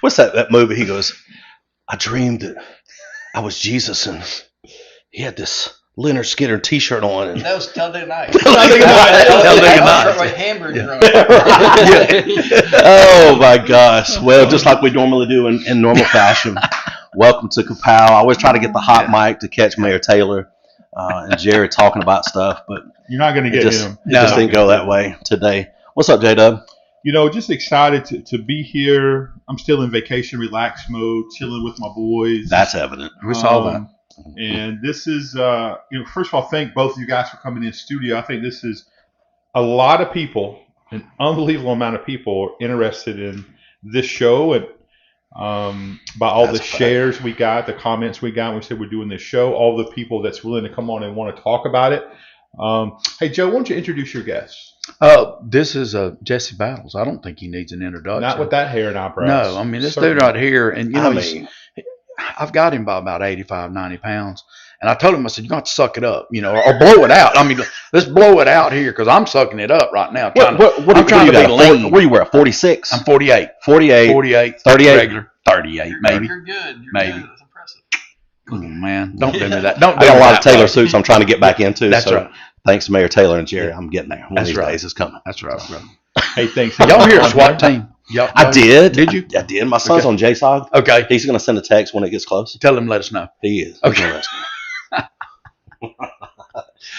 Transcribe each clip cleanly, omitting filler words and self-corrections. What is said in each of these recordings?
What's that movie? He goes, I dreamed that I was Jesus and he had this Leonard Skinner T-shirt on. And That was Talladega Night. Talladega Night. Like hamburger. Oh my gosh! Well, just like we normally do in normal fashion. Welcome to Kapow. I always try to get the hot mic to catch Mayor Taylor and Jerry talking about stuff, but you're not going to get him. It just didn't go that way today. What's up, J-Dub? Just excited to be here. I'm still in vacation, relaxed mode, chilling with my boys. That's evident. We saw that. And this is, first of all, thank both of you guys for coming in the studio. I think this is a lot of people, an unbelievable amount of people are interested in this show. And by all the shares we got, the comments we got, we said we're doing this show, all the people that's willing to come on and want to talk about it. Hey, Joe, why don't you introduce your guests? This is Jesse Battles. I don't think he needs an introduction. Not with that hair and eyebrows. No, I mean, this dude right here, and I've got him by about 85, 90 pounds. And I told him, I said, you're going to have to suck it up, or blow it out. I mean, let's blow it out here because I'm sucking it up right now. I'm trying to be lean. What do you wear, 46? I'm 48. 48. 38. Regular. 38, maybe. You're good. You're maybe. good. That's impressive. Oh, man. Don't do me that. I got a lot of Taylor suits I'm trying to get back into. That's right. Thanks to Mayor Taylor and Jerry, I'm getting there. One of these days is coming. That's right, bro. Hey, thanks. Y'all hear a SWAT team? I did. Did you? I did. My son's on JSOG. Okay. He's going to send a text when it gets close. Tell him, let us know. He is. Okay.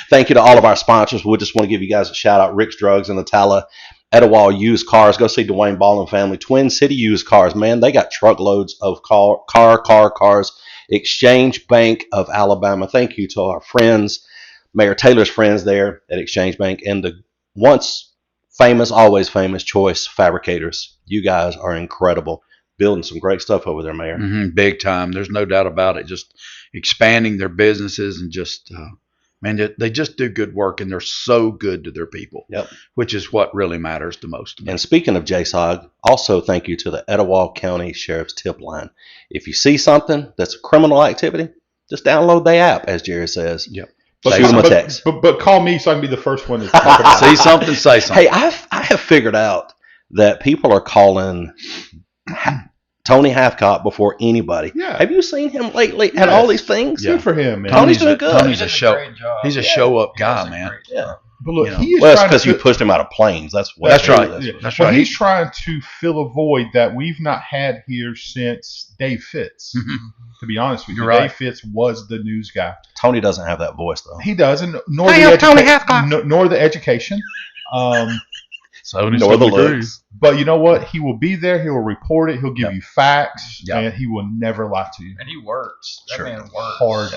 Thank you to all of our sponsors. We just want to give you guys a shout out. Rick's Drugs and Natala, Etowah Used Cars. Go see Dwayne Ball and family. Twin City Used Cars. Man, they got truckloads of cars. Exchange Bank of Alabama. Thank you to our friends, Mayor Taylor's friends there at Exchange Bank, and the once famous, always famous Choice Fabricators. You guys are incredible. Building some great stuff over there, Mayor. Big time. There's no doubt about it. Just expanding their businesses and just, man, they just do good work, and they're so good to their people, which is what really matters the most to me. And speaking of JSOG, also thank you to the Etowah County Sheriff's Tip Line. If you see something that's a criminal activity, just download the app, as Jerry says. Yep. Shoot them a text. But call me so I can be the first one to talk about it. See something, say something. Hey, I have figured out that people are calling Tony Hathcott before anybody. Yeah. Have you seen him lately at all these things? Good for him, man. Tony's doing good. Tony's a show up guy, man. Yeah. But look, he is it's because you pushed him out of planes. That's right. That's right. He's trying to fill a void that we've not had here since Dave Fitz. To be honest with you, right. Dave Fitz was the news guy. Tony doesn't have that voice though. He doesn't, nor the education. So nor the looks. But you know what? He will be there. He will report it. He'll give you facts, and he will never lie to you. And he works. That man works hard.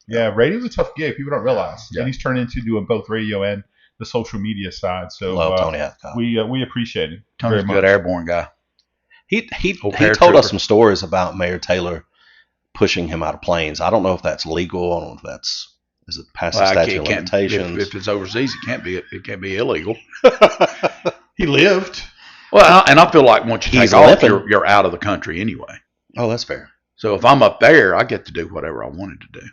Yeah, radio's a tough gig. People don't realize. Yeah. And he's turned into doing both radio and the social media side. So love Tony Hathcott. We appreciate him. Tony's a good airborne guy. He told us some stories about Mayor Taylor pushing him out of planes. I don't know if that's legal. I don't know if that's is it past the statute of limitations. If it's overseas, it can't be illegal. He lived. Well, and I feel like once you take off, you're out of the country anyway. Oh, that's fair. So if I'm up there, I get to do whatever I wanted to do.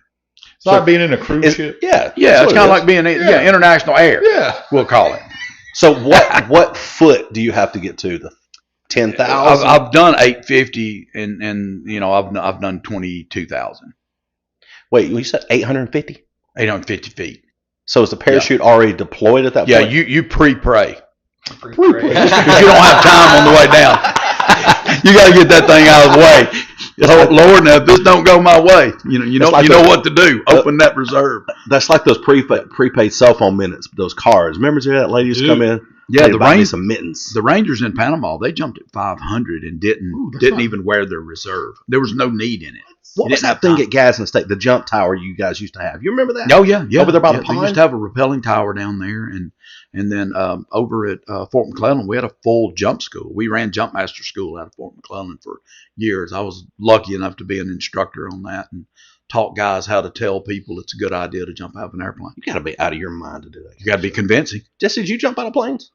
It's like being in a cruise ship. Yeah. Yeah, it's kind of like being international air. Yeah. We'll call it. So what foot do you have to get to? The 10,000? I've done 850 and I've done 22,000. Wait, you said 850? 850 feet. So is the parachute already deployed at that point? Yeah, you pre-pray. Because you don't have time on the way down. You got to get that thing out of the way. Lord, now if this don't go my way, you know what to do. Open that reserve. That's like those prepaid cell phone minutes, those cards. Remember that lady used to come in? Yeah, some mittens. The Rangers in Panama, they jumped at 500 and didn't even wear their reserve. There was no need in it. What was that thing at Gadsden State, the jump tower you guys used to have? You remember that? Oh, yeah. Over there by the pond? They used to have a rappelling tower down there. And then over at Fort McClellan, we had a full jump school. We ran jump master school out of Fort McClellan for years. I was lucky enough to be an instructor on that and taught guys how to tell people it's a good idea to jump out of an airplane. You got to be out of your mind to do that. You got to be convincing. Jesse, did you jump out of planes?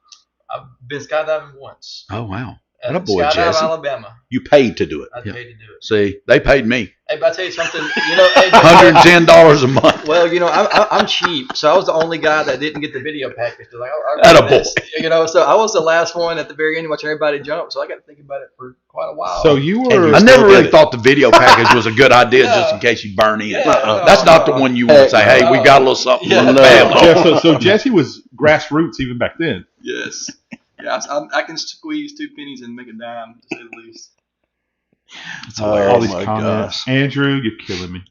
I've been skydiving once. Oh, wow. That a boy, Skydive, Jesse. Alabama. You paid to do it. I paid to do it. See, they paid me Hey, but I tell you something, hey, $110 a month. well, I'm cheap, so I was the only guy that didn't get the video package. Like, That a read this, so I was the last one at the very end watching everybody jump. So I got to think about it for quite a while. So you were. I never really thought the video package was a good idea, just in case you burn in. That's not the one you want to say. Hey, we got a little something. Yeah, for the family. Jeff, so Jesse was grassroots even back then. Yes. Yeah, I can squeeze 2 pennies and make a dime, to say the least. All these my comments. gosh. Andrew, you're killing me.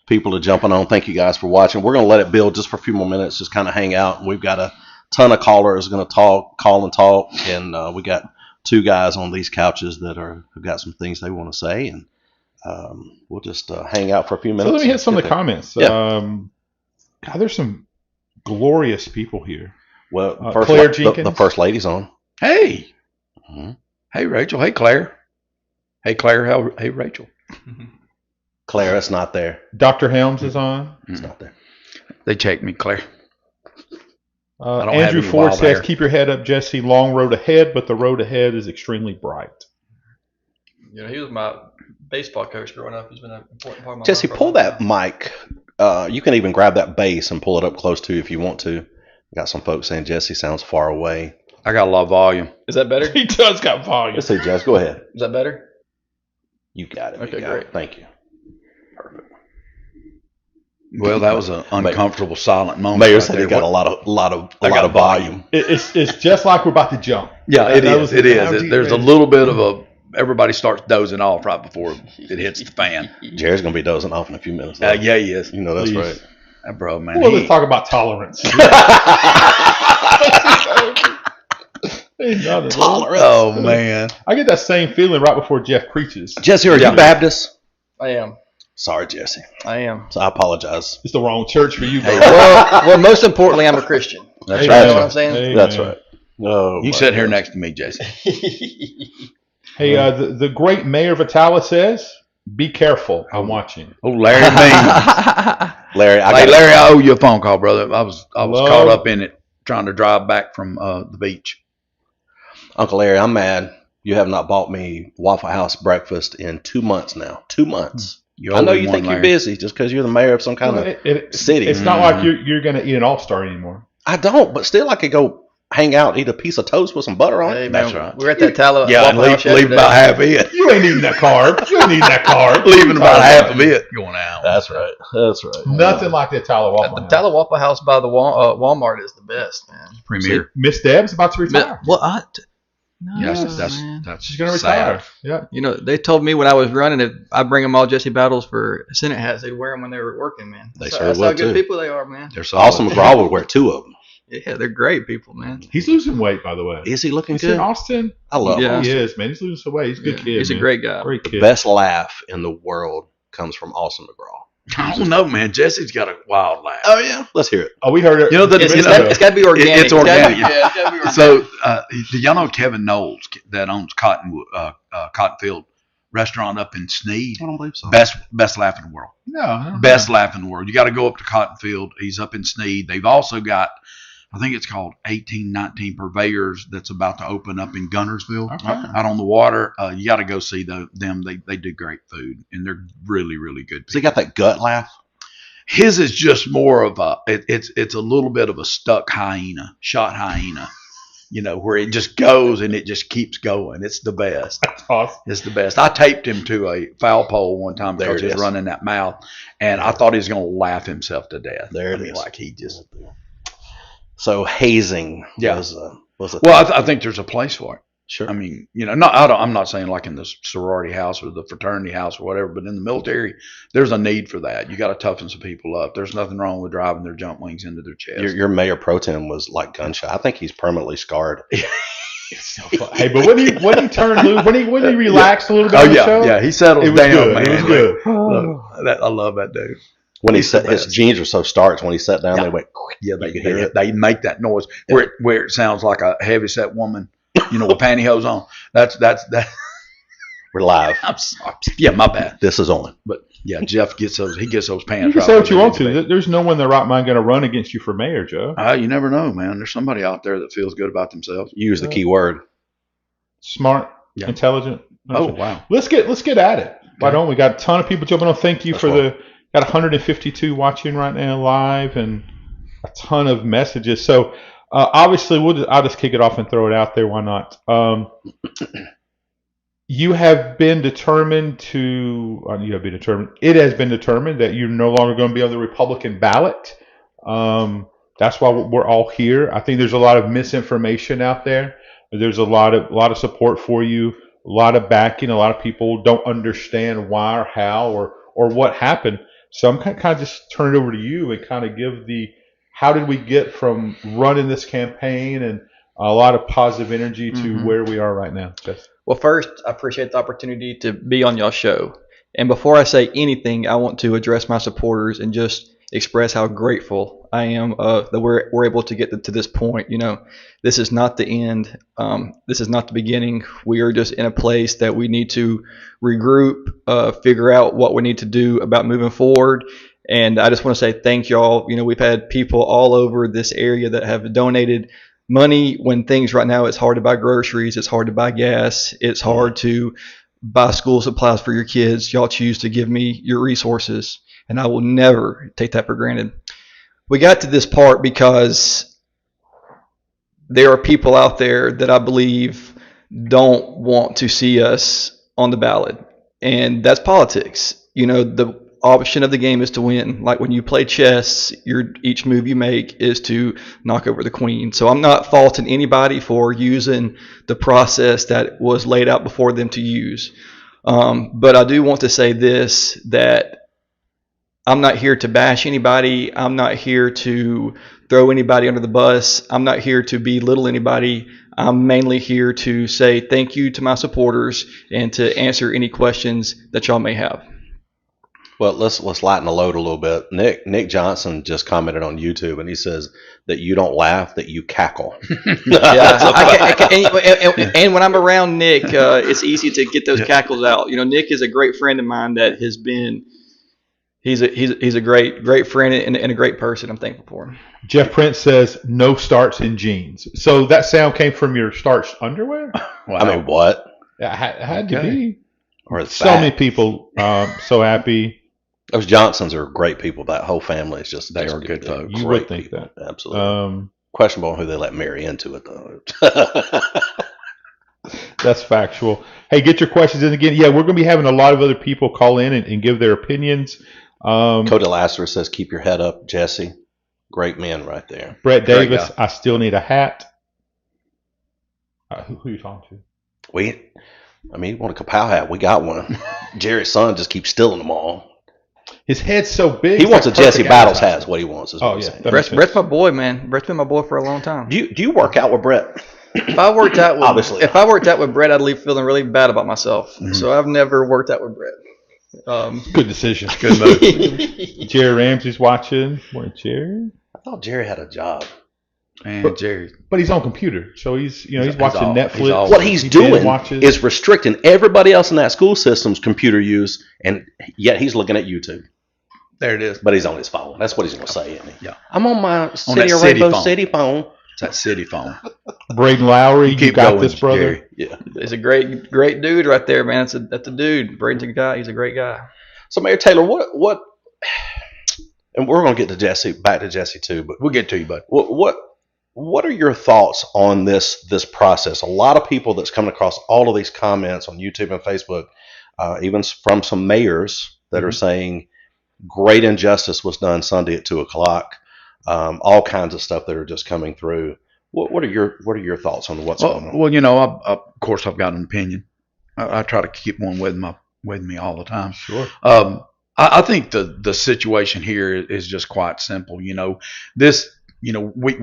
People are jumping on. Thank you guys for watching. We're going to let it build just for a few more minutes, just kind of hang out. We've got a ton of callers going to call and talk, and we got 2 guys on these couches that have got some things they want to say, and we'll just hang out for a few minutes. So let me hit some of the comments. Yeah. God, there's some glorious people here. Well, Claire Jenkins. the first lady's on. Hey. Mm-hmm. Hey, Rachel. Hey, Claire. Hey, Claire. Hey, Rachel. Claire, it's not there. Dr. Helms is on. It's not there. They checked me, Claire. don't have Andrew any Ford wild says, hair. keep your head up, Jesse. Long road ahead, but the road ahead is extremely bright. He was my baseball coach growing up. He's been an important part of my Jesse, life. pull that mic. You can even grab that bass and pull it up close to you if you want to. Got some folks saying Jesse sounds far away. I got a lot of volume. Is that better? He does got volume. Let's see, Jess. Go ahead. Is that better? You got it. Okay, You got great. it. Thank you. Perfect. Well, that was an uncomfortable, silent moment. Mayor right said there. he got a lot of volume. It's just like we're about to jump. Yeah, it That is. was It the is. analogy, There's a man. little bit of a. Everybody starts dozing off right before it hits the fan. Jared's gonna be dozing off in a few minutes. Yeah, he is. You know that's Please. right. That bro, man. Well, let's talk about tolerance. Tolerance. Oh man. I get that same feeling right before Jeff preaches. Jesse, are Yeah. you Baptist? I am. Sorry, Jesse. I am. So I apologize. It's the wrong church for you, bro. well, most importantly, I'm a Christian. That's Hey, You right. know what I'm saying? Hey, That's man. right. Oh, You my sit here goodness. next to me, Jason. Hey, the great Mayor Vitala says, be careful. I'm watching. Oh, Larry Bean. Larry, Hey, Larry, I owe you a phone call, brother. I was Love- caught up in it trying to drive back from the beach. Uncle Larry, I'm mad. You have not bought me Waffle House breakfast in 2 months now. 2 months. You I owe know me you one, think you're Larry. busy just because you're the mayor of some kind of city. It's not like you're going to eat an All-Star anymore. I don't, but still, I could go hang out, eat a piece of toast with some butter on it. Hey, That's man, right. we were at that Tala. Yeah, and Waffle House leave yesterday. about half of it. You ain't eating that carb. You ain't eating that carb. Leaving about half of it going out. That's right. That's right. Nothing like that Tyler Waffle The House. Tala Waffle House by the Walmart is the best, man. Premier. Miss Deb's about to retire. What? No, Yes, man. that's She's going to sad. retire. Yeah. You know, they told me when I was running if I bring them all Jesse Battles for Senate hats, they'd wear them when they were working, man. They So sure that's will, how good too. people they are, man. They're solid. Austin McGraw would wear 2 of them. Yeah, they're great people, man. He's losing weight, by the way. Is he looking He's in good? Austin. I love Yeah. him. He is, man. He's losing some weight. He's a good kid. He's a man. great guy. Great kid. Best laugh in the world comes from Austin McGraw. I don't know, man. Jesse's got a wild laugh. Oh, yeah? Let's hear it. Oh, we heard it. You know that- It's you know- got to be organic. It's organic, Yeah, it's gotta be organic. So, do y'all know Kevin Knowles that owns Cottonfield restaurant up in Sneed? I don't believe so. Best laugh in the world. No, I don't know. Best laugh in the world. You got to go up to Cottonfield. He's up in Sneed. They've also got, I think it's called 1819 Purveyors that's about to open up in Gunnersville, Okay. out on the water. You got to go see them. They do great food, and they're really, really good So he people. got that gut laugh? His is just more of a, it's a little bit of a shot hyena, you know, where it just goes and it just keeps going. It's the best. That's awesome. It's the best. I taped him to a foul pole one time There because it he was is. running that mouth, and I thought he was going to laugh himself to death. There it I mean, is. like he just. So hazing Yeah. was a Well, I think there's a place for it. sure. I mean, you know, I'm not saying like in the sorority house or the fraternity house or whatever, but in the military, there's a need for that. You got to toughen some people up. There's nothing wrong with driving their jump wings into their chest. Your mayor pro tem was like gunshot. I think he's permanently scarred. It's so fun. Hey, but when he turned loose, when he relaxed a little bit Oh on the yeah, show, yeah, he settled it was down, good. man. It was good. Look, I love that dude. When He's the his best. jeans were so starched, when he sat down, Yeah. they went. Yeah, You could hear it. they make that noise where it sounds like a heavy set woman, you know, with pantyhose on. That's We're live. I'm sorry. Yeah, my bad. This is on. But yeah, Jeff gets those You pants. can right say what you where want they need to. be. There's no one in their right mind going to run against you for mayor, Joe. You never know, man. There's somebody out there that feels good about themselves. Use the key word. Smart. Yeah. intelligent. Oh, wow. Let's get at it. Why Okay. don't we? Got a ton of people jumping on. Thank you That's for right. got 152 watching right now live and a ton of messages. So obviously I'll just kick it off and throw it out there. Why not? You have been determined it has been determined that you're no longer going to be on the Republican ballot. That's why we're all here. I think there's a lot of misinformation out there. There's a lot of support for you, a lot of backing. A lot of people don't understand why or how or what happened. So I'm kind of just turn it over to you and kind of give how did we get from running this campaign and a lot of positive energy to where we are right now. Well, first, I appreciate the opportunity to be on y'all's show. And before I say anything, I want to address my supporters and just express how grateful I am that we're able to get to this point. This is not the end. This is not the beginning. We are just in a place that we need to regroup, figure out what we need to do about moving forward. And I just want to say thank y'all. We've had people all over this area that have donated money when things right now, it's hard to buy groceries, it's hard to buy gas, it's hard to buy school supplies for your kids. Y'all choose to give me your resources, and I will never take that for granted. We got to this part because there are people out there that I believe don't want to see us on the ballot, and that's politics. The option of the game is to win. Like when you play chess, each move you make is to knock over the queen. So I'm not faulting anybody for using the process that was laid out before them to use. But I do want to say this, that I'm not here to bash anybody. I'm not here to throw anybody under the bus. I'm not here to belittle anybody. I'm mainly here to say thank you to my supporters and to answer any questions that y'all may have. Well, let's lighten the load a little bit. Nick Johnson just commented on YouTube, and he says that you don't laugh, that you cackle. And when I'm around Nick, it's easy to get those cackles out. Nick is a great friend of mine that has been. He's a great friend and a great person. I'm thankful for him. Jeff Prince says no starch in jeans. So that sound came from your starched underwear? Wow. I mean, what? It had to be. Or so many people so happy. Those Johnsons are great people. That whole family is just they are good folks. You would think people. that. Absolutely. Questionable on who they let marry into it, though. That's factual. Hey, get your questions in again. Yeah, we're going to be having a lot of other people call in and give their opinions. Cody Lasseter says, keep your head up, Jesse. Great men right there. Brett Davis, I still need a hat. Who are you talking to? You want a Kapow hat? We got one. Jerry's son just keeps stealing them all. His head's so big. He wants a Jesse Battles hat is what he wants. Brett's my boy, man. Brett's been my boy for a long time. Do you work out with Brett? If I worked out with Brett, I'd leave feeling really bad about myself. Mm-hmm. So I've never worked out with Brett. Good decision. Good move. Jerry Ramsey's watching. Morning, Jerry. I thought Jerry had a job. And Jerry, but he's on computer, so he's watching Netflix. What he's doing is restricting everybody else in that school system's computer use, and yet he's looking at YouTube. There it is. But he's on his phone. That's what he's going to say, isn't he? Yeah. I'm on my City of Rainbow City phone. It's that city phone. Braden Lowry, you got going, this, brother. Jerry. Yeah. He's a great dude right there, man. That's a dude. Braden's a guy. He's a great guy. So, Mayor Taylor, what? And we're going to get to Jesse, back to Jesse too, but we'll get to you, bud. What are your thoughts on this process? A lot of people that's coming across all of these comments on YouTube and Facebook, even from some mayors that are saying great injustice was done Sunday at 2:00. All kinds of stuff that are just coming through. What are your thoughts on what's going on? Well, of course I've got an opinion. I try to keep one with me all the time. Sure. I think the situation here is just quite simple. We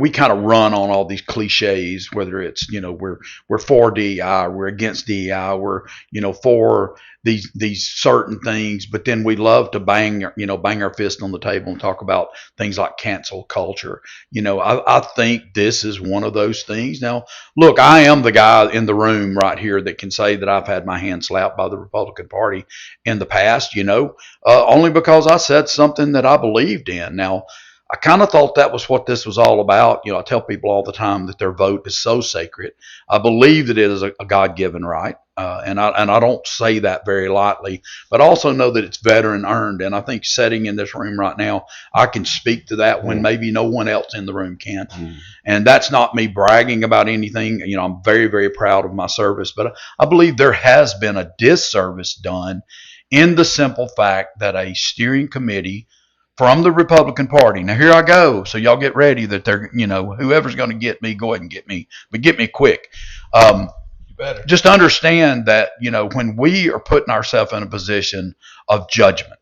kind of run on all these cliches, whether it's, we're for DEI, we're against DEI, we're, for these certain things, but then we love to bang our fist on the table and talk about things like cancel culture. I think this is one of those things. Now, look, I am the guy in the room right here that can say that I've had my hand slapped by the Republican Party in the past, only because I said something that I believed in. Now, I kind of thought that was what this was all about. I tell people all the time that their vote is so sacred. I believe that it is a God-given right. And I don't say that very lightly, but also know that it's veteran earned. And I think sitting in this room right now, I can speak to that when maybe no one else in the room can. And that's not me bragging about anything. You know, I'm very, very proud of my service, but I believe there has been a disservice done in the simple fact that a steering committee from the Republican Party. Now here I go, so y'all get ready that they're, you know, whoever's going to get me, go ahead and get me, but get me quick. Better. Just understand that, you know, when we are putting ourselves in a position of judgment,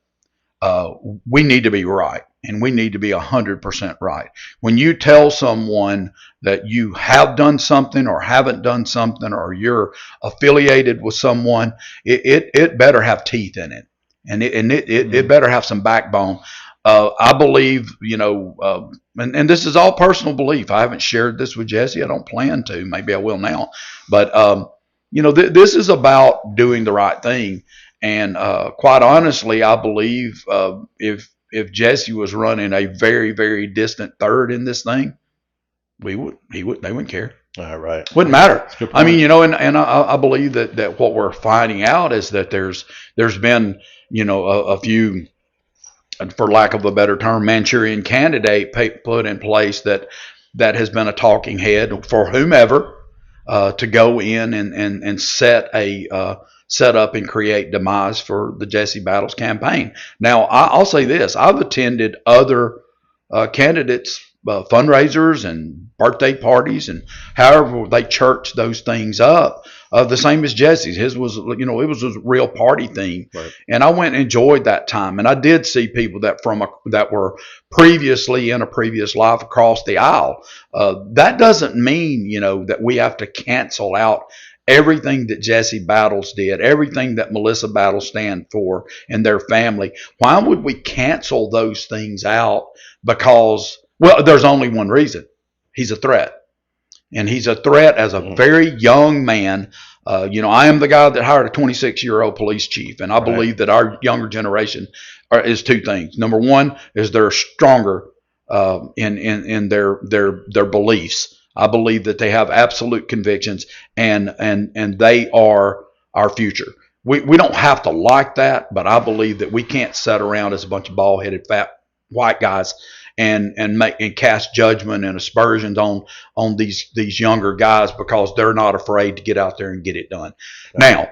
we need to be right, and we need to be 100% right. When you tell someone that you have done something or haven't done something, or you're affiliated with someone, it better have teeth in it, and it better have some backbone. I believe, you know, and this is all personal belief. I haven't shared this with Jesse. I don't plan to. Maybe I will now. But, you know, this is about doing the right thing. And quite honestly, I believe if Jesse was running a very, very distant third in this thing, they wouldn't care. All right. Wouldn't matter. I mean, you know, and I believe that what we're finding out is that there's been, you know, a few, for lack of a better term, Manchurian candidate put in place that has been a talking head for whomever to go in and set up and create demise for the Jesse Battles campaign. Now, I'll say this: I've attended other candidates' fundraisers and birthday parties, and however they church those things up. The same as Jesse's. His was, you know, it was a real party thing, Right. and I went and enjoyed that time. And I did see people that were previously in a previous life across the aisle. That doesn't mean, you know, that we have to cancel out everything that Jesse Battles did, everything that Melissa Battles stand for and their family. Why would we cancel those things out? Because, well, there's only one reason: he's a threat. And he's a threat as a very young man. You know, I am the guy that hired a 26-year-old police chief, and I believe that our younger generation is two things. Number one is they're stronger in their beliefs. I believe that they have absolute convictions, and they are our future. We don't have to like that, but I believe that we can't sit around as a bunch of bald-headed fat white guys and cast judgment and aspersions on these younger guys because they're not afraid to get out there and get it done. Now,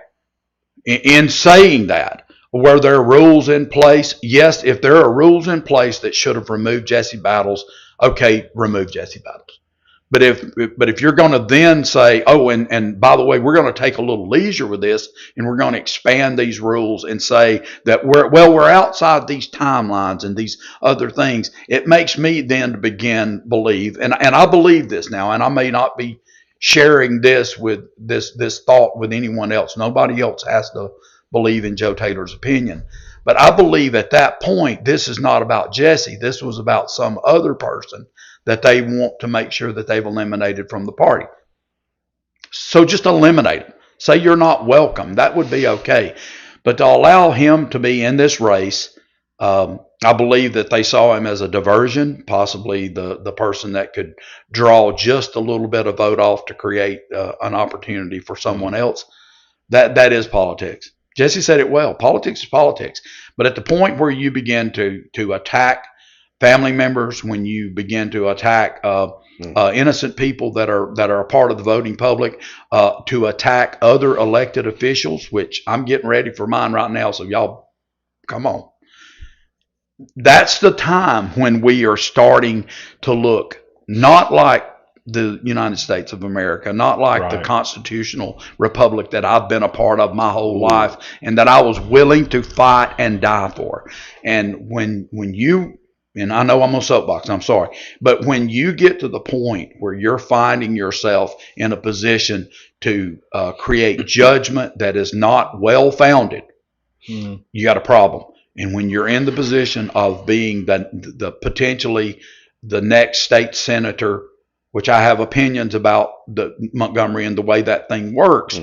in saying that, were there rules in place? Yes, if there are rules in place that should have removed Jesse Battles, okay, remove Jesse Battles. But if you're going to then say, oh, and by the way, we're going to take a little leisure with this, and we're going to expand these rules and say that we're outside these timelines and these other things, it makes me then to begin believe, and I believe this now, and I may not be sharing this with this thought with anyone else. Nobody else has to believe in Joe Taylor's opinion. But I believe at that point, this is not about Jesse. This was about some other person that they want to make sure that they've eliminated from the party. So just eliminate him. Say you're not welcome. That would be okay. But to allow him to be in this race, I believe that they saw him as a diversion, possibly the person that could draw just a little bit of vote off to create an opportunity for someone else. That is politics. Jesse said it well. Politics is politics. But at the point where you begin to attack family members, when you begin to attack innocent people that are a part of the voting public, to attack other elected officials, which I'm getting ready for mine right now, so y'all come on. That's the time when we are starting to look not like the United States of America, not like the constitutional republic that I've been a part of my whole life and that I was willing to fight and die for. And when you, and I know I'm on soapbox, I'm sorry, but when you get to the point where you're finding yourself in a position to create judgment that is not well-founded, you got a problem. And when you're in the position of being the potentially the next state senator, which I have opinions about the Montgomery and the way that thing works,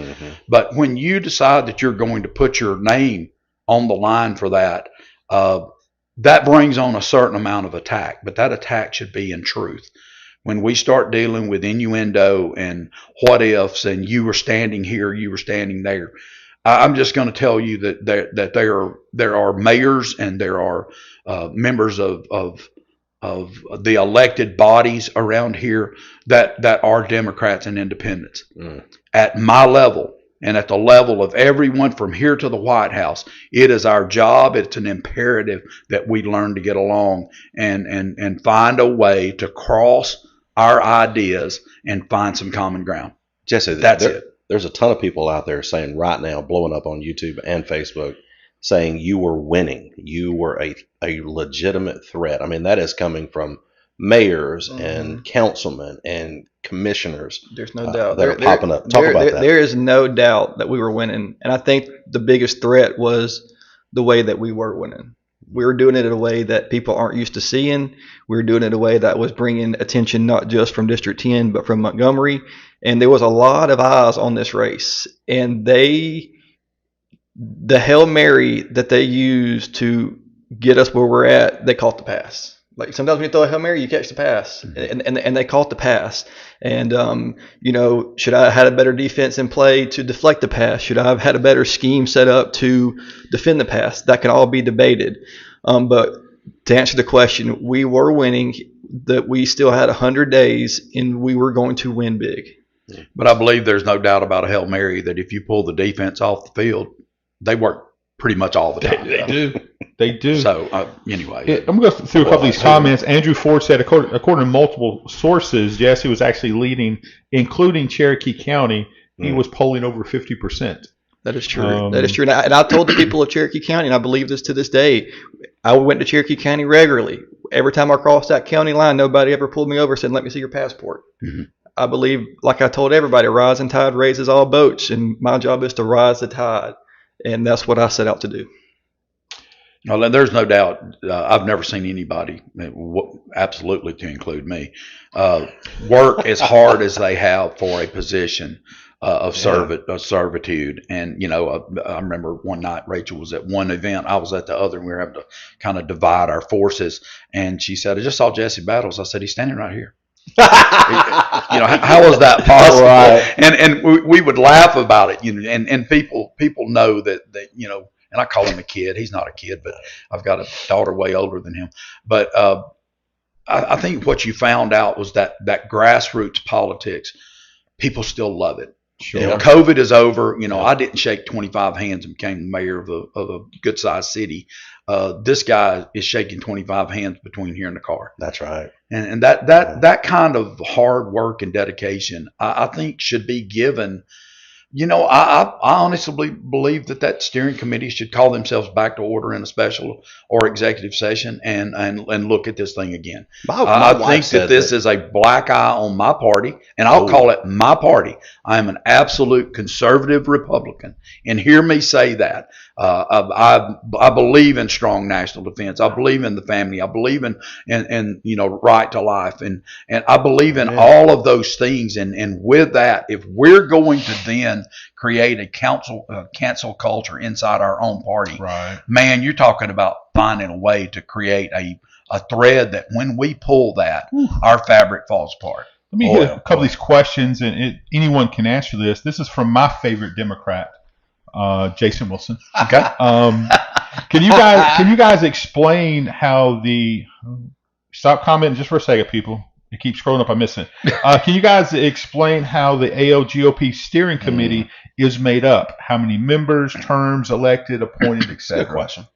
but when you decide that you're going to put your name on the line for that, that brings on a certain amount of attack. But that attack should be in truth. when we start dealing with innuendo and what ifs, and you were standing here, you were standing there, I'm just going to tell you that there are mayors and there are members of the elected bodies around here that are Democrats and independents. At my level and at the level of everyone from here to the White House, it is our job, it's an imperative that we learn to get along and find a way to cross our ideas and find some common ground. Jesse, That's it. There's a ton of people out there saying right now, blowing up on YouTube and Facebook, saying you were winning. You were a legitimate threat. I mean, that is coming from mayors and councilmen and commissioners. There's no doubt. That are popping up. Talk about that. There is no doubt that we were winning. And I think the biggest threat was the way that we were winning. We were doing it in a way that people aren't used to seeing. We were doing it in a way that was bringing attention not just from District 10, but from Montgomery. And there was a lot of eyes on this race. And the Hail Mary that they used to get us where we're at, they caught the pass. Like sometimes when you throw a Hail Mary, you catch the pass, and they caught the pass. And should I have had a better defense in play to deflect the pass? Should I have had a better scheme set up to defend the pass? That can all be debated. But to answer the question, we were winning. That we still had 100 days, and we were going to win big. But I believe there's no doubt about a Hail Mary that if you pull the defense off the field, they work pretty much all the time. They do. They do. So, anyway. Yeah, I'm going to go through a couple of these comments. Andrew Ford said, according to multiple sources, Jesse was actually leading, including Cherokee County. He was polling over 50%. That is true. That is true. And I told the people of Cherokee County, and I believe this to this day, I went to Cherokee County regularly. Every time I crossed that county line, nobody ever pulled me over and said, let me see your passport. Mm-hmm. I believe, like I told everybody, rising tide raises all boats, and my job is to rise the tide. And that's what I set out to do. Well, there's no doubt. I've never seen anybody, absolutely to include me, work as hard as they have for a position of servitude. And, I remember one night Rachel was at one event, I was at the other, and we were having to kind of divide our forces. And she said, I just saw Jesse Battles. I said, he's standing right here. How is that possible? Right. And we would laugh about it, and people know that and I call him a kid. He's not a kid, but I've got a daughter way older than him. But I think what you found out was that grassroots politics, people still love it. Sure. COVID is over. I didn't shake 25 hands and became the mayor of a good sized city. This guy is shaking 25 hands between here and the car. That's right. And that kind of hard work and dedication, I think, should be given. I honestly believe that steering committee should call themselves back to order in a special or executive session and look at this thing again. I think that this is a black eye on my party, and I'll call it my party. I am an absolute conservative Republican, and hear me say that. I believe in strong national defense. I believe in the family. I believe in right to life, and I believe in all of those things. And with that, if we're going to then create a cancel culture inside our own party, right, man, you're talking about finding a way to create a thread that when we pull that, our fabric falls apart. Let me hit a couple of these questions, and anyone can answer this. This is from my favorite Democrat, Jason Wilson. Okay. Can you guys explain how stop commenting just for a second, people. You keep scrolling up, I'm missing it. Can you guys explain how the ALGOP steering committee is made up? How many members, terms, elected, appointed, etc.? Good question.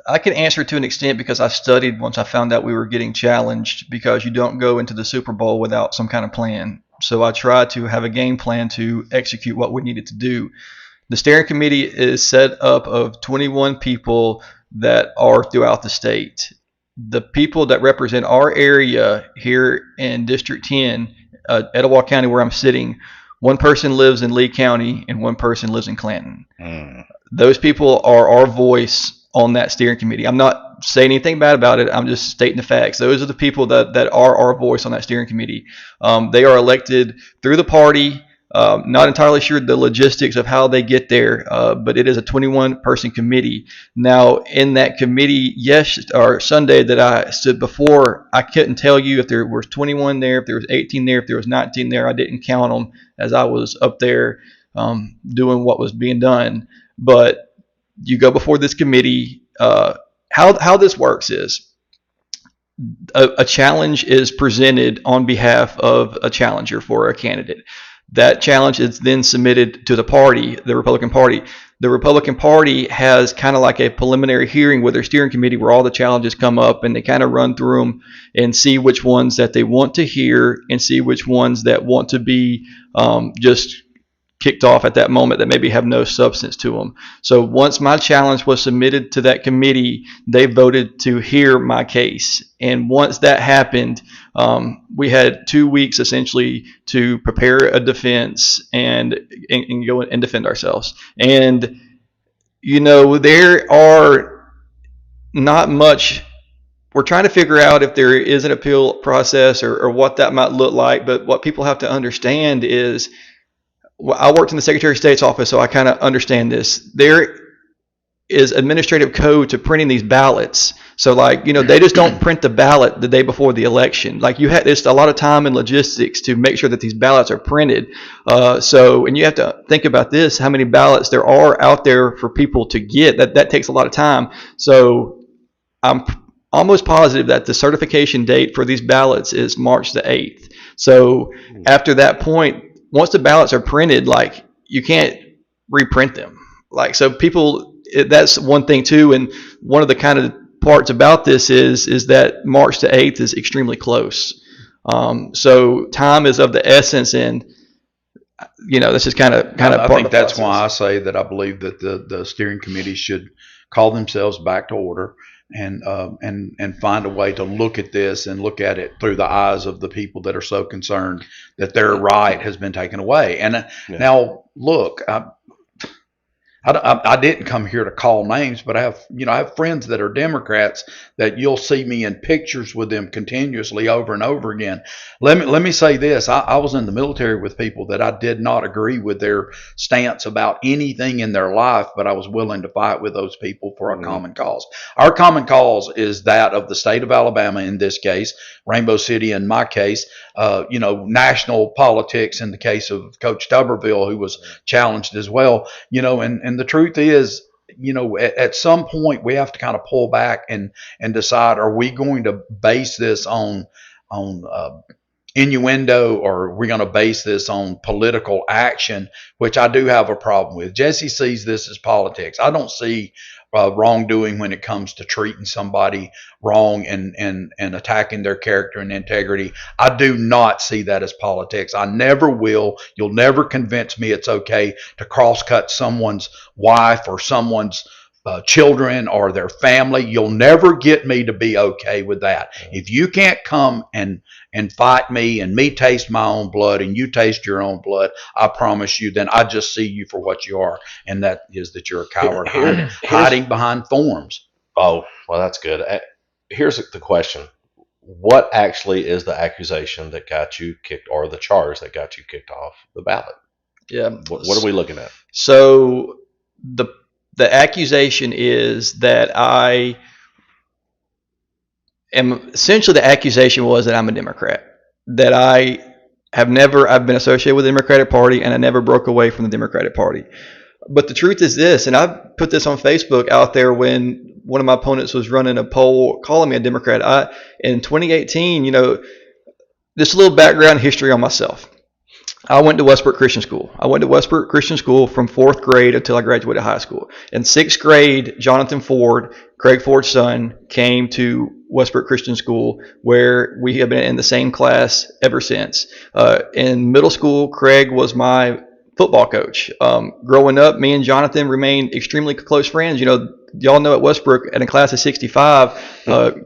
I can answer to an extent because I studied once I found out we were getting challenged, because you don't go into the Super Bowl without some kind of plan. So I tried to have a game plan to execute what we needed to do. The steering committee is set up of 21 people that are throughout the state. The people that represent our area here in District 10, Etowah County, where I'm sitting, one person lives in Lee County and one person lives in Clanton. Those people are our voice on that steering committee. I'm not saying anything bad about it. I'm just stating the facts. Those are the people that are our voice on that steering committee. They are elected through the party. Not entirely sure the logistics of how they get there, but it is a 21-person committee. Now, in that committee, or Sunday that I stood before, I couldn't tell you if there was 21 there, if there was 18 there, if there was 19 there. I didn't count them as I was up there doing what was being done. But you go before this committee. How this works is a challenge is presented on behalf of a challenger for a candidate. That challenge is then submitted to the party, the Republican Party. The Republican Party has kind of like a preliminary hearing with their steering committee where all the challenges come up and they kind of run through them and see which ones that they want to hear and see which ones that want to be just kicked off at that moment that maybe have no substance to them. So once my challenge was submitted to that committee, they voted to hear my case. And once that happened, we had 2 weeks essentially to prepare a defense and go and defend ourselves. And, there are not much. We're trying to figure out if there is an appeal process or what that might look like. But what people have to understand is, I worked in the Secretary of State's office, so I kind of understand this. There is administrative code to printing these ballots. So, they just don't print the ballot the day before the election. There's a lot of time and logistics to make sure that these ballots are printed. And you have to think about this: how many ballots there are out there for people to get. That takes a lot of time. So, I'm almost positive that the certification date for these ballots is March the 8th. So, after that point, once the ballots are printed, you can't reprint them. So people, that's one thing too. And one of the kind of parts about this is that March the 8th is extremely close. So time is of the essence, and this is kind of I think that's why I say that I believe that the steering committee should call themselves back to order and find a way to look at this and look at it through the eyes of the people that are so concerned that their right has been taken away. And now, look, I didn't come here to call names, but I have friends that are Democrats that you'll see me in pictures with them continuously over and over again. Let me say this. I was in the military with people that I did not agree with their stance about anything in their life, but I was willing to fight with those people for a common cause. Our common cause is that of the state of Alabama in this case, Rainbow City in my case, national politics in the case of Coach Tuberville, who was challenged as well, and the truth is, at some point we have to kind of pull back and decide, are we going to base this on innuendo, or are we going to base this on political action, which I do have a problem with. Jesse sees this as politics. I don't see wrongdoing when it comes to treating somebody wrong and attacking their character and integrity. I do not see that as politics. I never will. You'll never convince me it's okay to cross-cut someone's wife or someone's children or their family. You'll never get me to be okay with that. If you can't come and fight me and me taste my own blood and you taste your own blood, I promise you, then I just see you for what you are, and that is that you're a coward hiding behind forms. Oh, well, that's good. Here's the question. What actually is the accusation that got you kicked, or the charge that got you kicked off the ballot? Yeah. What are we looking at? So the accusation is that I am, essentially the accusation was that I'm a Democrat, that I've been associated with the Democratic Party, and I never broke away from the Democratic Party. But the truth is this, and I put this on Facebook out there when one of my opponents was running a poll calling me a Democrat. In 2018, just a little background history on myself. I went to Westbrook Christian School. I went to Westbrook Christian School from 4th grade until I graduated high school. In 6th grade, Jonathan Ford, Craig Ford's son, came to Westbrook Christian School, where we have been in the same class ever since. In middle school, Craig was my football coach. Growing up, me and Jonathan remained extremely close friends. Y'all know at Westbrook, in a class of 65,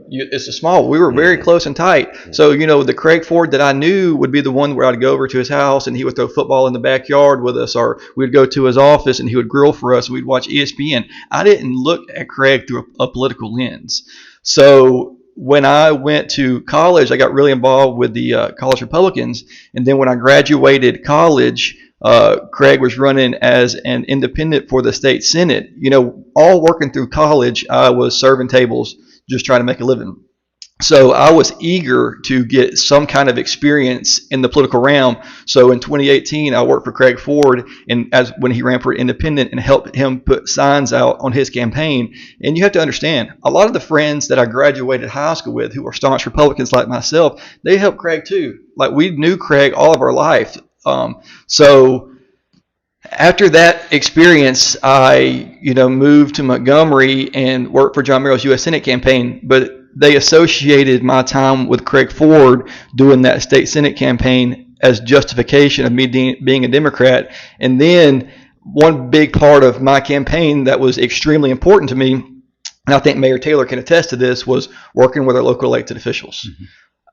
it's a small. We were very close and tight. So, the Craig Ford that I knew would be the one where I'd go over to his house and he would throw football in the backyard with us, or we'd go to his office and he would grill for us. We'd watch ESPN. I didn't look at Craig through a political lens. So when I went to college, I got really involved with the college Republicans. And then when I graduated college, Craig was running as an independent for the state senate. All working through college, I was serving tables, just trying to make a living. So I was eager to get some kind of experience in the political realm. So in 2018, I worked for Craig Ford when he ran for independent and helped him put signs out on his campaign. And you have to understand, a lot of the friends that I graduated high school with who are staunch Republicans like myself, they helped Craig too. Like, we knew Craig all of our life. So after that experience, I moved to Montgomery and worked for John Merrill's U.S. Senate campaign. But they associated my time with Craig Ford doing that state Senate campaign as justification of me being a Democrat. And then one big part of my campaign that was extremely important to me, and I think Mayor Taylor can attest to this, was working with our local elected officials. Mm-hmm.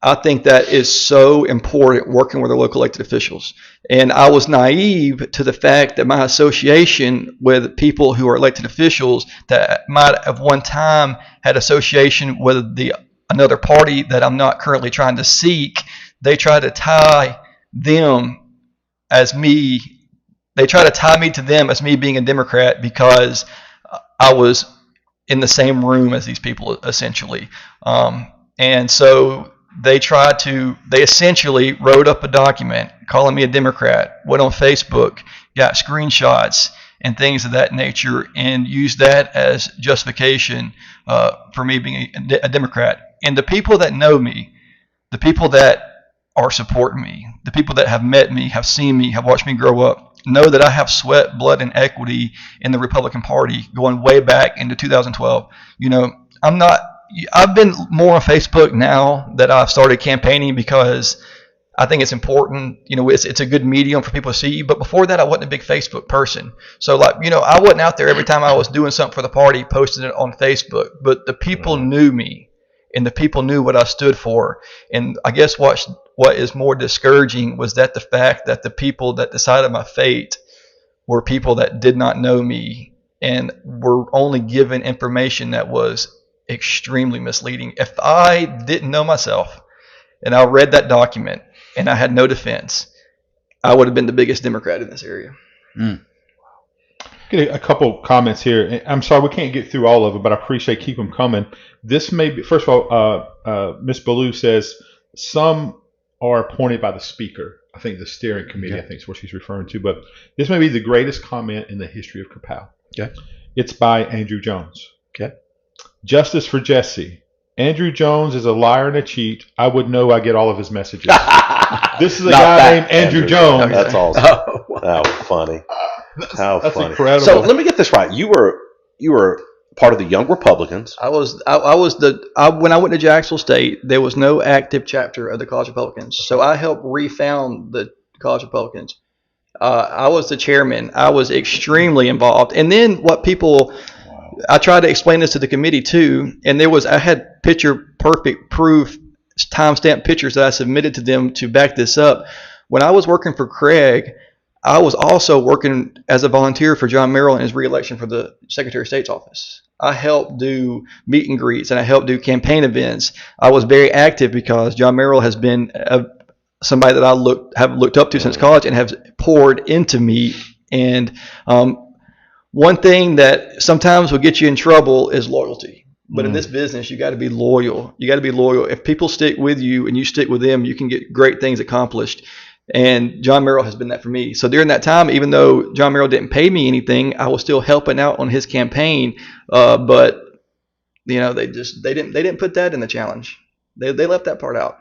I think that is so important, working with our local elected officials. And I was naive to the fact that my association with people who are elected officials that might have one time had association with another party that I'm not currently trying to seek, they try to tie them as me. They try to tie me to them as me being a Democrat because I was in the same room as these people, essentially. And so they essentially wrote up a document calling me a Democrat, went on Facebook, got screenshots and things of that nature, and used that as justification for me being a Democrat. And the people that know me, the people that are supporting me, the people that have met me, have seen me, have watched me grow up, know that I have sweat, blood, and equity in the Republican Party going way back into 2012. I've been more on Facebook now that I've started campaigning because I think it's important. It's a good medium for people to see you. But before that, I wasn't a big Facebook person. So I wasn't out there every time I was doing something for the party, posting it on Facebook. But the people knew me, and the people knew what I stood for. And I guess what is more discouraging was that the fact that the people that decided my fate were people that did not know me and were only given information that was extremely misleading. If I didn't know myself and I read that document and I had no defense, I would have been the biggest Democrat in this area. Get a couple comments here. I'm sorry we can't get through all of them, but I appreciate keep them coming. This may be, first of all, Ms. Ballou says some are appointed by the speaker. I think the steering committee, I think is what she's referring to. But this may be the greatest comment in the history of Kapow. Okay. It's by Andrew Jones. Okay. Justice for Jesse. Andrew Jones is a liar and a cheat. I would know I get all of his messages. This is a guy named Andrew Jones. That's awesome. Oh, wow. How funny. That's incredible. So let me get this right. You were part of the Young Republicans. I when I went to Jacksonville State, there was no active chapter of the College Republicans. So I helped refound the College Republicans. I was the chairman. I was extremely involved. And then I tried to explain this to the committee too, and I had picture perfect proof, timestamp pictures that I submitted to them to back this up. When I was working for Craig, I was also working as a volunteer for John Merrill in his reelection for the Secretary of State's office. I helped do meet and greets and I helped do campaign events. I was very active because John Merrill has been somebody that I have looked up to since college and has poured into me. And one thing that sometimes will get you in trouble is loyalty. But in this business, you got to be loyal. You got to be loyal. If people stick with you and you stick with them, you can get great things accomplished. And John Merrill has been that for me. So during that time, even though John Merrill didn't pay me anything, I was still helping out on his campaign. But they didn't put that in the challenge. They left that part out.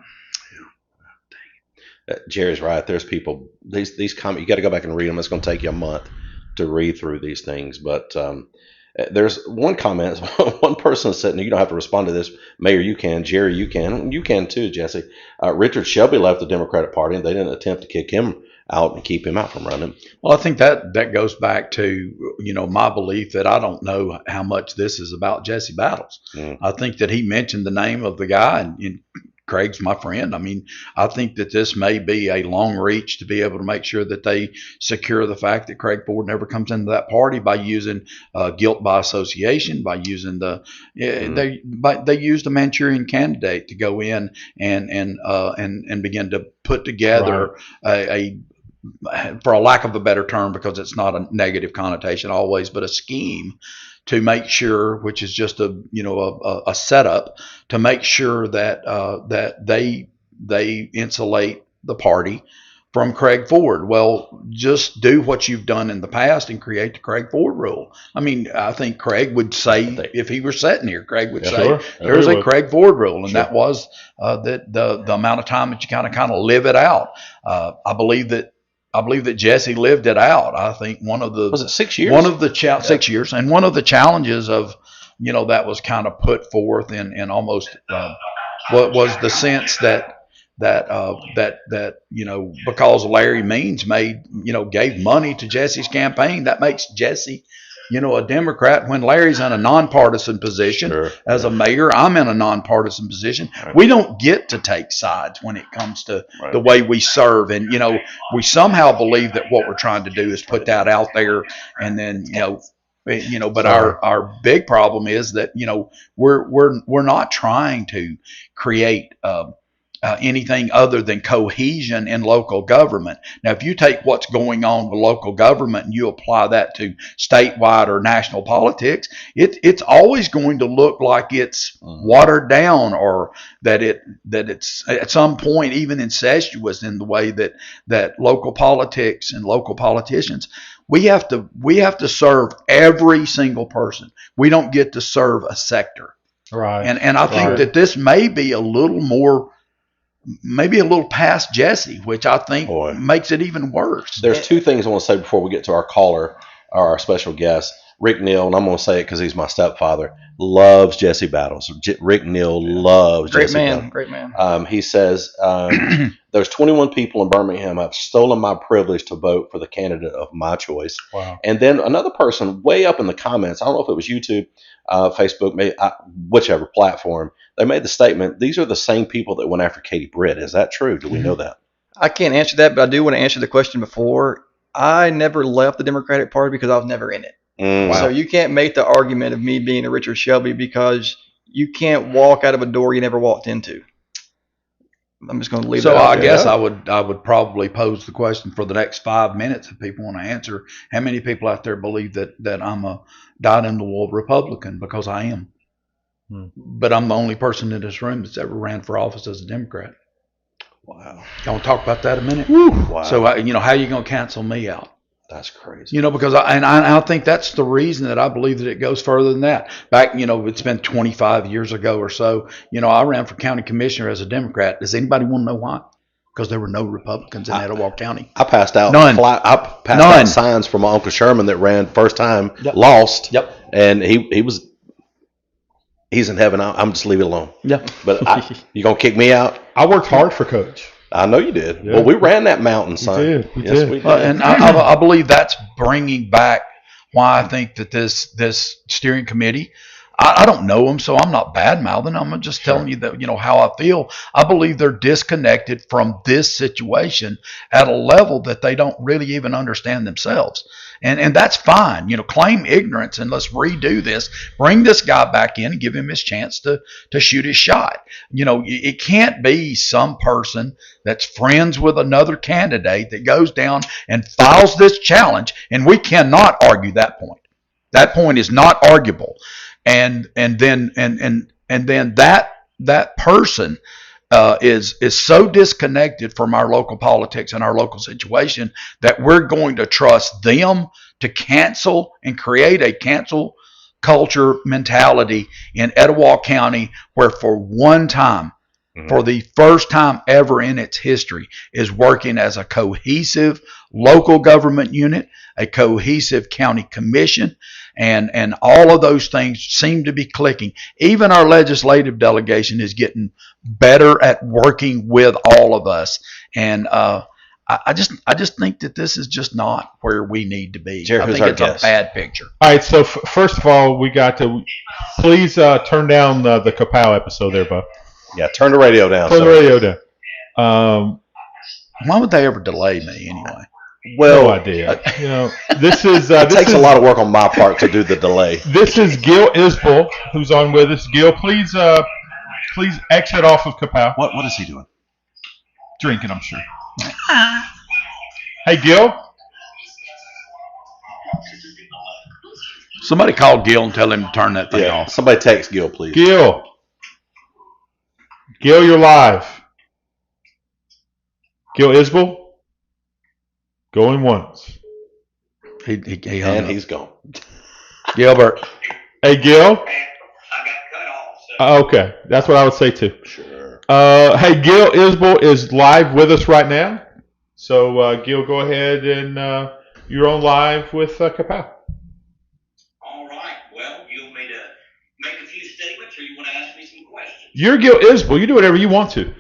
Jerry's right. There's people. These comments. You got to go back and read them. It's going to take you a month to read through these things. But there's one comment. One person said, and you don't have to respond to this, Mayor, you can, Jerry, you can too, Jesse. Richard Shelby left the Democratic Party, and they didn't attempt to kick him out and keep him out from running. Well, I think that goes back to my belief that I don't know how much this is about Jesse Battles. I think that he mentioned the name of the guy, and Craig's my friend. I mean, I think that this may be a long reach to be able to make sure that they secure the fact that Craig Ford never comes into that party by using guilt by association, by using they used a Manchurian candidate to go in and begin to put together a for a lack of a better term, because it's not a negative connotation always, but a scheme to make sure, which is just a setup to make sure that they insulate the party from Craig Ford. Well, just do what you've done in the past and create the Craig Ford rule. I mean, I think Craig would say, if he were sitting here, Craig would say there's a Craig Ford rule, and that was that the amount of time that you kind of live it out. I believe that Jesse lived it out. I think was it 6 years? 6 years, and one of the challenges of that was kind of put forth in almost what was the sense that because Larry Means gave money to Jesse's campaign, that makes Jesse a Democrat, when Larry's in a nonpartisan position. As a mayor, I'm in a nonpartisan position. Right. We don't get to take sides when it comes to the way we serve. And, we somehow believe that what we're trying to do is put that out there. And then, but our big problem is that, we're not trying to create, anything other than cohesion in local government. Now, if you take what's going on with local government and you apply that to statewide or national politics, it's always going to look like it's watered down, or that it's at some point even incestuous in the way that local politics and local politicians. We have to serve every single person. We don't get to serve a sector. Right. And I think that this may be a little more, maybe a little past Jesse, which I think makes it even worse. There's two things I want to say before we get to our caller, or our special guest. Rick Neal, and I'm going to say it because he's my stepfather, loves Jesse Battles. Rick Neal loves Jesse Battles. Great man. He says, there's 21 people in Birmingham have stolen my privilege to vote for the candidate of my choice. Wow. And then another person way up in the comments, I don't know if it was YouTube, Facebook, maybe, whichever platform, they made the statement, these are the same people that went after Katie Britt. Is that true? Do we know that? I can't answer that, but I do want to answer the question before. I never left the Democratic Party because I was never in it. Wow. So you can't make the argument of me being a Richard Shelby, because you can't walk out of a door you never walked into. I'm just going to leave that out. So I guess I would probably pose the question for the next 5 minutes if people want to answer. How many people out there believe that I'm a dyed-in-the-wool Republican? Because I am. But I'm the only person in this room that's ever ran for office as a Democrat. Wow. Y'all want to talk about that a minute? Wow. So, how are you going to cancel me out? That's crazy. Because I think that's the reason that I believe that it goes further than that. Back, it's been 25 years ago or so. I ran for county commissioner as a Democrat. Does anybody want to know why? Because there were no Republicans in Etowah County. I passed out None. Signs from my Uncle Sherman that ran first time, Yep. lost. Yep. And he's in heaven. I'm just leave it alone. Yeah. But you gonna kick me out? I worked hard for Coach. I know you did. Yeah. Well, we ran that mountain, son. We Yes, did. we did. And I believe that's bringing back why I think that this steering committee, I don't know them, so I'm not bad mouthing. I'm just telling you that, how I feel. I believe they're disconnected from this situation at a level that they don't really even understand themselves. And that's fine. Claim ignorance and let's redo this. Bring this guy back in and give him his chance to shoot his shot. It can't be some person that's friends with another candidate that goes down and files this challenge, and we cannot argue that point. That point is not arguable. And then that person is so disconnected from our local politics and our local situation that we're going to trust them to cancel and create a cancel culture mentality in Etowah County, where for one time, for the first time ever in its history, is working as a cohesive local government unit, a cohesive county commission, and all of those things seem to be clicking. Even our legislative delegation is getting better at working with all of us. And I just think that this is just not where we need to be. Jared, I think it's a bad picture. All right, so first of all, we got to please turn down the Kapow episode there, Bob. Yeah, turn the radio down. Turn the radio down. Why would they ever delay me anyway? Well, no idea. This is it takes a lot of work on my part to do the delay. This is Gil Isbell, who's on with us. Gil, please exit off of Kapow. What is he doing? Drinking, I'm sure. Hey, Gil. Somebody call Gil and tell him to turn that thing Yeah. off. Somebody text Gil, please. Gil, you're live. Gil Isbell, going once. He hung And up. he's gone. Gilbert. Hey, Gil. I got cut off. So. Okay, that's what I would say too. Sure. Hey, Gil Isbell is live with us right now. So, Gil, go ahead and you're on live with Kapow. All right. Well, you want me to make a few statements, or you want to ask me some questions? You're Gil Isbell. You do whatever you want to.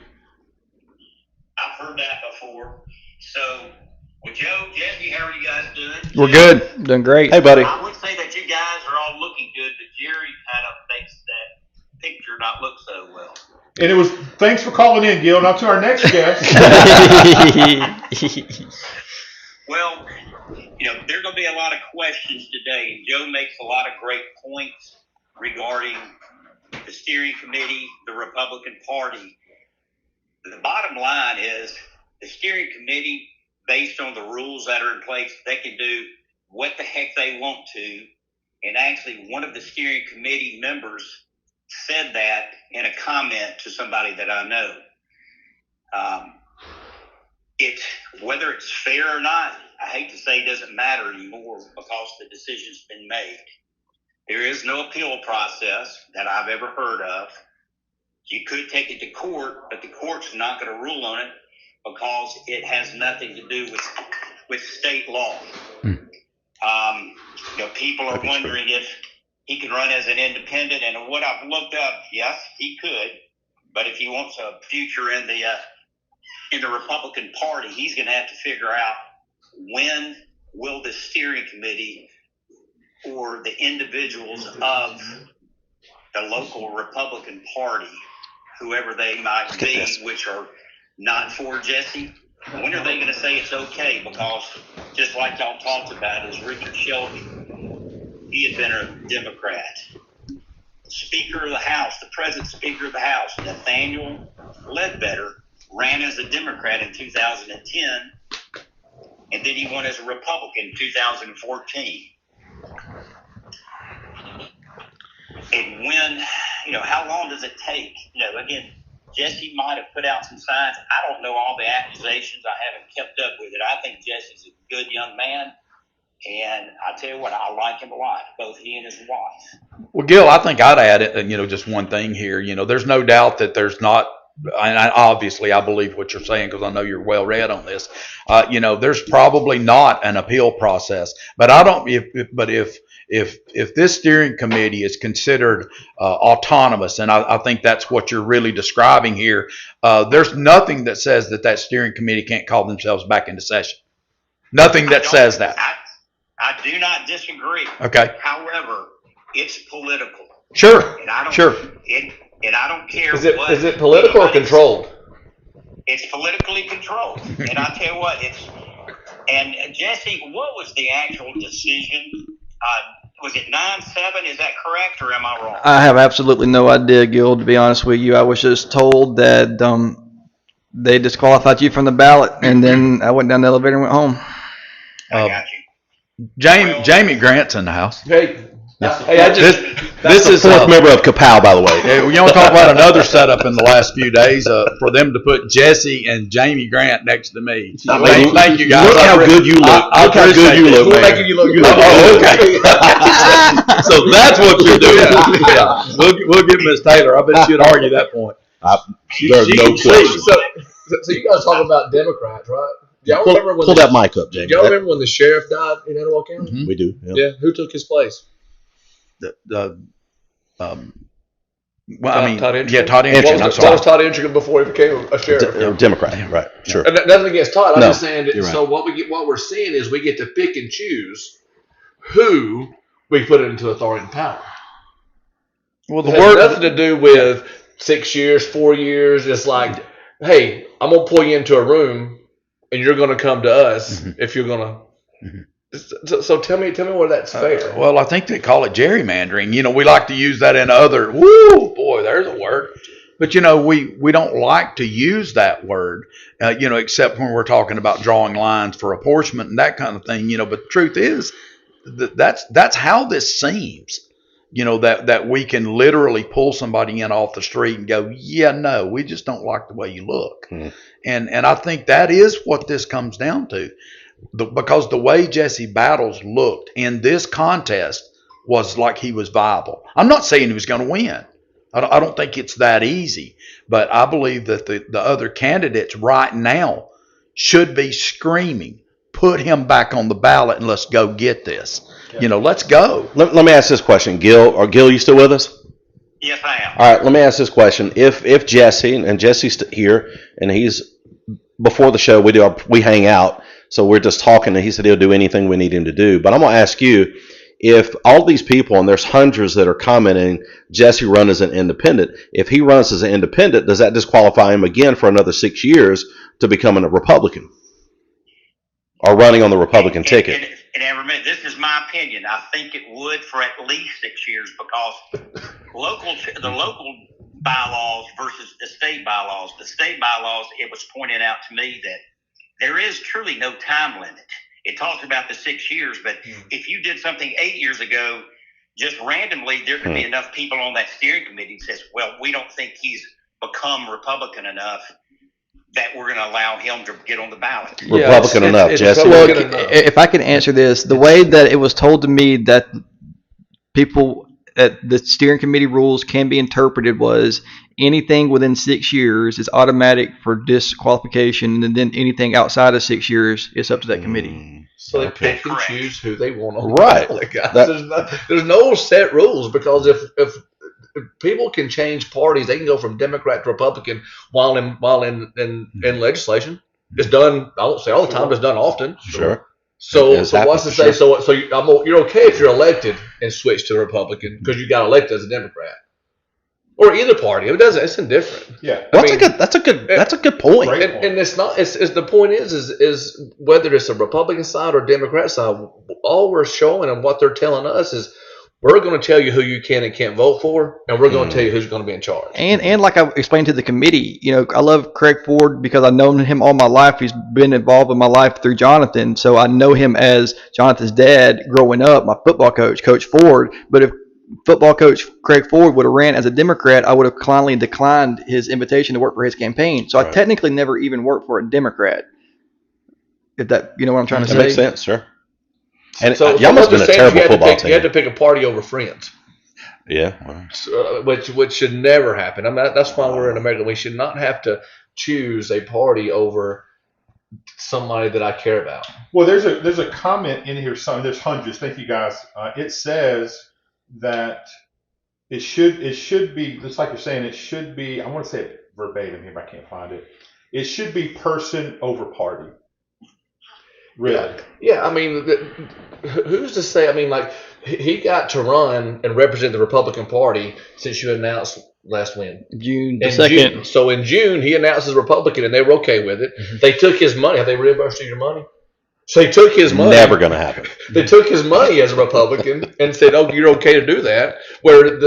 I've heard that before. So, well, Joe, Jesse, how are you guys doing? We're good. Doing great. Hey, buddy. I would say that you guys are all looking good, but Jerry kind of makes that picture not look so well. And it was thanks for calling in, Gil. Now to our next guest. Well, there are going to be a lot of questions today, and Joe makes a lot of great points regarding the steering committee, the Republican Party. The bottom line is the steering committee, based on the rules that are in place, they can do what the heck they want to. And actually, one of the steering committee members said that in a comment to somebody that I know. Whether it's fair or not, I hate to say it doesn't matter anymore because the decision's been made. There is no appeal process that I've ever heard of. You could take it to court, but the court's not going to rule on it because it has nothing to do with state law. People are wondering if he can run as an independent, and what I've looked up, yes, he could, but if he wants a future in the Republican Party, he's going to have to figure out when will the steering committee or the individuals of the local Republican Party, whoever they might be, which are not for Jesse, when are they going to say it's okay? Because just like y'all talked about is Richard Shelby, he had been a Democrat. Speaker of the House, the present Speaker of the House, Nathaniel Ledbetter, ran as a Democrat in 2010, and then he won as a Republican in 2014. And when, how long does it take? Again, Jesse might have put out some signs. I don't know all the accusations. I haven't kept up with it. I think Jesse's a good young man. And I tell you what, I like him a lot, both he and his wife. Well, Gil, I think I'd add, just one thing here. There's no doubt that there's not, and obviously I believe what you're saying because I know you're well read on this. There's probably not an appeal process, but I don't. If this steering committee is considered autonomous, and I think that's what you're really describing here, there's nothing that says that steering committee can't call themselves back into session. Nothing that says that. I do not disagree. Okay. However, it's political. Sure. And I don't, sure. And I don't care. Is it political or controlled? It's politically controlled. And I tell you what, and Jesse, what was the actual decision? Was it 9-7? Is that correct, or am I wrong? I have absolutely no idea, Gil, to be honest with you. I was just told that they disqualified you from the ballot, and then I went down the elevator and went home. I got you. Jamie Grant's in the house. Hey, This is Fourth member of Kapow, by the way. you want to talk about another setup in the last few days for them to put Jesse and Jamie Grant next to me. Thank you guys. Look how good you look. Look how good you look, man. making you look good. Oh, okay. So that's what you're doing. Yeah. We'll give Miss Taylor. I bet she'd argue that point. There's no question. So you guys talk about Democrats, right? Y'all remember when Pull that mic up, Jamie. y'all remember when the sheriff died in Etowah County? Mhm. We do. Yeah. Yeah. Who took his place? Todd Intrigue? yeah, Todd Intrigue, Intrigue. I'm What sorry. was Todd Intrigue before he became a sheriff? Democrat, right? Sure. And nothing against Todd. I'm No, just saying that. you're right. So what we're seeing is we get to pick and choose who we put into authority and power. Well, It has nothing to do with 6 years, 4 years. It's like, hey, I'm gonna pull you into a room, and you're gonna come to us if you're gonna. So tell me where that's fair. well, I think they call it gerrymandering. We like to use that in other. Woo, boy, there's a word. But we don't like to use that word, except when we're talking about drawing lines for apportionment and that kind of thing. But the truth is that's how this seems. That we can literally pull somebody in off the street and go, yeah, no, we just don't like the way you look. And I think that is what this comes down to, because the way Jesse Battles looked in this contest was like he was viable. I'm not saying he was going to win. I don't think it's that easy, but I believe that the other candidates right now should be screaming, put him back on the ballot and let's go get this. Let's go. Let me ask this question, Gil. Gil, you still with us? Yes, I am. All right, let me ask this question. If Jesse, and Jesse's here, and he's, before the show, we hang out, so we're just talking, and he said he'll do anything we need him to do. But I'm going to ask you, if all these people, and there's hundreds that are commenting, Jesse run as an independent, if he runs as an independent, does that disqualify him again for another 6 years to becoming a Republican or running on the Republican ticket? And remember, this is my opinion. I think it would for at least 6 years, because the local bylaws versus the state bylaws. The state bylaws, it was pointed out to me that there is truly no time limit. It talks about the 6 years, but if you did something 8 years ago, just randomly, there could be enough people on that steering committee that says, well, we don't think he's become Republican enough that we're going to allow him to get on the ballot. Republican enough, Jesse. Well, if I can answer this, the way that it was told to me that people at the steering committee rules can be interpreted was anything within 6 years is automatic for disqualification, and then anything outside of 6 years is up to that committee. So they pick and choose who they want on Right. the ballot, guys. There's no set rules, because if people can change parties, they can go from Democrat to Republican while in legislation. It's done. I won't say all the time. It's done often. Sure. So what's to say? So you're okay if you're elected and switch to the Republican because you got elected as a Democrat, or either party. It doesn't. It's indifferent. Yeah. Well, that's a good point. And it's not. It's the point is whether it's a Republican side or Democrat side. All we're showing and what they're telling us is, we're going to tell you who you can and can't vote for, and we're going to tell you who's going to be in charge. And like I explained to the committee, I love Craig Ford because I've known him all my life. He's been involved in my life through Jonathan, so I know him as Jonathan's dad growing up, my football coach, Coach Ford. But if football coach Craig Ford would have ran as a Democrat, I would have kindly declined his invitation to work for his campaign. So I technically never even worked for a Democrat. If that, what I'm trying to say? That makes sense, sure. And so y'all must have been a terrible football team. You had to pick a party over friends. Yeah. Which should never happen. I mean, that's why we're in America. We should not have to choose a party over somebody that I care about. Well, there's a comment in here. There's hundreds. Thank you, guys. It says that it should be, just like you're saying, it should be, I want to say it verbatim here, but I can't find it. It should be person over party. Really? Yeah, I mean, who's to say? I mean, like, he got to run and represent the Republican Party since you announced last when? June 2nd. So in June, he announced as Republican, and they were okay with it. Mm-hmm. They took his money. Have they reimbursed you your money? So they took his money. Never going to happen. They took his money as a Republican and said, "Oh, you're okay to do that." Where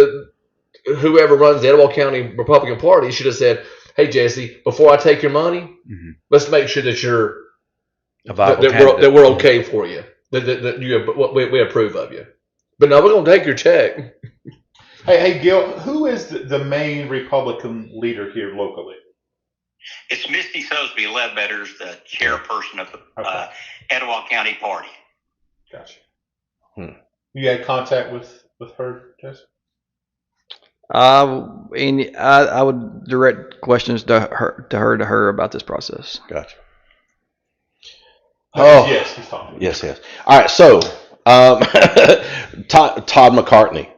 whoever runs the Etowah County Republican Party should have said, "Hey, Jesse, before I take your money, let's make sure that you're that we're okay for you. That we approve of you. But no, we're going to take your check." Hey, Gil, who is the main Republican leader here locally? It's Misty Sosby Ledbetter's the chairperson of the Etowah County Party. Gotcha. You had contact with her, Jess? And I would direct questions to her about this process. Gotcha. Oh, yes, he's talking. Yes. All right, so Todd McCartney.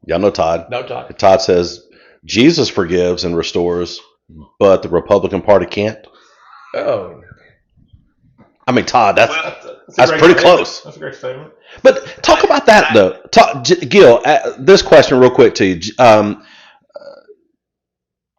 Y'all know Todd. No, Todd. Todd says Jesus forgives and restores, but the Republican Party can't. Oh. I mean, Todd, that's pretty statement. close. That's a great statement. But talk about that, though. Gil, this question real quick to you.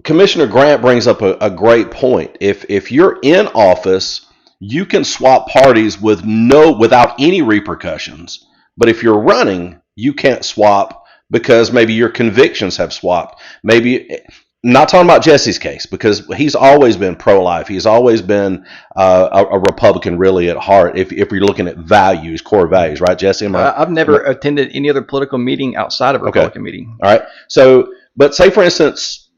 Commissioner Grant brings up a great point. If you're in office, you can swap parties without any repercussions. But if you're running, you can't swap because maybe your convictions have swapped. Maybe not talking about Jesse's case, because he's always been pro-life. He's always been a Republican, really, at heart. If you're looking at values, core values, right, Jesse? I've never attended any other political meeting outside of a Republican meeting. All right. So, but say for instance,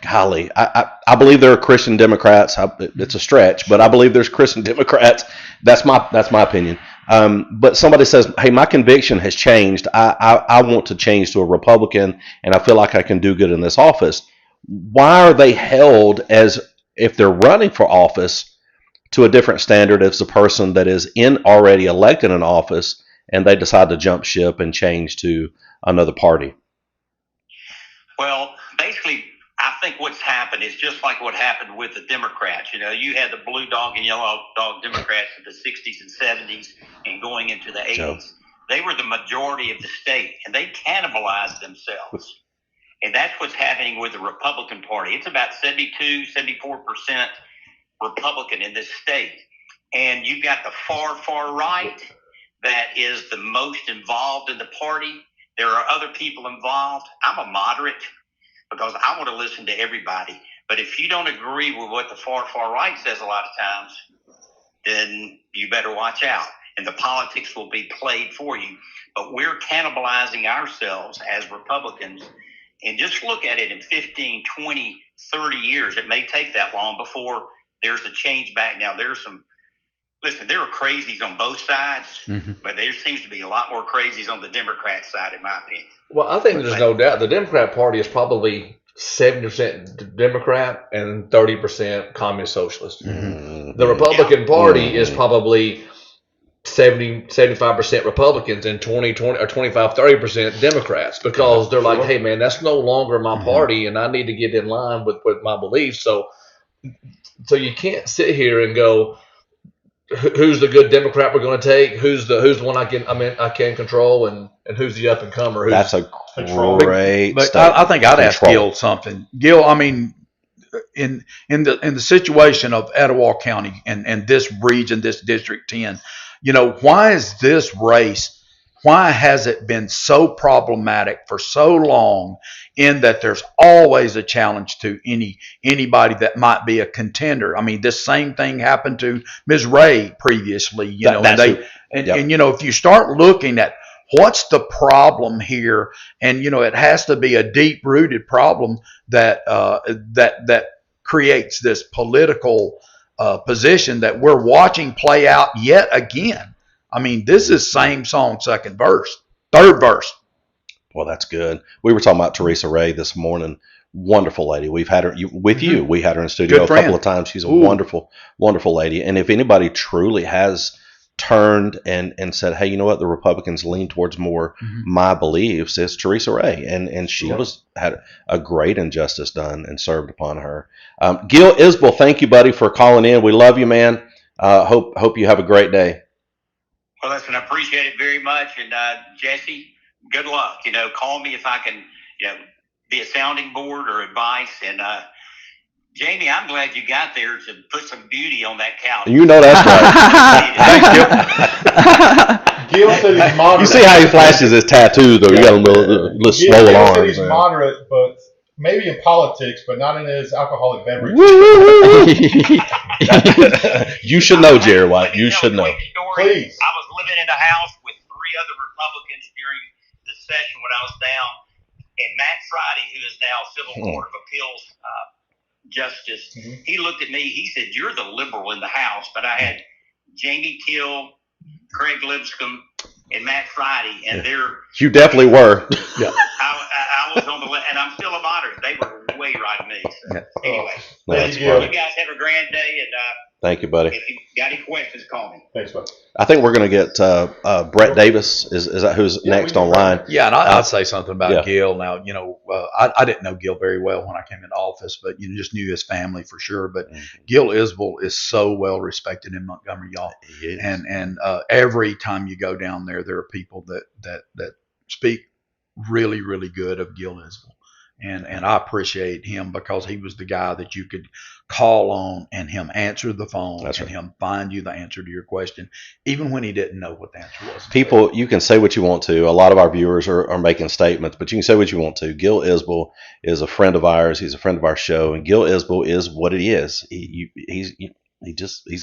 golly, I believe there are Christian Democrats. It's a stretch, but I believe there's Christian Democrats. That's my opinion. But somebody says, "Hey, my conviction has changed. I want to change to a Republican, and I feel like I can do good in this office." Why are they held as if they're running for office to a different standard as the person that is already elected in office, and they decide to jump ship and change to another party? Well, basically, I think what's happened is just like what happened with the Democrats. You know, you had the blue dog and yellow dog Democrats in the 60s and 70s and going into the 80s. Joe. They were the majority of the state, and they cannibalized themselves. And that's what's happening with the Republican Party. It's about 72, 74% Republican in this state. And you've got the far right that is the most involved in the party. There are other people involved. I'm a moderate because I want to listen to everybody. But if you don't agree with what the far right says a lot of times, then you better watch out. And the politics will be played for you. But we're cannibalizing ourselves as Republicans. And just look at it in 15, 20, 30 years. It may take that long before there's a change back. Now, there are crazies on both sides, but there seems to be a lot more crazies on the Democrat side, in my opinion. Well, I think there's no doubt the Democrat Party is probably 70% Democrat and 30% communist socialist. The Republican Party is probably 75% Republicans and 25-30% Democrats, because they're like, hey man, that's no longer my party, and I need to get in line with my beliefs. So you can't sit here and go, who's the good Democrat we're going to take? Who's the one I can control, and who's the up and comer? That's a great. But I think I'd ask Gil something. Gil, I mean, in the situation of Etowah County and this region, this District 10, you know, why is this race? Why has it been so problematic for so long? In that there's always a challenge to anybody that might be a contender. I mean, this same thing happened to Ms. Ray previously, you know, and you know, if you start looking at what's the problem here, and you know, it has to be a deep-rooted problem that creates this political position that we're watching play out yet again. I mean, this is same song, second verse, third verse. Well, that's good. We were talking about Teresa Ray this morning. Wonderful lady. We've had her with you. We had her in studio a couple of times. She's a wonderful, wonderful lady. And if anybody truly has turned and said, hey, you know what, the Republicans lean towards more my beliefs, it's Teresa Ray. And she had a great injustice done and served upon her. Gil Isbell, thank you, buddy, for calling in. We love you, man. Hope you have a great day. Well, listen, I appreciate it very much. And Jesse, good luck. You know, call me if I can, you know, be a sounding board or advice. And Jamie, I'm glad you got there to put some beauty on that couch. You know that's right. Gil said he's moderate. You see how he flashes his tattoos, though. You got a little swollen arms. Gil said he's moderate, but maybe in politics, but not in his alcoholic beverage. You should know, Jerry White. You should know. Please. I was living in a house with 3 other Republicans during the session when I was down, and Matt Friday, who is now Civil Court of Appeals Justice, he looked at me. He said, "You're the liberal in the House," but I had Jamie Till, Craig Lipscomb, and Matt Friday, and they're. You definitely were. Yeah. I was on the left, and I'm still a moderate. They were way right of me. So, anyway, that's you guys have a grand day, and thank you, buddy. If you got any questions, call me. Thanks, buddy. I think we're going to get Brett Davis. Is that who's next online? Yeah, and I'd say something about Gil. Now, you know, I didn't know Gil very well when I came into office, but you know, just knew his family for sure. But Gil Isbell is so well respected in Montgomery, y'all. And every time you go down there, there are people that speak really, really good of Gil Isbell. And I appreciate him because he was the guy that you could call on and him answer the phone That's and right. him find you the answer to your question, even when he didn't know what the answer was. People, you can say what you want to. A lot of our viewers are making statements, but you can say what you want to. Gil Isbell is a friend of ours. He's a friend of our show, and Gil Isbell is what it is. He's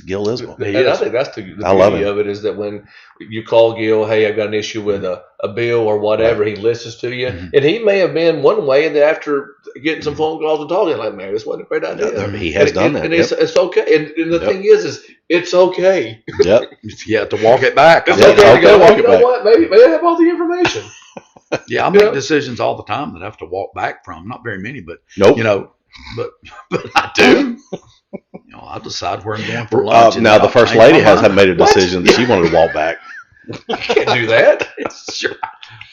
Gil Isbell. And I think that's the I love beauty him. of it, is that when you call Gil, hey, I've got an issue with a bill or whatever, he listens to you. Mhm. And he may have been one way, and then after getting some phone calls and talking, like, man, this wasn't a great idea. He has done that. And it's okay. And the Yep. thing is it's okay. Yep. You have to walk it back. It's Yeah, okay to okay, go, walk hey, it you know back. what? Maybe I have all the information. Yeah, I You make know? decisions all the time that I have to walk back from. Not very many, but Nope. but I do. I decide where I'm going for lunch. and Now then the I'll first change lady my hasn't mind. made a decision that she wanted to walk back. You can't do that. Sure.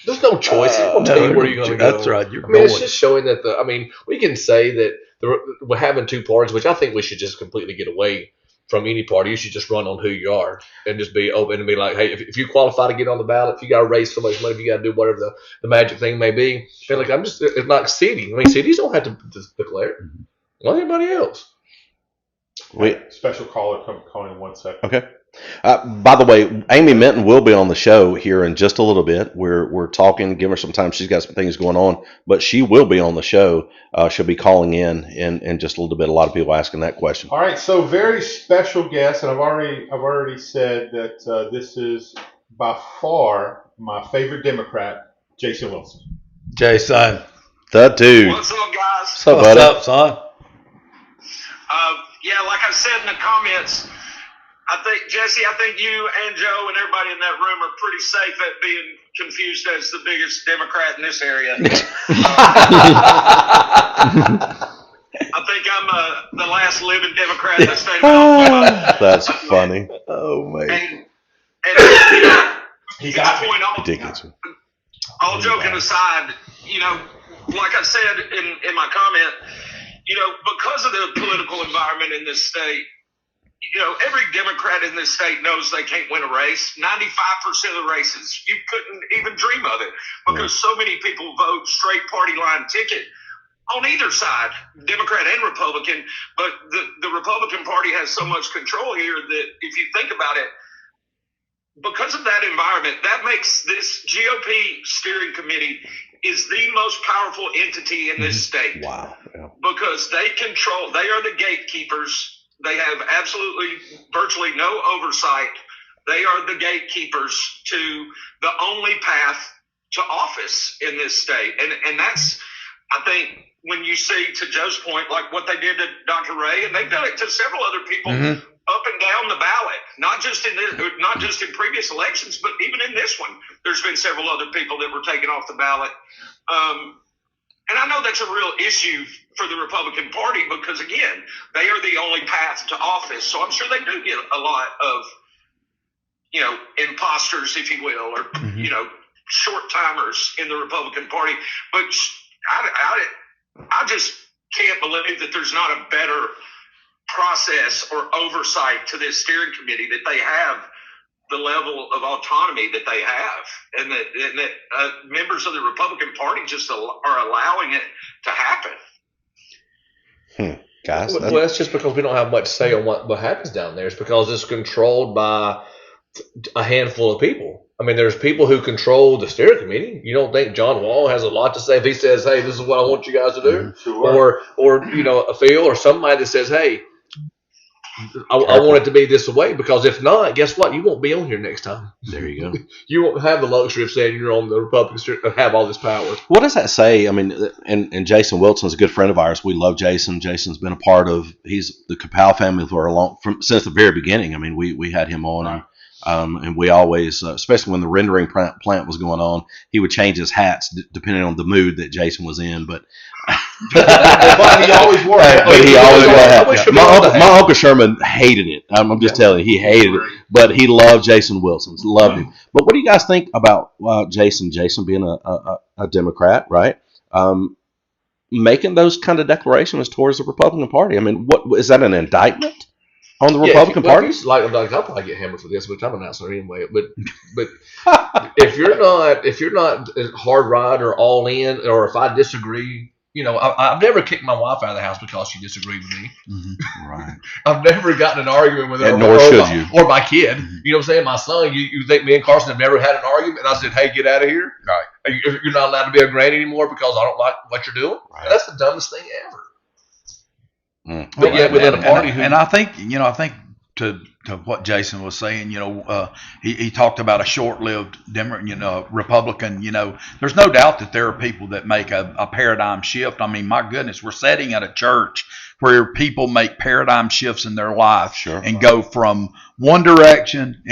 There's no choice. It won't tell you where you're going to go. That's right. You're I mean, it's going. just showing that we can say that we're having two parties, which I think we should just completely get away from any party. You should just run on who you are and just be open and be like, hey, if you qualify to get on the ballot, if you got to raise so much money, if you got to do whatever the magic thing may be, feel like it's like city. I mean, cities don't have to declare. Like anybody else. Special caller calling in 1 second. Okay. By the way, Amy Minton will be on the show here in just a little bit. We're talking, give her some time. She's got some things going on, but she will be on the show. She'll be calling in just a little bit. A lot of people asking that question. All right, so very special guest, and I've already said that this is by far my favorite Democrat, Jason Wilson. Jason, The dude. What's up, guys? What's up, what's buddy? up, son? Yeah, like I said in the comments, Jesse, I think you and Joe and everybody in that room are pretty safe at being confused as the biggest Democrat in this area. I think I'm the last living Democrat in the state of Alabama. That's funny. Oh man. And you know, He to got the me. point, He did get you. all joking aside, like I said in my comment, because of the political environment in this state, every Democrat in this state knows they can't win a race. 95% of the races, you couldn't even dream of it because so many people vote straight party line ticket on either side, Democrat and Republican. But the Republican Party has so much control here that if you think about it, because of that environment, that makes this GOP steering committee is the most powerful entity in this state. Wow. Yeah. Because they are the gatekeepers. They have virtually no oversight. They are the gatekeepers to the only path to office in this state. And that's, I think, when you see, to Joe's point, like what they did to Dr. Ray, and they've done it to several other people up and down the ballot, not just in previous elections, but even in this one, there's been several other people that were taken off the ballot. And I know that's a real issue for the Republican Party because, again, they are the only path to office. So I'm sure they do get a lot of, imposters, if you will, or, short timers in the Republican Party. But I just can't believe that there's not a better process or oversight to this steering committee, that they have the level of autonomy that they have, and that members of the Republican Party just are allowing it to happen. Guys, Well, that's just because we don't have much say on what happens down there. It's because it's controlled by a handful of people. I mean, there's people who control the steering committee. You don't think John Wall has a lot to say if he says, hey, this is what I want you guys to do? Sure. Or a Phil or somebody that says, hey, I want it to be this way, because if not, guess what? You won't be on here next time. there you go. You won't have the luxury of saying you're on the Republican steering and have all this power. What does that say? I mean, and Jason Wilson's a good friend of ours. We love Jason. Jason's been a part of. He's the Kapow family since the very beginning. I mean, we had him on, and we always, especially when the rendering plant was going on, he would change his hats depending on the mood that Jason was in. But But he always wore it. But he always wore a hat. I wish Yeah. we all had My Uncle Sherman hated it. I'm just telling you, he hated it. But he loved Jason Wilson. Loved him. But what do you guys think about Jason? Jason being a Democrat, right? Making those kind of declarations towards the Republican Party. I mean, what is that, an indictment on the Republican Party? Like, I'll probably get hammered for this, which I'm an outsider anyway. But if you're not hard right or all in, or if I disagree I've never kicked my wife out of the house because she disagreed with me. Mm-hmm. Right. I've never gotten an argument with her, And nor should you. or my kid. You know what I'm saying? My son. You think me and Carson have never had an argument? And I said, "Hey, get out of here! Right. You're not allowed to be a granny anymore because I don't like what you're doing." Right. And that's the dumbest thing ever. But yet within a party, and I think to what Jason was saying, he talked about a short-lived Republican. There's no doubt that there are people that make a paradigm shift. I mean, my goodness, we're sitting at a church where people make paradigm shifts in their life and go from one direction,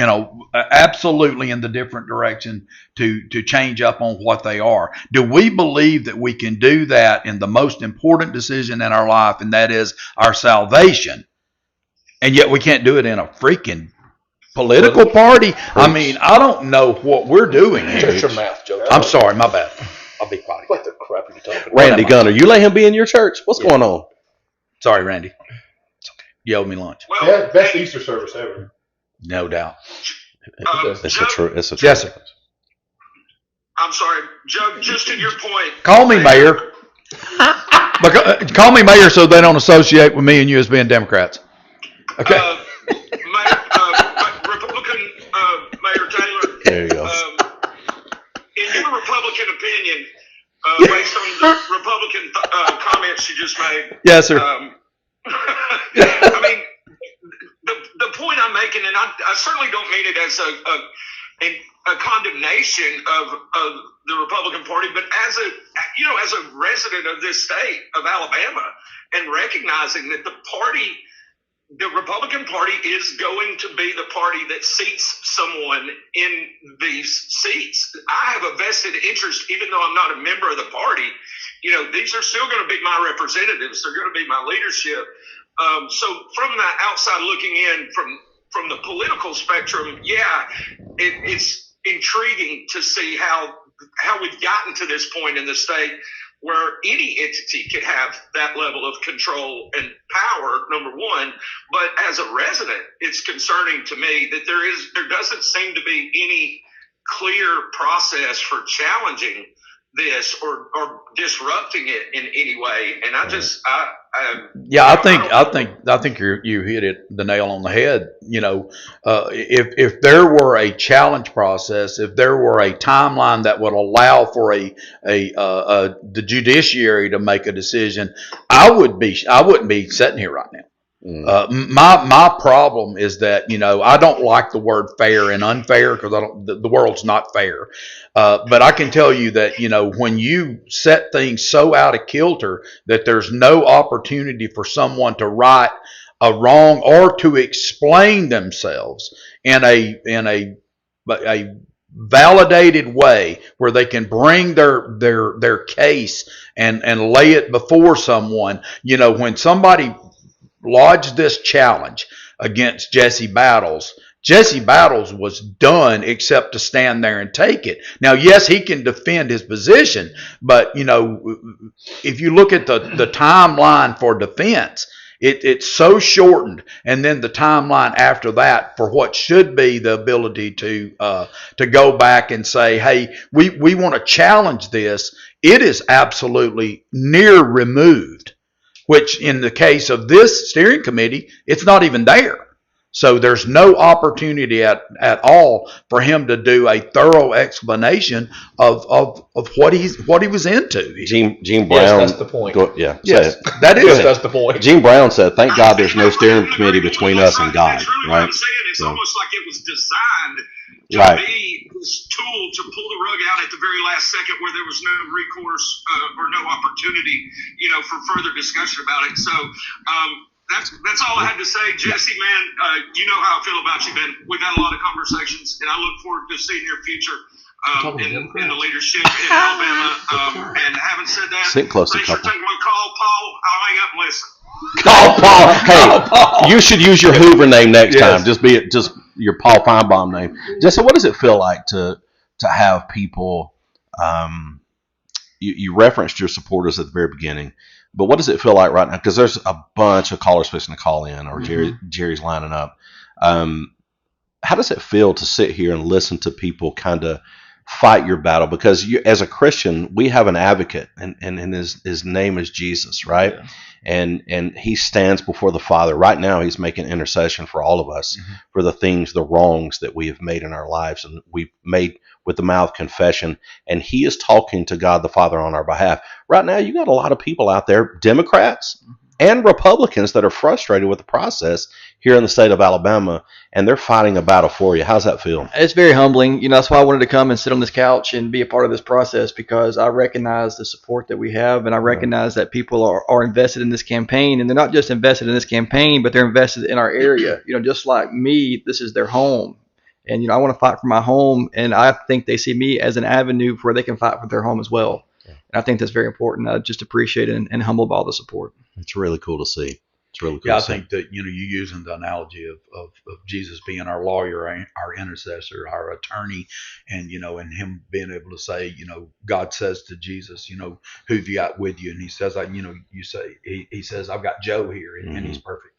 absolutely in the different direction to change up on what they are. Do we believe that we can do that in the most important decision in our life, and that is our salvation? And yet we can't do it in a freaking political party. I mean, I don't know what we're doing here. Shut your mouth, Joe. I'm sorry, my bad. I'll be quiet. What the crap are you talking about? Randy Gunner, you let him be in your church? What's going on? Sorry, Randy. It's okay. You owe me lunch. Well, best Easter service ever. No doubt. It's a true. Yes, sir. I'm sorry, Joe. Just to your point. Call me mayor. Call me mayor so they don't associate with me and you as being Democrats. Okay. Republican Mayor Taylor. There you go. In your Republican opinion, based on the Republican comments you just made. Yes, sir. I mean, the point I'm making, and I certainly don't mean it as a condemnation of the Republican Party, but as a resident of this state of Alabama, and recognizing that the Republican Party is going to be the party that seats someone in these seats. I have a vested interest, even though I'm not a member of the party. These are still going to be my representatives. They're going to be my leadership. So from the outside looking in, from the political spectrum, it's intriguing to see how we've gotten to this point in the state where any entity could have that level of control and power, number one. But as a resident, it's concerning to me that there doesn't seem to be any clear process for challenging this or disrupting it in any way. And I think you hit the nail on the head. If there were a challenge process, if there were a timeline that would allow for the judiciary to make a decision, I wouldn't be sitting here right now. My problem is that I don't like the word fair and unfair because the world's not fair. But I can tell you that when you set things so out of kilter that there's no opportunity for someone to right a wrong or to explain themselves in a validated way where they can bring their case and lay it before someone. When somebody lodged this challenge against Jesse Battles was done except to stand there and take it. Now, yes, he can defend his position, but if you look at the timeline for defense, it's so shortened, and then the timeline after that for what should be the ability to go back and say, hey, we want to challenge this. It is absolutely near removed, which in the case of this steering committee, it's not even there. So there's no opportunity at all for him to do a thorough explanation of what he was into. Gene Brown. Yes, that's the point. Yes, that's the point. Gene Brown said, "Thank God there's no steering committee between us and God." That's really Right? what I'm saying. It's almost like it was designed to be this tool to pull the rug out at the very last second, where there was no recourse or no opportunity, for further discussion about it. So. That's all I had to say. Jesse, man, you know how I feel about you, man. We've had a lot of conversations, and I look forward to seeing your future in the leadership in Alabama. And having said that, Sit close to thanks for couple. taking my call, Paul. I'll hang up and listen. Call Paul. Hey, you should use your Hoover name next time. Just your Paul Feinbaum name. Jesse, what does it feel like to have people? You referenced your supporters at the very beginning. But what does it feel like right now? Because there's a bunch of callers fixing to call in, or Jerry's lining up. How does it feel to sit here and listen to people kind of fight your battle, because you, as a Christian, we have an advocate, and his name is Jesus, right? Yeah. And he stands before the Father right now. He's making intercession for all of us, for the things, the wrongs that we have made in our lives, and we've made with the mouth confession, and he is talking to God the Father on our behalf. Right now, you got a lot of people out there, Democrats and Republicans, that are frustrated with the process here in the state of Alabama, and they're fighting a battle for you. How's that feel? It's very humbling. That's why I wanted to come and sit on this couch and be a part of this process, because I recognize the support that we have, and I recognize that people are invested in this campaign, and they're not just invested in this campaign, but they're invested in our area. Just like me, this is their home. And, I want to fight for my home, and I think they see me as an avenue where they can fight for their home as well. And I think that's very important. I just appreciate it and humbled by all the support. It's really cool to see. It's really cool. Yeah, I to see. think that you using the analogy of Jesus being our lawyer, our intercessor, our attorney, and and him being able to say, God says to Jesus, who have you got with you? And he says, you say, he says, I've got Joe here, and he's perfect.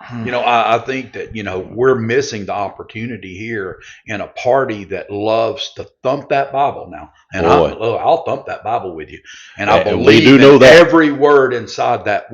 I think that we're missing the opportunity here in a party that loves to thump that Bible now, and I'll thump that Bible with you, and I believe we do know that every word inside that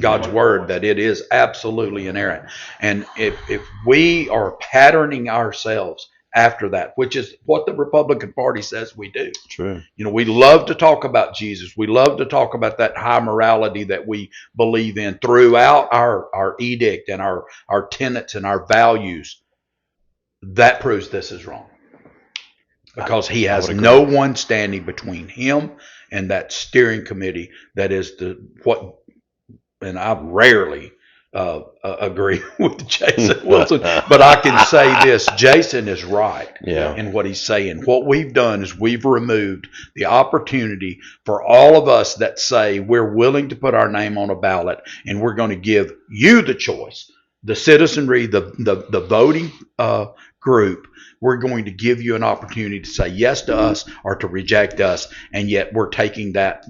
God's word, that it is absolutely inerrant. And if we are patterning ourselves after that, which is what the Republican Party says we do. True. We love to talk about Jesus. We love to talk about that high morality that we believe in throughout our edict and our tenets and our values. That proves this is wrong, because he has no one standing between him and that steering committee that is and I rarely agree with Jason Wilson, but I can say this: Jason is right in what he's saying. What we've done is we've removed the opportunity for all of us that say we're willing to put our name on a ballot, and we're going to give you the choice, the citizenry, the voting group. We're going to give you an opportunity to say yes to us or to reject us, and yet we're taking that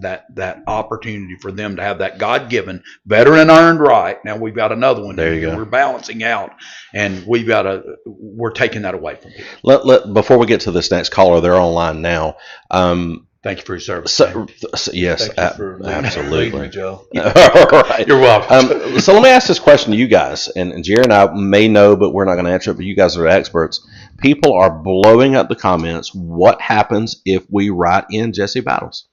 opportunity for them to have that God-given, veteran earned right. Now we've got another one. There you go. We're balancing out, and we're taking that away from people. Before we get to this next caller, they're online now. Thank you for your service. Yes, Thank you for absolutely. leading me, Joe. Right. You're welcome. So let me ask this question to you guys, and Jerry and I may know, but we're not going to answer it, but you guys are experts. People are blowing up the comments. What happens if we write in Jesse Battles?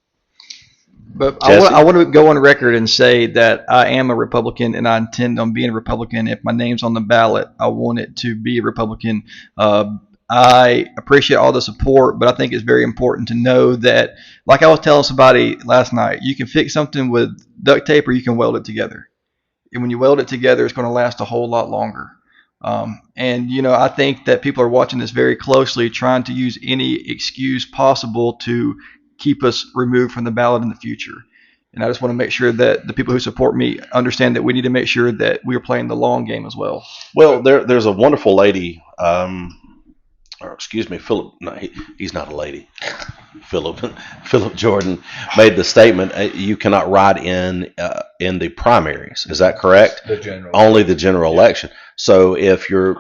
But I want to go on record and say that I am a Republican, and I intend on being a Republican. If my name's on the ballot, I want it to be a Republican. I appreciate all the support, but I think it's very important to know that, like I was telling somebody last night, you can fix something with duct tape or you can weld it together. And when you weld it together, it's going to last a whole lot longer. And I think that people are watching this very closely, trying to use any excuse possible to keep us removed from the ballot in the future. And I just want to make sure that the people who support me understand that we need to make sure that we are playing the long game as well. Well, there's a wonderful lady, Philip. No, he's not a lady. Philip Jordan made the statement: you cannot ride in the primaries. Is that correct? The general. Only the general election. So if you're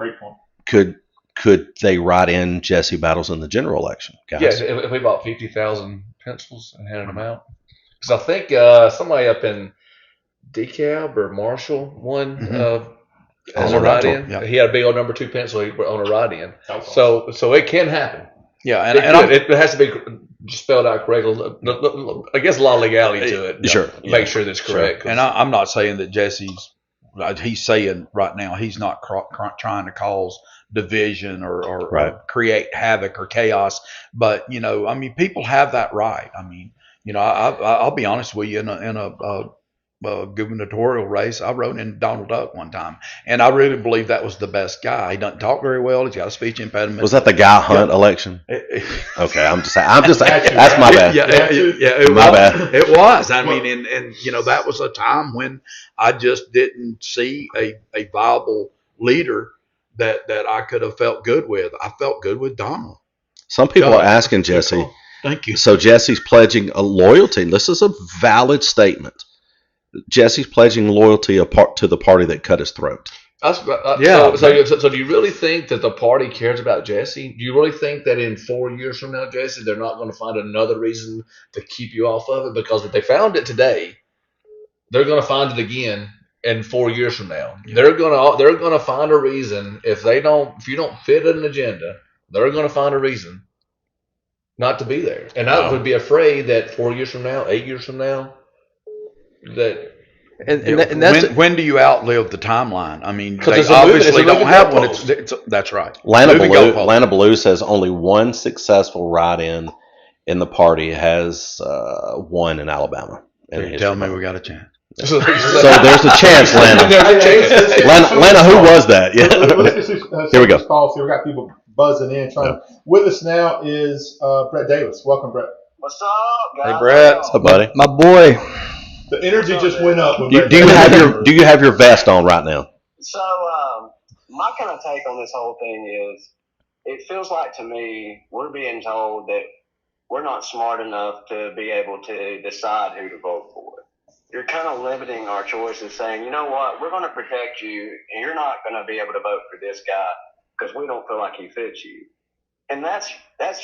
could they ride in Jesse Battles in the general election, guys? Yes, if we bought 50,000 pencils and handed them out. Because I think somebody up in DeKalb or Marshall won as a write-in. Yeah. He had a big old number 2 pencil on a write-in. So it can happen. Yeah, and it has to be spelled out correctly. I guess a lot of legality to it. Sure. Make sure that's correct. Sure. And I'm not saying that he's saying right now he's not trying to cause division or create havoc or chaos. But, people have that right. I'll be honest with you, in a gubernatorial race, I wrote in Donald Duck one time, and I really believe that was the best guy. He doesn't talk very well. He's got a speech impediment. Was that the Guy Hunt election? Okay, I'm just that's my bad. Bad. It was. And that was a time when I just didn't see a viable leader that I could have felt good with. I felt good with Donald. Some people are asking Jesse. Thank you. So Jesse's pledging a loyalty. This is a valid statement. Jesse's pledging loyalty to the party that cut his throat. Yeah. So do you really think that the party cares about Jesse? Do you really think that in 4 years from now, Jesse, they're not going to find another reason to keep you off of it? Because if they found it today, they're going to find it again in 4 years from now. Yeah. They're gonna find a reason if you don't fit an agenda, they're going to find a reason not to be there. And I would be afraid that 4 years from now, 8 years from now, that And that's when do you outlive the timeline? I mean, 'cause they it's a moving- obviously it's a don't moving have one. goalpost. That's right. Lana Moving Ballou, goalpost. Lana Ballou says only one successful write-in in the party has won in Alabama. So you tell me we got a chance. So there's a chance, Lana. Lana, who was that? Yeah. Let's just Here we go. Calls here. We got people buzzing in. With us now is Brett Davis. Welcome, Brett. What's up, guys? Hey, Brett. What's up, buddy? my boy. The energy just went up. With Do Brett you Davis. do you have your vest on right now? So, my kind of take on this whole thing is, it feels like to me we're being told that we're not smart enough to be able to decide who to vote for. You're kind of limiting our choices, saying, you know what, we're going to protect you, and you're not going to be able to vote for this guy because we don't feel like he fits you. And that's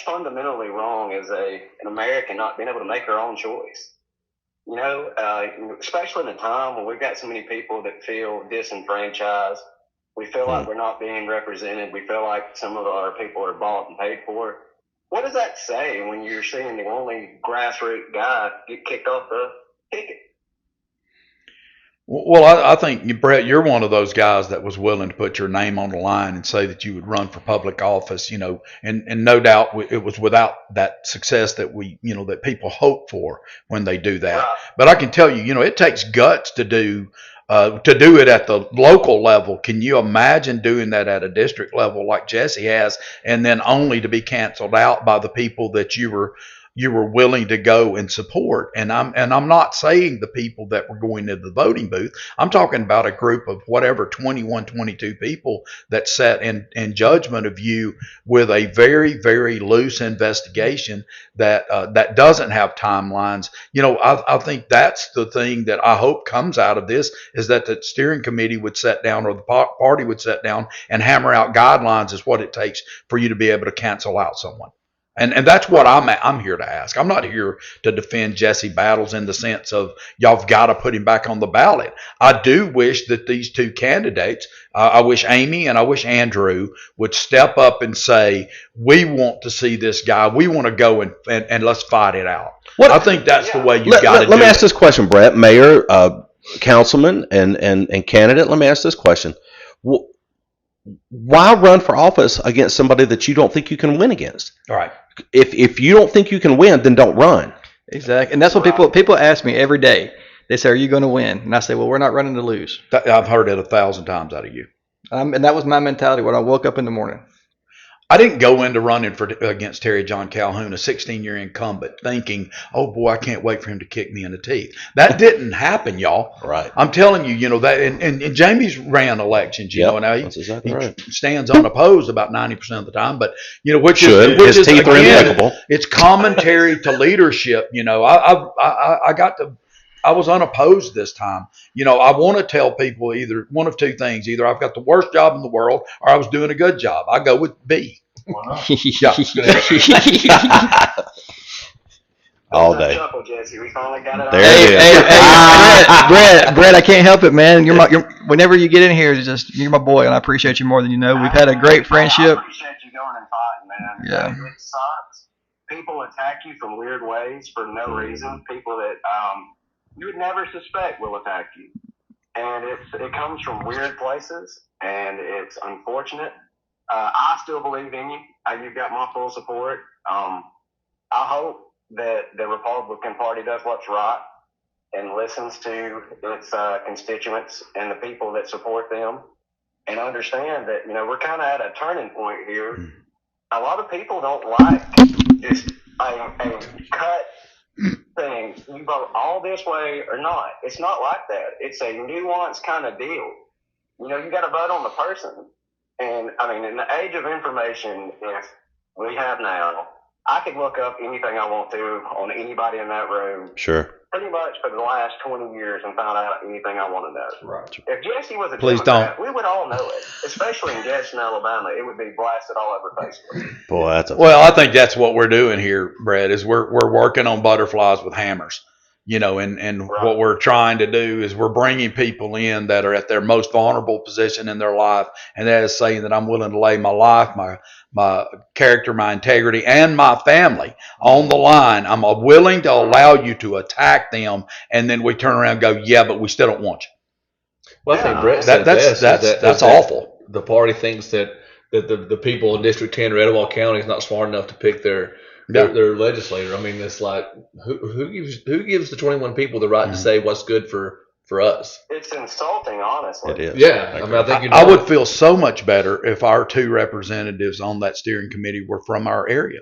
fundamentally wrong as an American, not being able to make our own choice. You know, especially in a time when we've got so many people that feel disenfranchised. We feel like we're not being represented. We feel like some of our people are bought and paid for. What does that say when you're seeing the only grassroots guy get kicked off the ticket? Well, I think, Brett, you're one of those guys that was willing to put your name on the line and say that you would run for public office, you know, and no doubt it was without that success that that people hope for when they do that. Right. But I can tell you, it takes guts to do it at the local level. Can you imagine doing that at a district level like Jesse has, and then only to be canceled out by the people that you were willing to go and support? And I'm not saying the people that were going to the voting booth. I'm talking about a group of whatever 21, 22 people that sat in judgment of you with a very, very loose investigation that doesn't have timelines. I think that's the thing that I hope comes out of this, is that the steering committee would sit down, or the party would sit down and hammer out guidelines as what it takes for you to be able to cancel out someone. And that's what I'm here to ask. I'm not here to defend Jesse Battles in the sense of y'all have got to put him back on the ballot. I do wish that these two candidates, I wish Amy and I wish Andrew would step up and say, we want to see this guy. We want to go and let's fight it out. I think that's the way you got to do it. Let me ask this question, Brett, Mayor, councilman, and candidate. Let me ask this question. Why run for office against somebody that you don't think you can win against? All right. If you don't think you can win, then don't run. Exactly. And that's what people ask me every day. They say, are you going to win? And I say, well, we're not running to lose. I've heard it 1,000 times out of you. And that was my mentality when I woke up in the morning. I didn't go into running against Terry John Calhoun, a 16-year incumbent, thinking, oh, boy, I can't wait for him to kick me in the teeth. That didn't happen, y'all. Right. I'm telling you, that, and Jamie's ran elections, and that's exactly right. stands unopposed about 90% of the time, but, which His is teeth are again, impeccable. it's commentary to leadership. I was unopposed this time. I want to tell people either one of two things. Either I've got the worst job in the world, or I was doing a good job. I go with B. All day. Chuckle, Jesse. We finally got it. Hey, Brett, I can't help it, man. Whenever you get in here, you're my boy, and I appreciate you more than you know. We've had a great friendship. I appreciate you going and fighting, man. Yeah. It sucks. People attack you from weird ways for no reason. People that you would never suspect will attack you, and it comes from weird places, and it's unfortunate. I still believe in you. You've got my full support. I hope that the Republican Party does what's right and listens to its constituents and the people that support them, and understand that we're kind of at a turning point here. A lot of people don't like just a cut thing. You vote all this way or not. It's not like that. It's a nuanced kind of deal. You got to vote on the person. And I mean, in the age of information, if we have now, I could look up anything I want to on anybody in that room. Sure. pretty much for the last 20 years and found out anything I want to know. Right. If Jesse was a Please Democrat, we would all know it. Especially in Gadsden, Alabama, it would be blasted all over Facebook. Boy, that's a Well, I think that's what we're doing here, Brett, is we're working on butterflies with hammers. You know, and Right. what we're trying to do is we're bringing people in that are at their most vulnerable position in their life, and that is saying that I'm willing to lay my life, my character, my integrity, and my family on the line. I'm willing to allow you to attack them, and then we turn around and go, yeah, but we still don't want you. Well, I think Brett said That's awful. The party thinks that the people in District 10 or Etowah County is not smart enough to pick their legislator. I mean, it's like who gives the 21 people the right to say what's good for us? It's insulting, honestly. it is. Yeah, I mean, I think I would feel so much better if our two representatives on that steering committee were from our area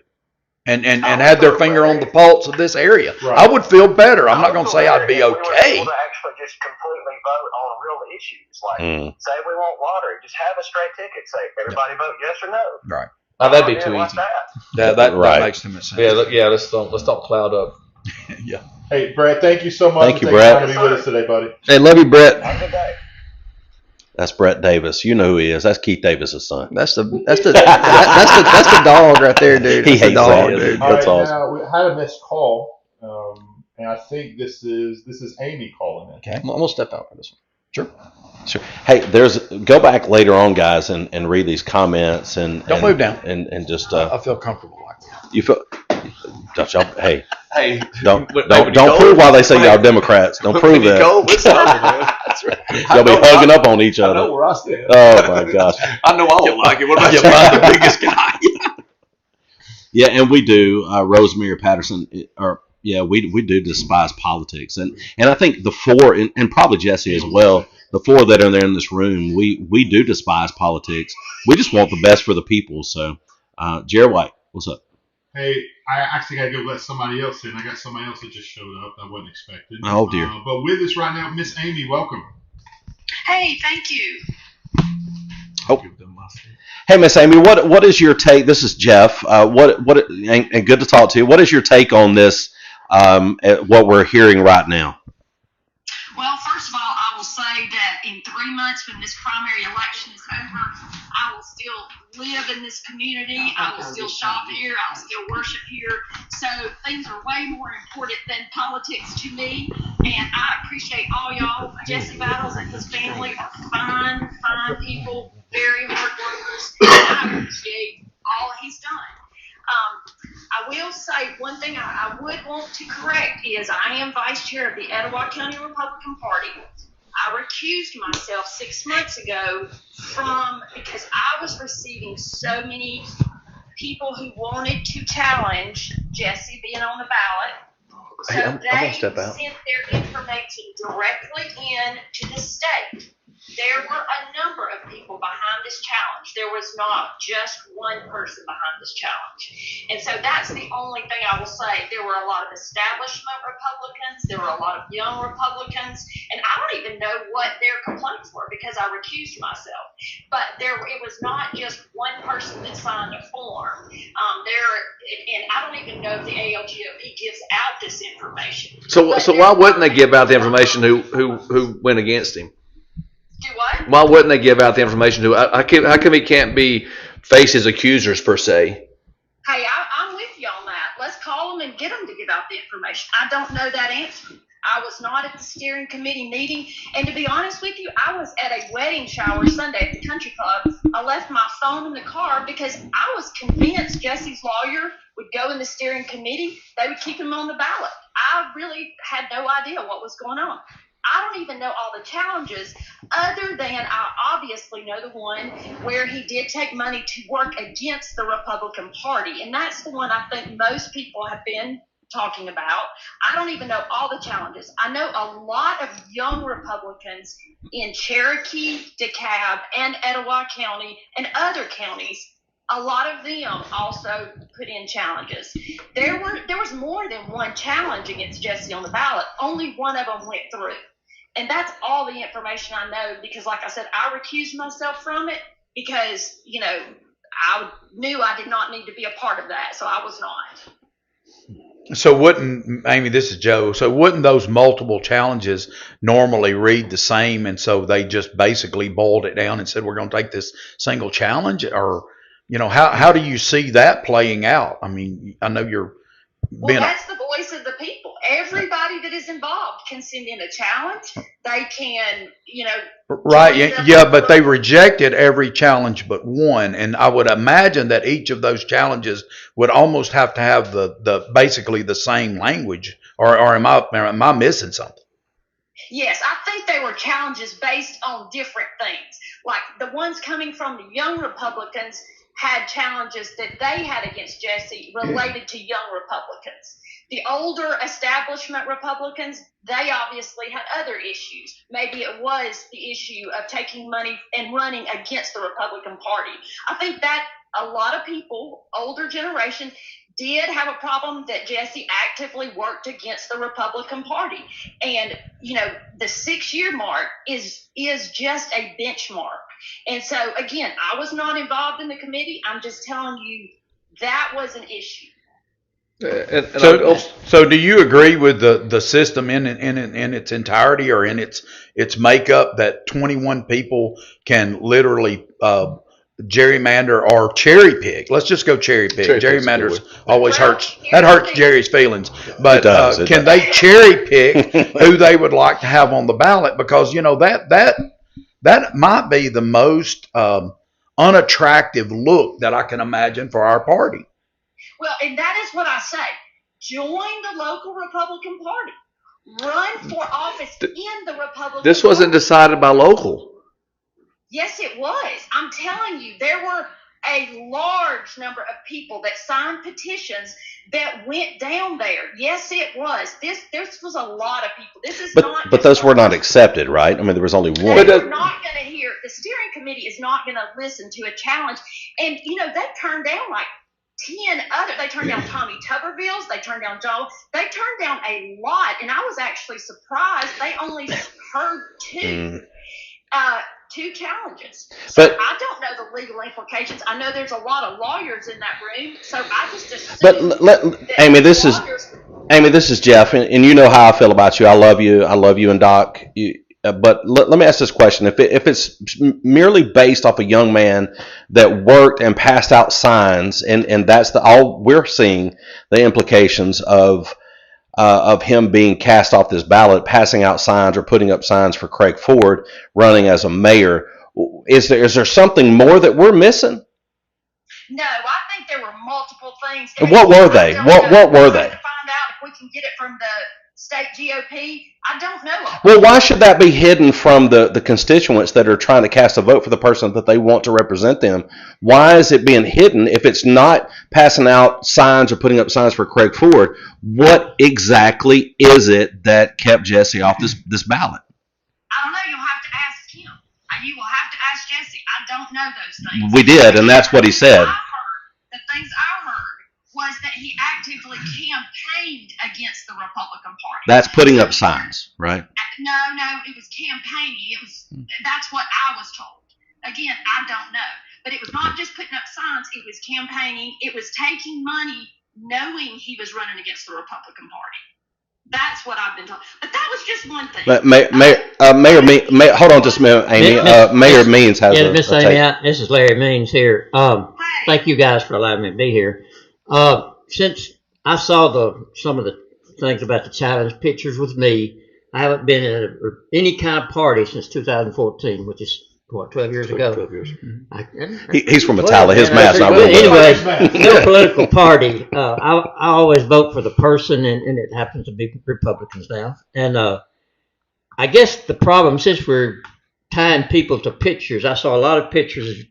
and had their finger on the pulse of this area. Right. I would feel better. I'm not going to say I'd be We were okay. able to actually just completely vote on real issues. Like, say we want water, just have a straight ticket. Say, everybody vote yes or no. Right. Oh, that'd be too What's easy. that? That Right. makes too much sense. Yeah, let's don't cloud up. Yeah. Hey, Brett, thank you so much Thank for you, taking Brett. time to be with us today, buddy. Hey, love you, Brett. Have a good day. That's Brett Davis. You know who he is. That's Keith Davis's son. That's the dog right there, dude. He That's the hates dog, that. dude. All That's right, awesome. now we had a missed call, and I think this is Amy calling in. Okay. I'm gonna step out for this one. Sure. Hey, go back later on, guys, and read these comments and Don't move down. and just I feel comfortable like that. you feel. Don't y'all, hey, Hey, don't when you prove cold, why they say when y'all you- Democrats. Don't when prove you that. cold, it's over, man. That's right. Y'all be hugging up on each I know other. where I stand. Oh my gosh. I know I won't like it. What about You you? find the biggest guy. Yeah, and we do. Rosemary Patterson, we do despise politics, and I think the four, and probably Jesse as well, the four that are there in this room, we do despise politics. We just want the best for the people. So, Jared White, what's up? Hey, I actually got to go let somebody else in. I got somebody else that just showed up. I wasn't expecting. Oh, dear. But with us right now, Miss Amy, welcome. Hey, thank you. Hey, Miss Amy, what is your take? This is Jeff. And good to talk to you. What is your take on this? At what we're hearing right now? Well, first of all, I will say that in 3 months, when this primary election is over, I will still live in this community. I will still shop here. I will still worship here. So things are way more important than politics to me. And I appreciate all y'all. Jesse Battles and his family are fine people, very hard workers. And I appreciate all he's done. I will say one thing I would want to correct is I am vice chair of the Etowah County Republican Party. I recused myself 6 months ago because I was receiving so many people who wanted to challenge Jesse being on the ballot. So Hey, I'm gonna they step out. sent their information directly in to the state. There were a number of people behind this challenge. There was not just one person behind this challenge. And so that's the only thing I will say. There were a lot of establishment Republicans. There were a lot of young Republicans. And I don't even know what their complaints were because I recused myself. But it was not just one person that signed a form. And I don't even know if the ALGOP gives out this information. So why wouldn't they give out the information who went against him? Do what? Why wouldn't they give out the information to? How come he can't face his accusers per se? Hey, I'm with you on that. Let's call them and get them to give out the information. I don't know that answer. I was not at the steering committee meeting. And to be honest with you, I was at a wedding shower Sunday at the country club. I left my phone in the car because I was convinced Jesse's lawyer would go in the steering committee. They would keep him on the ballot. I really had no idea what was going on. I don't even know all the challenges other than I obviously know the one where he did take money to work against the Republican Party. And that's the one I think most people have been talking about. I don't even know all the challenges. I know a lot of young Republicans in Cherokee, DeKalb, and Etowah County and other counties. A lot of them also put in challenges. There was more than one challenge against Jesse on the ballot. Only one of them went through. And that's all the information I know because, like I said, I recused myself from it because, I knew I did not need to be a part of that, so I was not. So wouldn't, Amy, this is Joe. So wouldn't those multiple challenges normally read the same? And so they just basically boiled it down and said, we're going to take this single challenge? Or, how do you see that playing out? I mean, I know you're Well, being, that's the voice of the people. Everybody that is involved can send in a challenge. They can, right. join them. Yeah, but they rejected every challenge but one. And I would imagine that each of those challenges would almost have to have the basically the same language. Or am I missing something? Yes, I think they were challenges based on different things. Like the ones coming from the young Republicans had challenges that they had against Jesse related to young Republicans. The older establishment Republicans, they obviously had other issues. Maybe it was the issue of taking money and running against the Republican Party. I think that a lot of people, older generation, did have a problem that Jesse actively worked against the Republican Party. And, the 6-year mark is just a benchmark. And so, again, I was not involved in the committee. I'm just telling you that was an issue. So do you agree with the system in its entirety or in its makeup that 21 people can literally gerrymander or cherry pick? Let's just go cherry pick. Gerrymanders always hurts Jerry's feelings. But can they cherry pick who they would like to have on the ballot? Because that might be the most unattractive look that I can imagine for our party. Well, and that is what I say. Join the local Republican Party. Run for office in the Republican This wasn't Party. decided by local. Yes, it was. I'm telling you, there were a large number of people that signed petitions that went down there. Yes, it was. This was a lot of people. This is not. But those were not accepted, right? I mean, there was only one. They're not going to hear. The steering committee is not going to listen to a challenge. And they turned down like 10 other. They turned down Tommy Tuberville's. They turned down Joel. They turned down a lot, and I was actually surprised. They only heard two challenges. So But I don't know the legal implications. I know there's a lot of lawyers in that room, so I just assume. but Amy, this is Jeff, and you know how I feel about you. I love you and Doc. But let me ask this question: if it's merely based off a young man that worked and passed out signs, and that's all we're seeing, the implications of him being cast off this ballot, passing out signs or putting up signs for Craig Ford running as a mayor, is there something more that we're missing? No, I think there were multiple things. And what were they? What were they? To find out if we can get it from the state GOP. I don't know. Well, why should that be hidden from the constituents that are trying to cast a vote for the person that they want to represent them? Why is it being hidden if it's not passing out signs or putting up signs for Craig Ford? What exactly is it that kept Jesse off this ballot? I don't know. You'll have to ask him. You will have to ask Jesse. I don't know those things. We did, and that's what he said. The things I heard was that he actively campaigned against the Republican Party. That's putting up signs, right? No, it was campaigning. That's what I was told. Again, I don't know. But it was not just putting up signs. It was campaigning. It was taking money knowing he was running against the Republican Party. That's what I've been told. But that was just one thing. But Mayor, hold on just a minute, Amy. Mayor Means has a Miss Amy, this is Larry Means here. Thank you guys for allowing me to be here. Since I saw some of the things about the challenge pictures with me, I haven't been in any kind of party since 2014, which is 12 years ago. 12 years. He's from Italia. His math's not really real good. Anyway, no political party. I always vote for the person, and it happens to be Republicans now. And I guess the problem, since we're tying people to pictures, I saw a lot of pictures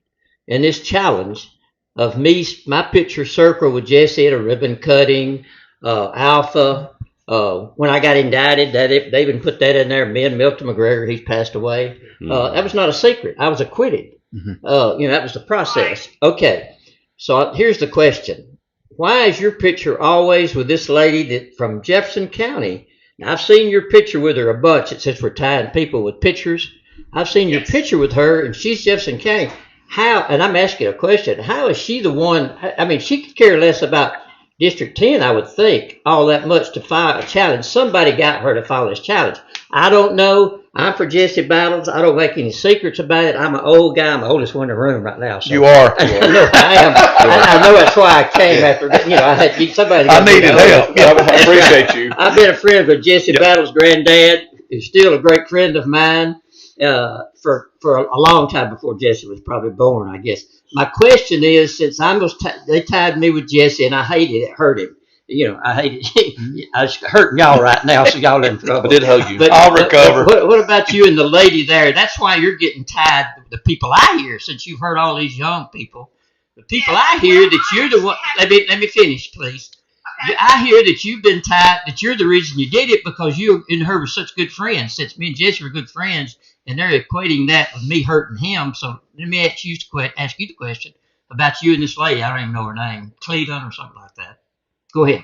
in this challenge of me, my picture circle with Jesse at a ribbon cutting, Alpha. When I got indicted, they even put that in there. Me and Milton McGregor, he's passed away. That was not a secret. I was acquitted. That was the process. Okay. So here's the question. Why is your picture always with this lady from Jefferson County? Now, I've seen your picture with her a bunch. It says we're tying people with pictures. I've seen your picture with her, and she's Jefferson County. How, and I'm asking a question, how is she the one? I mean, she could care less about District 10, I would think, all that much to file a challenge. Somebody got her to file this challenge. I don't know. I'm for Jesse Battles. I don't make any secrets about it. I'm an old guy. I'm the oldest one in the room right now. So. You are. I know I am. I know that's why I came after. I had somebody. I needed help. I appreciate you. I've been a friend of Jesse Battles' granddad, who's still a great friend of mine for a long time before Jesse was probably born, I guess. My question is, since they tied me with Jesse, and I hated it, hurt him. I hated it. I was hurting y'all right now, so y'all in trouble. I did hug you. But, I'll recover. What about you and the lady there? That's why you're getting tied. The people I hear, since you've heard all these young people, the people I hear that you're the one. Let me finish, please. Okay. I hear that you've been tied. That you're the reason you did it because you and her were such good friends. Since me and Jesse were good friends, and they're equating that with me hurting him. So let me ask you the question about you and this lady. I don't even know her name, Cleveland or something like that. Go ahead.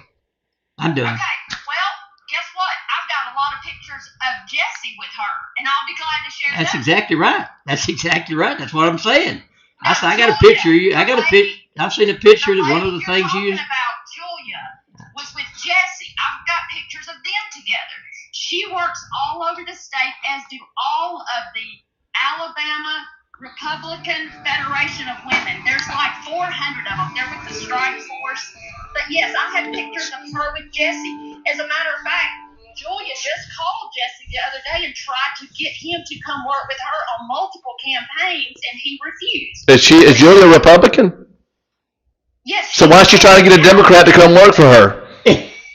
I'm done. Okay, well, guess what? I've got a lot of pictures of Jessie with her, and I'll be glad to share That's those. exactly right. That's exactly right. That's what I'm saying. I Now, got a Julia, picture of you. I got a pic. I've seen a picture of one of the things you. talking about Julia was with Jessie. I've got pictures of them together. She works all over the state, as do all of the Alabama Republican Federation of Women. There's like 400 of them. They're with the Strike Force. But yes, I have pictures of her with Jessie. As a matter of fact, Julia just called Jessie the other day and tried to get him to come work with her on multiple campaigns, and he refused. Is Julia a Republican? Yes. So why is she trying to get a Democrat to come work for her?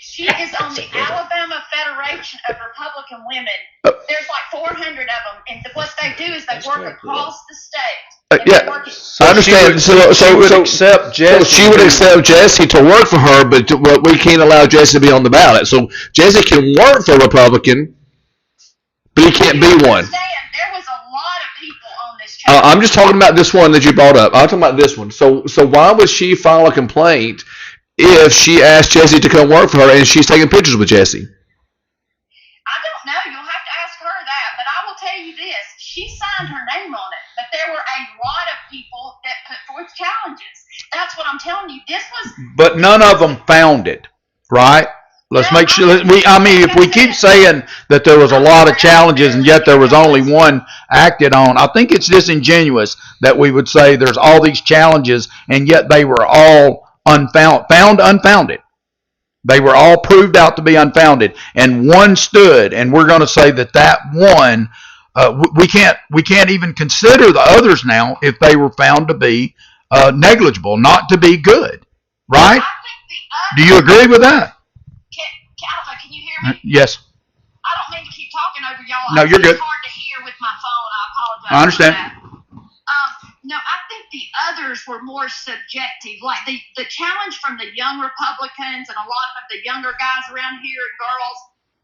She is on the Alabama Federation of Republican Women. There's like 400 of them, and what they do is they work across the state. Yeah, I understand. So she would accept Jesse. she would accept Jesse to work for her, but we can't allow Jesse to be on the ballot. So Jesse can work for Republican, but he can't be one. There was a lot of people on this channel. I'm just talking about this one that you brought up. I'm talking about this one. So why would she file a complaint if she asked Jesse to come work for her and she's taking pictures with Jesse? I don't know. You'll have to ask her that. But I will tell you this. She signed her name on it. But there were a lot of people that put forth challenges. That's what I'm telling you. This was. But none of them found it, right? Let's make sure. If we keep saying that there was a lot of challenges and yet there was only one acted on, I think it's disingenuous that we would say there's all these challenges and yet they were all unfounded. They were all proved out to be unfounded, and one stood. And we're going to say that one, we can't even consider the others now if they were found to be negligible, not to be good, right? Do you agree with that? Can you hear me? Yes. I don't mean to keep talking over y'all. No, you're good. It's hard to hear with my phone. I apologize. I understand. For that. No, I think the others were more subjective. Like the challenge from the young Republicans and a lot of the younger guys around here and girls,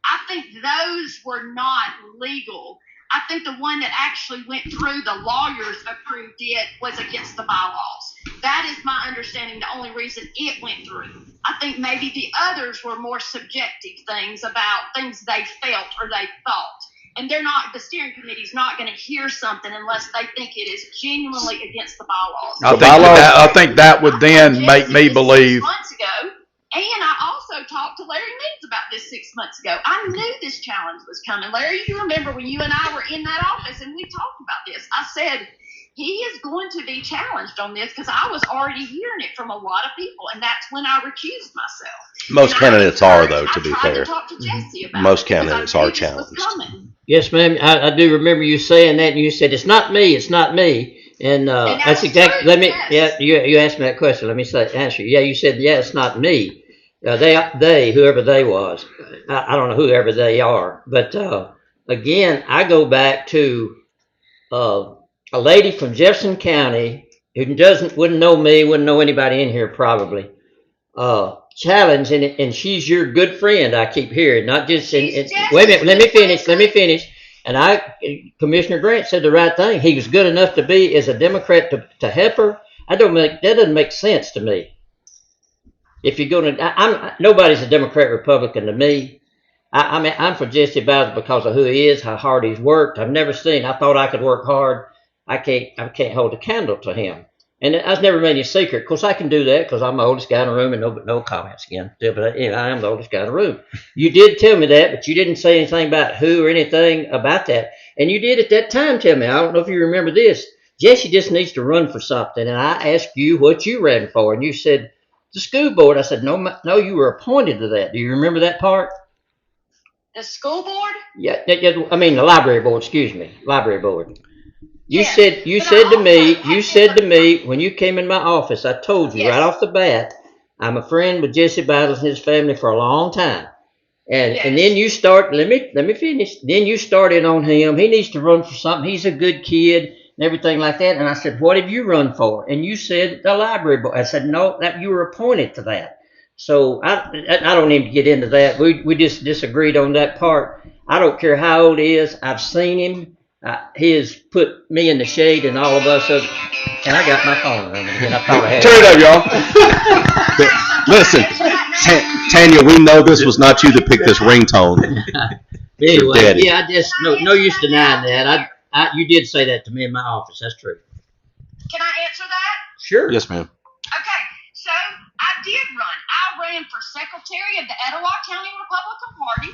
I think those were not legal. I think the one that actually went through, the lawyers approved it, was against the bylaws. That is my understanding, the only reason it went through. I think maybe the others were more subjective things about things they felt or they thought. And the steering committee's not going to hear something unless they think it is genuinely against the bylaws. I think that would then make me believe. 6 months ago, and I also talked to Larry Means about this 6 months ago. I knew this challenge was coming. Larry, you remember when you and I were in that office and we talked about this. I said, he is going to be challenged on this because I was already hearing it from a lot of people, and that's when I recused myself. Most candidates are, though, to be I tried fair. to talk to Jesse about Most it candidates because I are knew this was challenged. coming. Yes, ma'am. I do remember you saying that, and you said it's not me. It's not me. And that's exactly. True, Let me. yes. Yeah, you asked me that question. Let me answer. Yeah, you said it's not me. They whoever they was. I don't know whoever they are. But again, I go back to a lady from Jefferson County who wouldn't know me, wouldn't know anybody in here probably. Challenge, and she's your good friend. I keep hearing, not just. Wait a minute. Let me finish. And Commissioner Grant said the right thing. He was good enough to be as a Democrat to help her. That doesn't make sense to me. If you're going to, nobody's a Democrat Republican to me. I mean, I'm for Jesse Bowser because of who he is, how hard he's worked. I thought I could work hard. I can't hold a candle to him. And I was never made any secret. Of course, I can do that because I'm the oldest guy in the room, and no comments again. But I am the oldest guy in the room. You did tell me that, but you didn't say anything about who or anything about that. And you did at that time tell me, I don't know if you remember this, Jesse just needs to run for something. And I asked you what you ran for, and you said the school board. I said, no, you were appointed to that. Do you remember that part? The school board? Yeah, I mean the library board. Excuse me, library board. You Yes, said to me when you came in my office, I told you Yes. right off the bat, I'm a friend with Jesse Battles and his family for a long time. And Yes. and then you start let me finish. Then you started on him. He needs to run for something. He's a good kid and everything like that. And I said, what have you run for? And you said the library board. I said, no, that you were appointed to that. So I don't need to get into that. We just disagreed on that part. I don't care how old he is. I've seen him. He has put me in the shade and all of us up. And I got my phone ringing again. I thought I had Turn it up, y'all. Listen, Tanya, we know this was not you that picked this ringtone. Anyway, Daddy. yeah, I just no use denying that. You did say that to me in my office. That's true. Can I answer that? Sure. Yes, ma'am. Okay, so I did run. I ran for secretary of the Etowah County Republican Party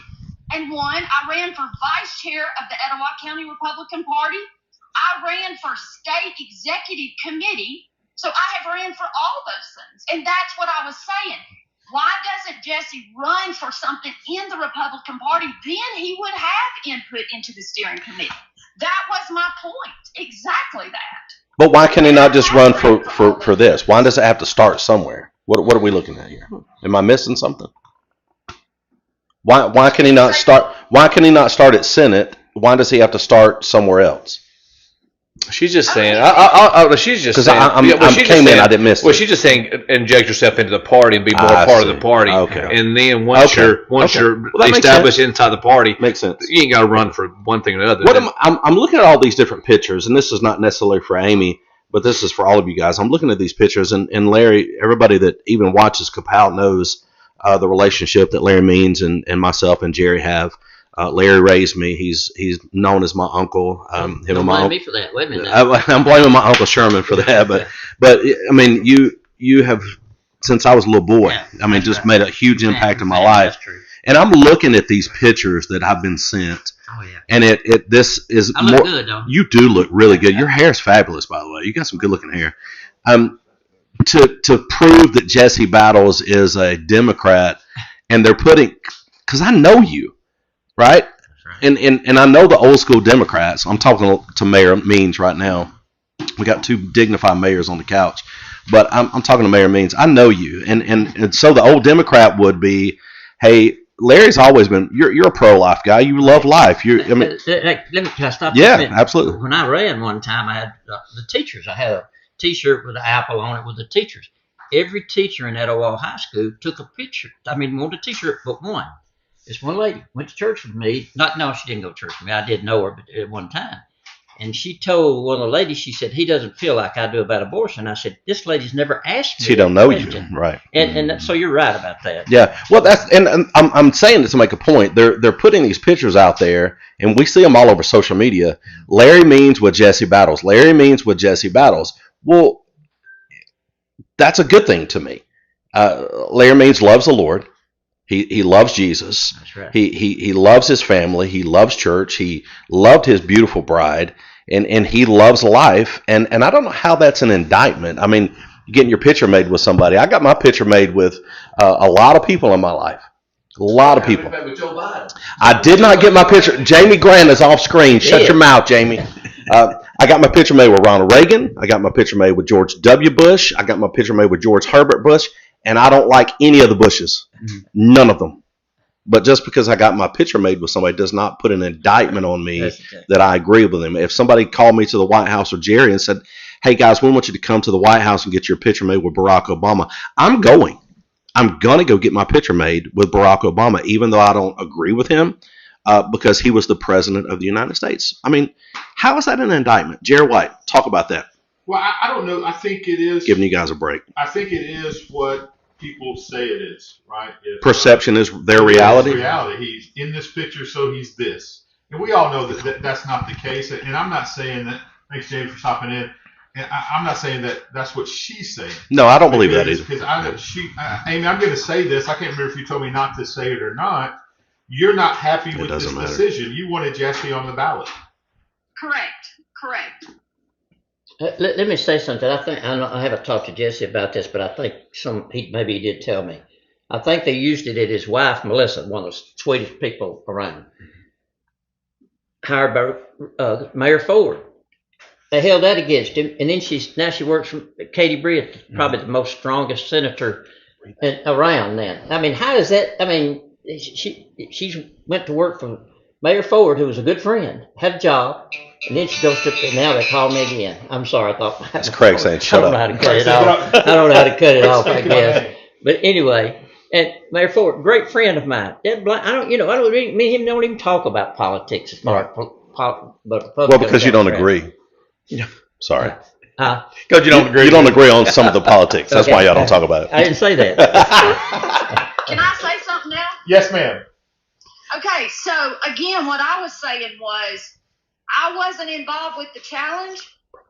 and won. I ran for vice chair of the Etowah County Republican Party. I ran for state executive committee. So I have ran for all those things. And that's what I was saying. Why doesn't Jesse run for something in the Republican Party? Then he would have input into the steering committee. That was my point. Exactly that. But why can he not just run for this? Why does it have to start somewhere? What are we looking at here? Am I missing something? Why can he not start? Why can he not start at Senate? Why does he have to start somewhere else? She's just saying. She's just Because saying. I came in, I didn't miss Well, it. she's just saying inject yourself into the party and be more I part of see. the party. Okay. And then once Okay. you're Well, that makes established sense. inside the party, Makes sense. you ain't got to run for one thing or another. I'm looking at all these different pictures, and this is not necessarily for Amy, but this is for all of you guys. I'm looking at these pictures, and Larry, everybody that even watches Kapow knows the relationship that Larry Means and myself and Jerry have. Larry raised me. He's known as my uncle. Him Don't and my blame uncle. me for that. Wait a minute. Now. I'm blaming my Uncle Sherman for that, but I mean, you have, since I was a little boy, Yeah, I mean, just made a huge impact in my That's life. true. And I'm looking at these pictures that I've been sent, Oh yeah. and this is I look more. good, though. You do look really good. Your hair is fabulous, by the way. You got some good looking hair. To prove that Jesse Battles is a Democrat, and they're putting, because I know you, right? Right. And I know the old school Democrats. I'm talking to Mayor Means right now. We got two dignified mayors on the couch, but I'm talking to Mayor Means. I know you, and so the old Democrat would be, hey, Larry's always been. You're a pro life guy. You love life. Can I stop? Yeah, you a minute? absolutely. When I ran one time, I had the teachers. I had a T-shirt with an apple on it with the teachers. Every teacher in Etowah High School took a picture. I mean, wanted a T-shirt, but one. This one lady went to church with me. No, she didn't go to church with me. I did know her, but at one time. And she told one of the ladies, she said, he doesn't feel like I do about abortion. I said, this lady's never asked me. She don't know you, right? And so you're right about that. Yeah. Well, that's and I'm saying this to make a point. They're putting these pictures out there, and we see them all over social media. Larry Means with Jesse Battles. Larry Means with Jesse Battles. Well, that's a good thing to me. Larry Means loves the Lord. He loves Jesus. That's right. He loves his family. He loves church. He loved his beautiful bride, and he loves life. And I don't know how that's an indictment. I mean, getting your picture made with somebody. I got my picture made with a lot of people in my life. A lot of people. I did not get my picture. Jamie Grant is off screen. Shut your mouth, Jamie. I got my picture made with Ronald Reagan. I got my picture made with George W. Bush. I got my picture made with George Herbert Bush. And I don't like any of the Bushes. None of them. But just because I got my picture made with somebody does not put an indictment on me that I agree with them. If somebody called me to the White House or Jerry and said, hey, guys, we want you to come to the White House and get your picture made with Barack Obama, I'm going. I'm going to go get my picture made with Barack Obama, even though I don't agree with him, because he was the president of the United States. I mean, how is that an indictment? Jerry White, talk about that. Well, I don't know. I think it is. Giving you guys a break. I think it is what people say it is, right? Perception is their reality. It's reality. He's in this picture, so he's this. And we all know that that's not the case. And I'm not saying that. Thanks, James, for stopping in. and I'm not saying that that's what she's saying. No, I don't believe that either. Because Amy, I'm going to say this. I can't remember if you told me not to say it or not. You're not happy with this decision. You wanted Jesse on the ballot. Correct. Let me say something. I haven't talked to Jesse about this, but I think maybe he did tell me. I think they used it at his wife, Melissa, one of the sweetest people around, hired by Mayor Ford. They held that against him, and then now she works for Katie Britt, probably the most strongest senator around now. I mean, how does that? I mean, she went to work for Mayor Ford, who was a good friend, had a job, and then she goes to. And now they call me again. I'm sorry, I thought it's Craig saying, "Shut up." I don't know how to cut it off. I don't know how to cut it off. I guess, but anyway. And Mayor Ford, great friend of mine. Me and him don't even talk about politics as far as well, because you don't agree. Sorry. Because you don't agree. You don't agree on some of the politics. That's why y'all don't talk about it. I didn't say that. Can I say something now? Yes, ma'am. Okay, so again, what I was saying was I wasn't involved with the challenge.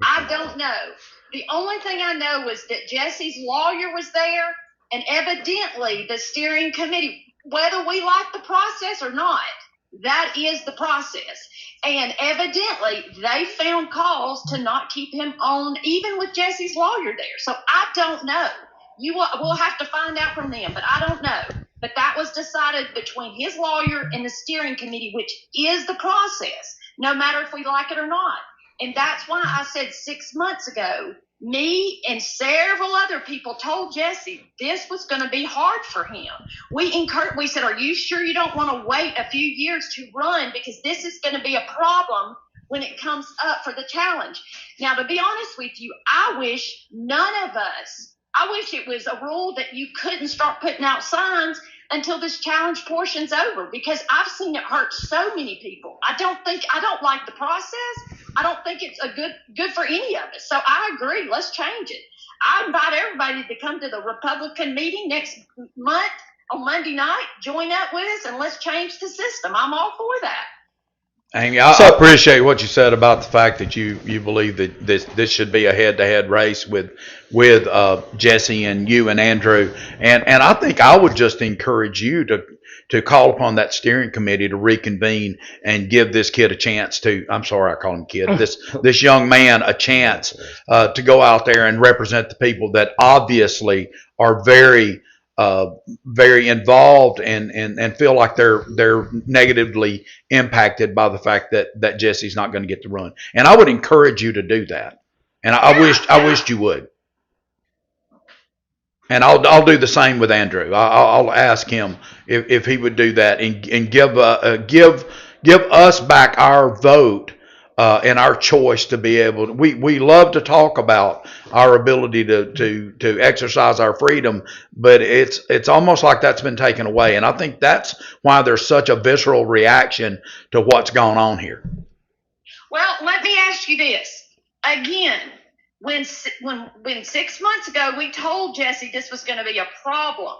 I don't know. The only thing I know was that Jesse's lawyer was there, and evidently the steering committee, whether we like the process or not, that is the process. And evidently they found cause to not keep him on, even with Jesse's lawyer there. So I don't know. We'll have to find out from them, but I don't know. But that was decided between his lawyer and the steering committee, which is the process, no matter if we like it or not. And that's why I said 6 months ago, me and several other people told Jesse this was going to be hard for him. We said, are you sure you don't want to wait a few years to run? Because this is going to be a problem when it comes up for the challenge. Now, to be honest with you, I wish it was a rule that you couldn't start putting out signs until this challenge portion's over, because I've seen it hurt so many people. I don't like the process. I don't think it's good for any of us. So I agree. Let's change it. I invite everybody to come to the Republican meeting next month on Monday night. Join up with us and let's change the system. I'm all for that. Amy, I appreciate what you said about the fact that you believe that this should be a head-to-head race with Jesse and you and Andrew, and I think I would just encourage you to call upon that steering committee to reconvene and give this kid a chance to. I'm sorry, I call him kid. This young man a chance to go out there and represent the people that obviously are very involved and feel like they're negatively impacted by the fact that Jesse's not going to get to run. And I would encourage you to do that. And I wished you would. And I'll do the same with Andrew. I'll ask him if he would do that and give us back our vote and our choice to be able to. We love to talk about our ability to exercise our freedom, but it's almost like that's been taken away. And I think that's why there's such a visceral reaction to what's going on here. Well, let me ask you this again. When 6 months ago we told Jesse this was going to be a problem,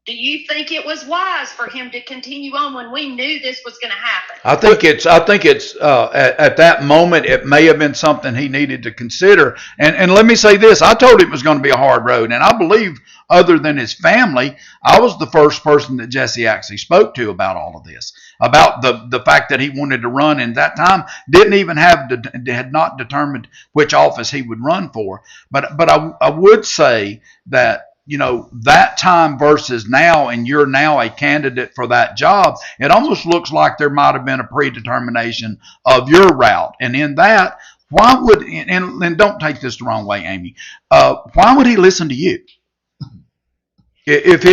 do you think it was wise for him to continue on when we knew this was going to happen? I think it's at that moment it may have been something he needed to consider. And let me say this: I told him it was going to be a hard road, and I believe, other than his family, I was the first person that Jesse actually spoke to about all of this, about the fact that he wanted to run, and that time had not determined which office he would run for. But I would say that, you know, that time versus now, and you're now a candidate for that job, it almost looks like there might have been a predetermination of your route. And in that, why would, and don't take this the wrong way, Amy, why would he listen to you? If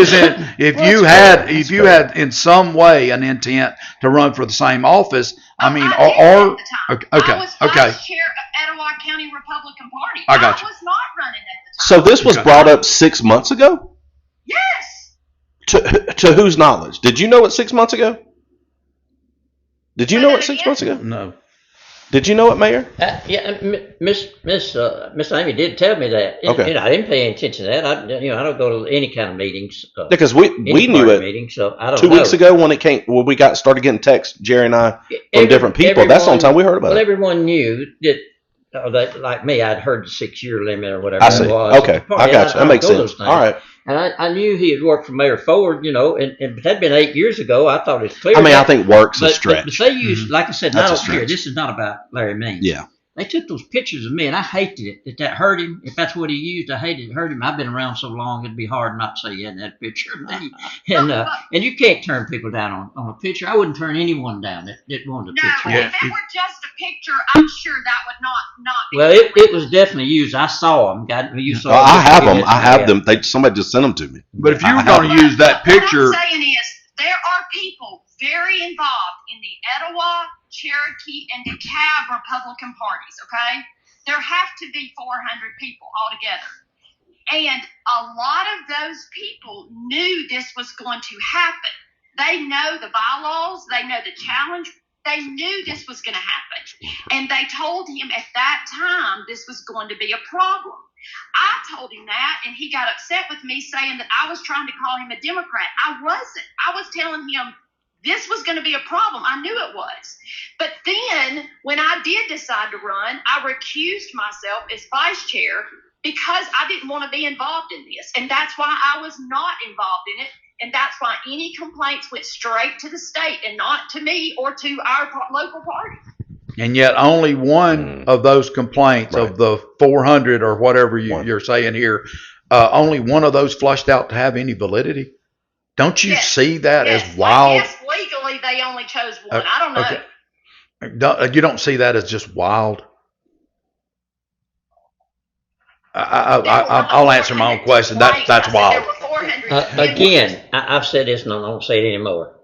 you had in some way an intent to run for the same office, I mean, I was vice chair of Etowah County Republican Party. I got you. was not running at the time. So this was brought up 6 months ago? Yes. To whose knowledge? Did you know it 6 months ago? Did you know it 6 months ago? No. Did you know it, Mayor? Yeah, Miss Amy did tell me that. Okay. You know, I didn't pay attention to that. I don't go to any kind of meetings. Because we knew it meetings, so I don't 2 know. weeks ago when we started getting texts, Jerry and I, from different people. That's the only time we heard about it. Well, everyone knew that like me, I'd heard the 6-year limit or whatever I it see. was. Okay, I got you. That makes sense. All right. And I knew he had worked for Mayor Ford, and that'd been 8 years ago. I thought it was clear. I mean, I think work's a but stretch. they used, like I said, and I That's a don't care. stretch. This is not about Larry Means. Yeah. They took those pictures of me, and I hated it. That hurt him. If that's what he used, I hated it. Hurt him. I've been around so long, it'd be hard not to say he had that picture of me. And you can't turn people down on a picture. I wouldn't turn anyone down that wanted a No, picture. if it were just a picture, I'm sure that would not be. Well, it was definitely used. I saw them. You saw. I have them. I have them. Somebody just sent them to me. But if you were I have going to use that picture, What I'm saying is, there are people very involved in the Etowah, Cherokee, and DeKalb Republican parties, okay? There have to be 400 people altogether. And a lot of those people knew this was going to happen. They know the bylaws. They know the challenge. They knew this was going to happen. And they told him at that time this was going to be a problem. I told him that, and he got upset with me saying that I was trying to call him a Democrat. I wasn't. I was telling him this was going to be a problem. I knew it was. But then when I did decide to run, I recused myself as vice chair because I didn't want to be involved in this. And that's why I was not involved in it. And that's why any complaints went straight to the state and not to me or to our local party. and yet only one of those complaints Right. of the 400 or whatever you're saying here, only one of those flushed out to have any validity. Don't you see that as wild? Yes, legally they only chose one. I don't know. Okay. You don't see that as just wild? I'll answer my own question. That's wild. Again, I've said this and I don't say it anymore.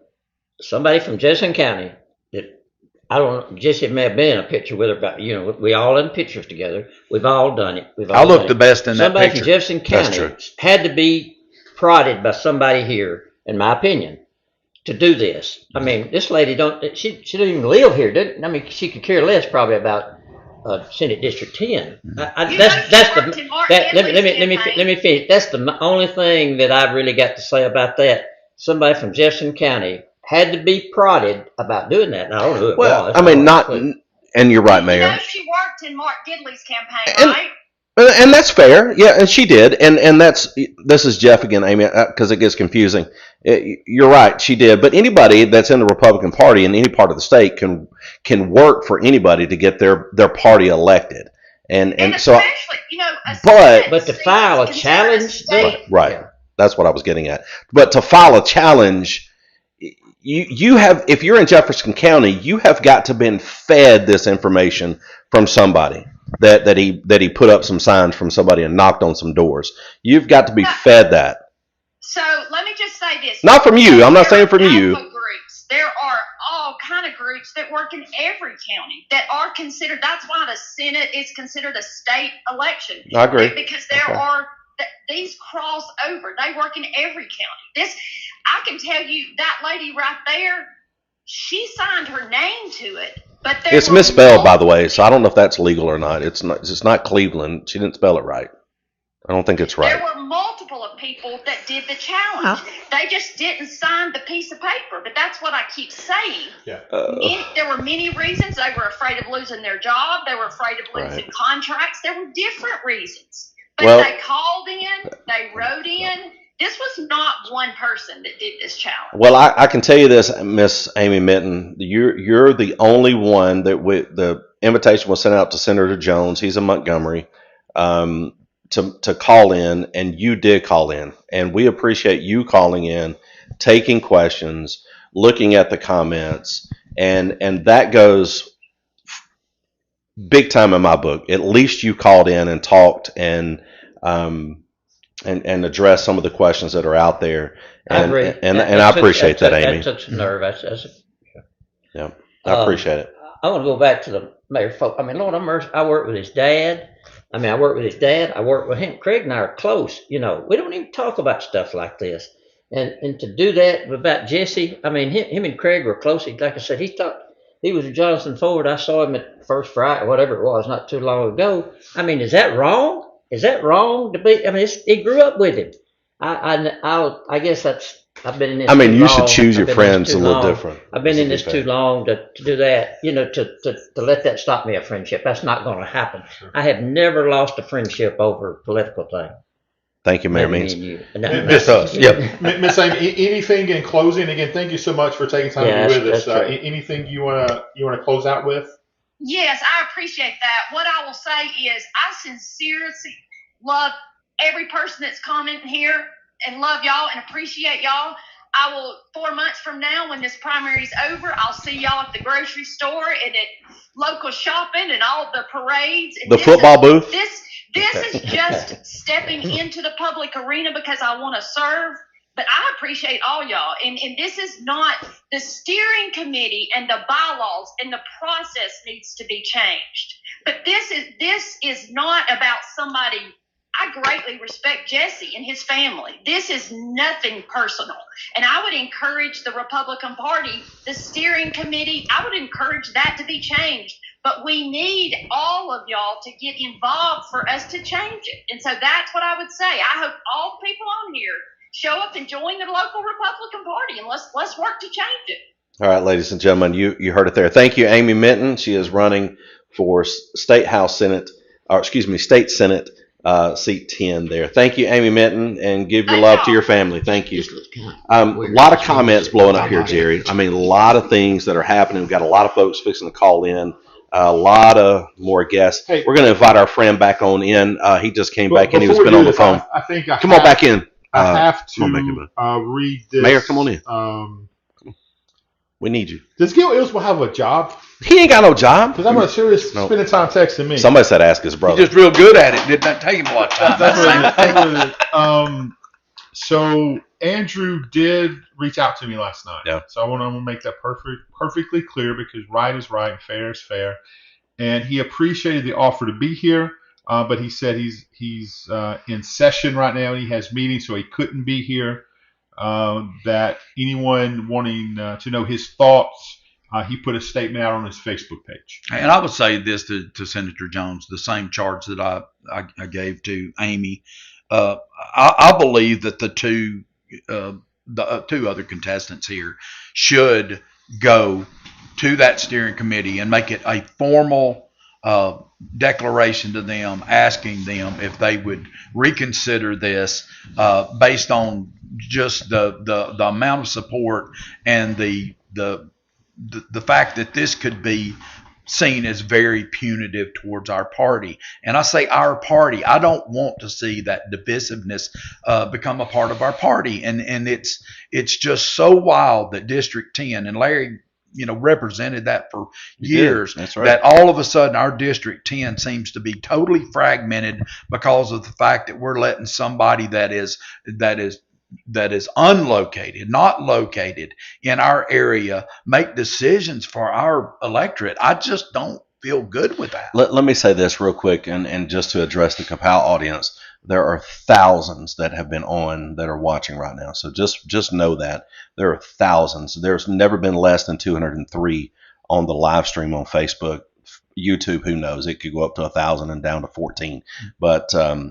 Somebody from Jefferson County that I don't know, Jesse may have been in a picture with her, but we all in pictures together. We've all done it. I look the best in that somebody picture. From Jefferson County had to be prodded by somebody here, in my opinion, to do this. I mean, this lady she don't even live here, didn't? I mean, she could care less probably about Senate District 10. Let me finish. That's the only thing that I've really got to say about that. Somebody from Jefferson County had to be prodded about doing that. I don't know who it was. I mean, and you're right, Mayor. She worked in Mark Gidley's campaign, right? And that's fair, yeah, and she did, and this is Jeff again, Amy, because it gets confusing. You're right, she did, but anybody that's in the Republican Party in any part of the state can work for anybody to get their party elected, and so, but to file a challenge, right, that's what I was getting at. But to file a challenge, you have, if you're in Jefferson County, you have got to been fed this information from somebody. That he put up some signs from somebody and knocked on some doors. You've got to be fed that. So let me just say this. Not from you. I'm not saying from you. Groups. There are all kind of groups that work in every county that are considered. That's why the Senate is considered a state election. I agree. Because there are these cross over. They work in every county. I can tell you that lady right there. She signed her name to it. But it's misspelled, by the way, so I don't know if that's legal or not. It's not Cleveland. She didn't spell it right. I don't think it's right. There were multiple of people that did the challenge. They just didn't sign the piece of paper. But that's what I keep saying. Yeah. There were many reasons. They were afraid of losing their job. They were afraid of losing contracts. There were different reasons. But they called in. They wrote in. This was not one person that did this challenge. Well, I can tell you this, Miss Amy Minton, you're the only one that the invitation was sent out to Senator Jones. He's in Montgomery, to call in, and you did call in, and we appreciate you calling in, taking questions, looking at the comments, and that goes big time in my book. At least you called in and talked and address some of the questions that are out there, and I appreciate that, Amy. That took some nerve. Yeah, I appreciate it. I want to go back to the mayor folk. I mean, Lord have mercy. I worked with his dad. I worked with him. Craig and I are close. We don't even talk about stuff like this. And to do that about Jesse, him and Craig were close. Like I said, he thought he was with Jonathan Ford. I saw him at First Friday, whatever it was, not too long ago. Is that wrong? Is that wrong to be? He grew up with him. I guess that's I've been in this. I mean, too you should long. choose I've your been in this friends too a little long. different. I've been in Let's this be too fair. long to do that. To let that stop me a friendship. That's not going to happen. I have never lost a friendship over a political thing. Thank you, Mayor Me Means. and you. Miss us. Yeah. Miss Amy, anything in closing? Again, thank you so much for taking time Yeah, to be with us. that's true. Anything you wanna close out with? Yes, I appreciate that. What I will say is I sincerely love every person that's commenting here and love y'all and appreciate y'all. I will, 4 months from now, when this primary is over, I'll see y'all at the grocery store and at local shopping and all the parades. And The football booth? This is just stepping into the public arena because I want to serve. But I appreciate all y'all. And this is not the steering committee and the bylaws and the process needs to be changed. But this is not about somebody. I greatly respect Jesse and his family. This is nothing personal. And I would encourage the Republican Party, the steering committee, I would encourage that to be changed. But we need all of y'all to get involved for us to change it. And so that's what I would say. I hope all the people on here show up and join the local Republican Party, and let's work to change it. All right, ladies and gentlemen, you heard it there. Thank you, Amy Minton. She is running for State Senate, seat 10 there. Thank you, Amy Minton, and give your love to your family. Thank you. A lot of comments blowing up here, Jerry. I mean, a lot of things that are happening. We've got a lot of folks fixing to call in. A lot of more guests. Hey. We're going to invite our friend back on in. He just came back in. He was Before we been do on the this, phone. I think Come on back in. I have come on back to read this. Mayor, come on in. We need you. Does Gil Ilswell have a job? He ain't got no job. Because I'm not sure he's No. spending time texting me. Somebody said ask his brother. He's just real good at it. Did not take him a lot of time. That's what it is. So Andrew did reach out to me last night. Yeah. So I want to make that perfectly clear because right is right and fair is fair. And he appreciated the offer to be here, but he said he's in session right now and he has meetings, so he couldn't be here. That anyone wanting to know his thoughts, he put a statement out on his Facebook page. And I would say this to Senator Jones, the same charge that I gave to Amy. I believe that the two other contestants here should go to that steering committee and make it a formal declaration to them, asking them if they would reconsider this based on just the amount of support and the fact that this could be seen as very punitive towards our party. And I say our party. I don't want to see that divisiveness become a part of our party. And it's just so wild that District 10, and Larry represented that for years. That's right. That all of a sudden our District 10 seems to be totally fragmented because of the fact that we're letting somebody that is unlocated, not located in our area, make decisions for our electorate. I just don't feel good with that. Let me say this real quick, and just to address the Kapow audience, there are thousands that have been on that are watching right now. So just know that there are thousands. There's never been less than 203 on the live stream on Facebook. YouTube, who knows? It could go up to 1,000 and down to 14. But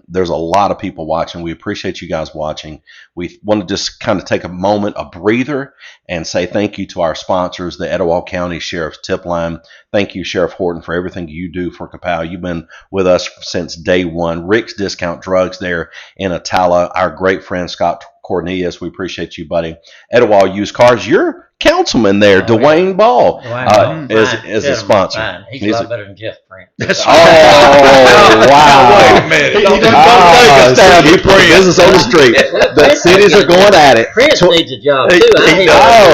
there's a lot of people watching. We appreciate you guys watching. We want to just kind of take a moment, a breather, and say thank you to our sponsors, the Etowah County Sheriff's Tip Line. Thank you, Sheriff Horton, for everything you do for Kapow. You've been with us since day one. Rick's Discount Drugs there in Attala. Our great friend, Scott Cornelius, we appreciate you, buddy. Etowah Used Cars, your councilman there, Dwayne Ball, is a sponsor. Fine. He's a lot better than Jeff Prince. Oh, wow. Wait a minute. He put business on the street. The cities are going at it. Prince needs a job too. I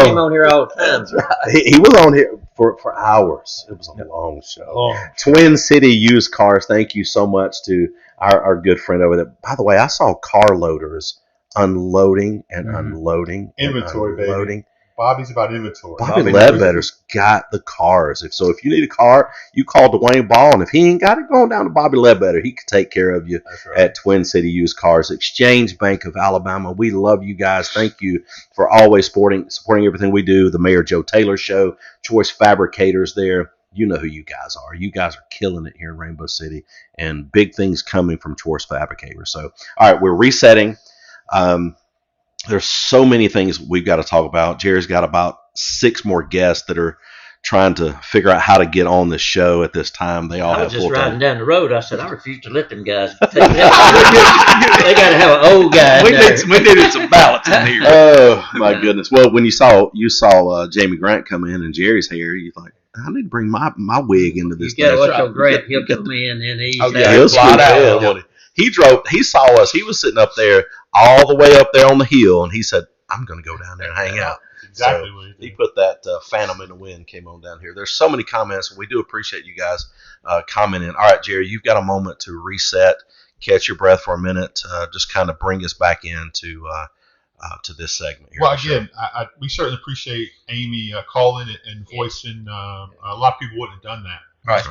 hear him on here all the time. He was on here for hours. It was a long show. Twin City Used Cars, thank you so much to our good friend over there. By the way, I saw car loaders unloading and unloading and Inventory, unloading. baby. Bobby's about inventory. Bobby Ledbetter's got the cars. If you need a car, you call Dwayne Ball, and if he ain't got it, go on down to Bobby Ledbetter. He can take care of you at Twin City Used Cars. Exchange Bank of Alabama. We love you guys. Thank you for always supporting everything we do. The Mayor Joe Taylor Show, Choice Fabricators there. You know who you guys are. You guys are killing it here in Rainbow City, and big things coming from Choice Fabricators. So, all right, we're resetting. there's so many things we've got to talk about. Jerry's got about 6 more guests that are trying to figure out how to get on this show at this time. They all I have was just full riding time. down the road. I said, I refuse to let them guys take that. They got to have an old guy in there. We needed some ballots in here. Oh my goodness! Well, when you saw Jamie Grant come in and Jerry's hair, you thought, I need to bring my wig into this. You got to thing. watch your Grant. He'll come in and he's He'll fly scoot out. in. He saw us. He was sitting up there, all the way up there on the hill, and he said, I'm going to go down there and hang out. Exactly So what he he did. put that Phantom in the wind, came on down here. There's so many comments, and we do appreciate you guys commenting. All right, Jerry, you've got a moment to reset, catch your breath for a minute, just kind of bring us back into to this segment here. Well, again, we certainly appreciate Amy calling and voicing. A lot of people wouldn't have done that. Right.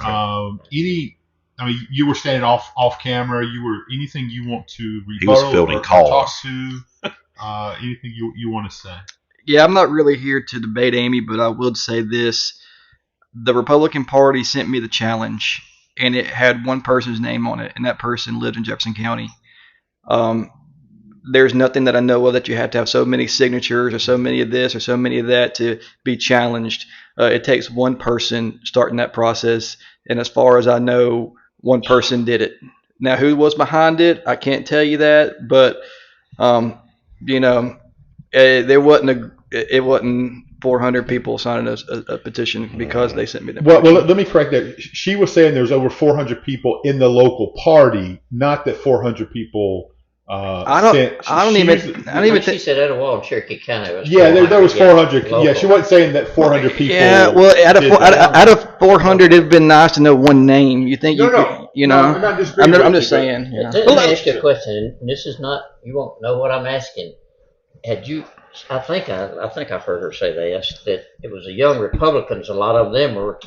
You were standing off camera. You were anything you want to He was rebuttal fielding or talk calls. to. Anything you want to say? Yeah, I'm not really here to debate Amy, but I will say this. The Republican Party sent me the challenge, and it had one person's name on it, and that person lived in Jefferson County. There's nothing that I know of that you have to have so many signatures or so many of this or so many of that to be challenged. It takes one person starting that process, and as far as I know, one person did it. Now, who was behind it, I can't tell you that, but there wasn't it wasn't 400 people signing a petition because they sent me the Well, let me correct that. She was saying there's over 400 people in the local party, not that 400 people. I don't even She think. said Etowah and Cherokee County was. Yeah, there was 400. local. Yeah, she wasn't saying that 400 people. Yeah, well, out of 400, it'd been nice to know one name. You think you could, you know? I'm not disagreeing I'm with just you, but- saying. You know. Let me ask you a question. And this is not. You won't know what I'm asking. Had you? I think I've heard her say this, that it was the young Republicans. A lot of them were.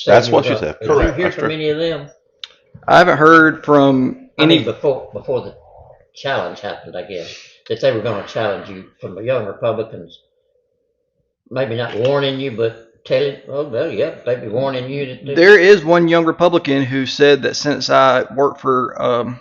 That's what she said. Did Correct. you hear That's from true. any of them? I haven't heard from any. Before the challenge happened, I guess that they were going to challenge you from the young Republicans. Maybe not warning you, but telling. Well, yeah, maybe warning you that. There is one young Republican who said that since I worked for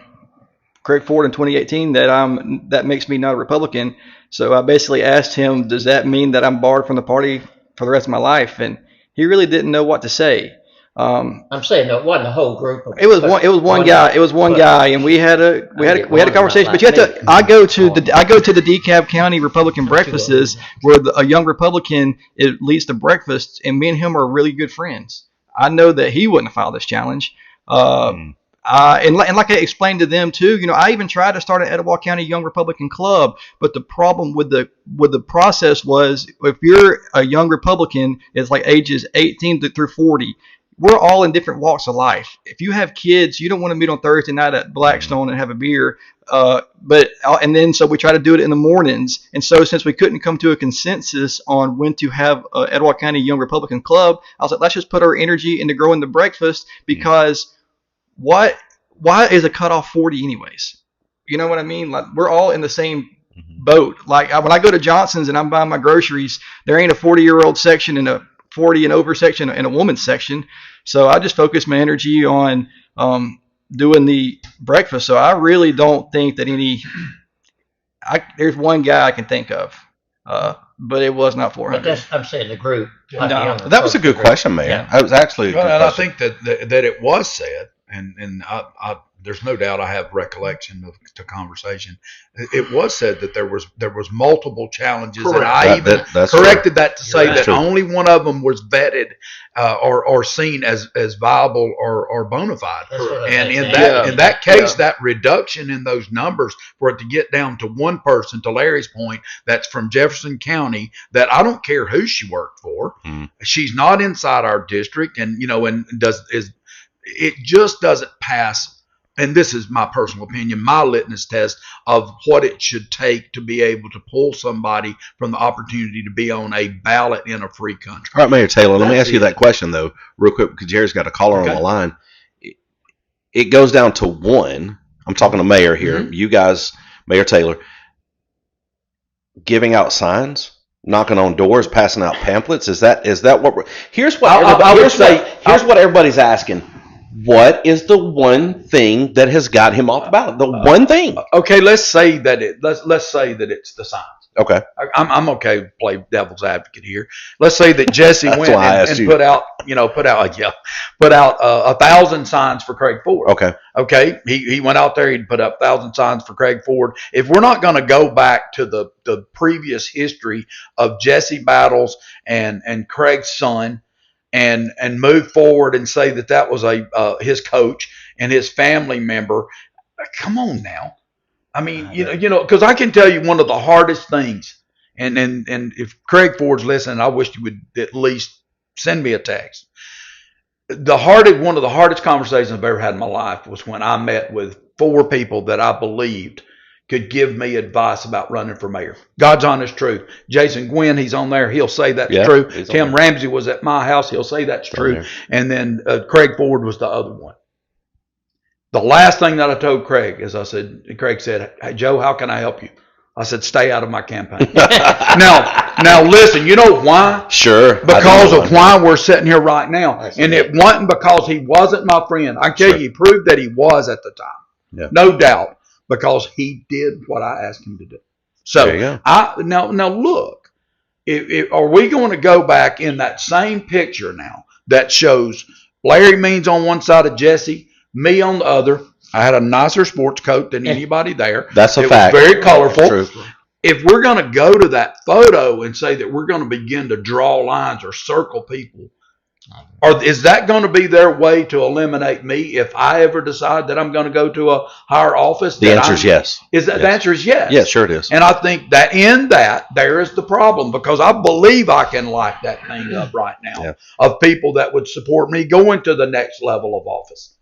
Craig Ford in 2018, that makes me not a Republican. So I basically asked him, does that mean that I'm barred from the party for the rest of my life? And he really didn't know what to say. I'm saying no, it wasn't a whole group. It was one guy. It was one guy, and we had a conversation. But you have to. I go to the DeKalb County Republican breakfasts where a young Republican leads the breakfast, and me and him are really good friends. I know that he wouldn't have filed this challenge. And like I explained to them too, I even tried to start an Etowah County Young Republican Club, but the problem with the process was if you're a young Republican, it's like ages 18 through 40. We're all in different walks of life. If you have kids, you don't want to meet on Thursday night at Blackstone and have a beer. So we try to do it in the mornings. And so since we couldn't come to a consensus on when to have Etowah County Young Republican Club, I was like, let's just put our energy into growing the breakfast because why is a cutoff 40 anyways? You know what I mean? Like we're all in the same boat. Like when I go to Johnson's and I'm buying my groceries, there ain't a 40-year-old section and a 40 and over section and a woman's section. So I just focus my energy on doing the breakfast. So I really don't think that there's one guy I can think of, but it was not 400. But I'm saying the group. No, That was a good question, Mayor. Yeah. That was actually a good Well, and I question. think that it was said, and I there's no doubt I have recollection of the conversation. It was said that there was multiple challenges, and I That's corrected that to say That's that true. only one of them was vetted or seen as viable or bona fide. That's what I And think. in that case, that reduction in those numbers for it to get down to one person, to Larry's point, that's from Jefferson County, that I don't care who she worked for, she's not inside our district, and it just doesn't pass. And this is my personal opinion, my litmus test of what it should take to be able to pull somebody from the opportunity to be on a ballot in a free country. All right, Mayor Taylor, let me That's ask you it. that question, though, real quick, because Jerry's got a caller on Okay. the line. It goes down to one. I'm talking to Mayor here. You guys, Mayor Taylor, giving out signs, knocking on doors, passing out pamphlets. Is that what we're... Here's what everybody's asking. What is the one thing that has got him off the ballot? The one thing. Okay, let's say that it's the signs. Okay. I'm okay to play devil's advocate here. Let's say that Jesse That's went why I asked and you. put out 1,000 signs for Craig Ford. Okay. Okay. He went out there. He put up 1,000 signs for Craig Ford. If we're not going to go back to the previous history of Jesse Battles and Craig's son, and move forward and say that was his coach and his family member, come on now. I mean, because I can tell you one of the hardest things, and if Craig Ford's listening, I wish you would at least send me a text. One of the hardest conversations I've ever had in my life was when I met with 4 people that I believed could give me advice about running for mayor. God's honest truth. Jason Gwynn, he's on there. He'll say that's true. Tim Ramsey was at my house. He'll say that's true. And then Craig Ford was the other one. The last thing that I told Craig is Craig said, "Hey, Joe, how can I help you?" I said, "Stay out of my campaign." Now listen, you know why? Sure. Because of why we're sitting here right now. And it wasn't because he wasn't my friend. I tell you, he proved that he was at the time. Yeah. No doubt. Because he did what I asked him to do. So there you go. Now look, are we going to go back in that same picture now that shows Larry Means on one side of Jesse, me on the other? I had a nicer sports coat than anybody there. That's a fact. It was very colorful. True. If we're going to go to that photo and say that we're going to begin to draw lines or circle people, or is that going to be their way to eliminate me if I ever decide that I'm going to go to a higher office? The answer is yes. The answer is yes. Yes, sure it is. And I think that there is the problem, because I believe I can light that thing up right now of people that would support me going to the next level of office.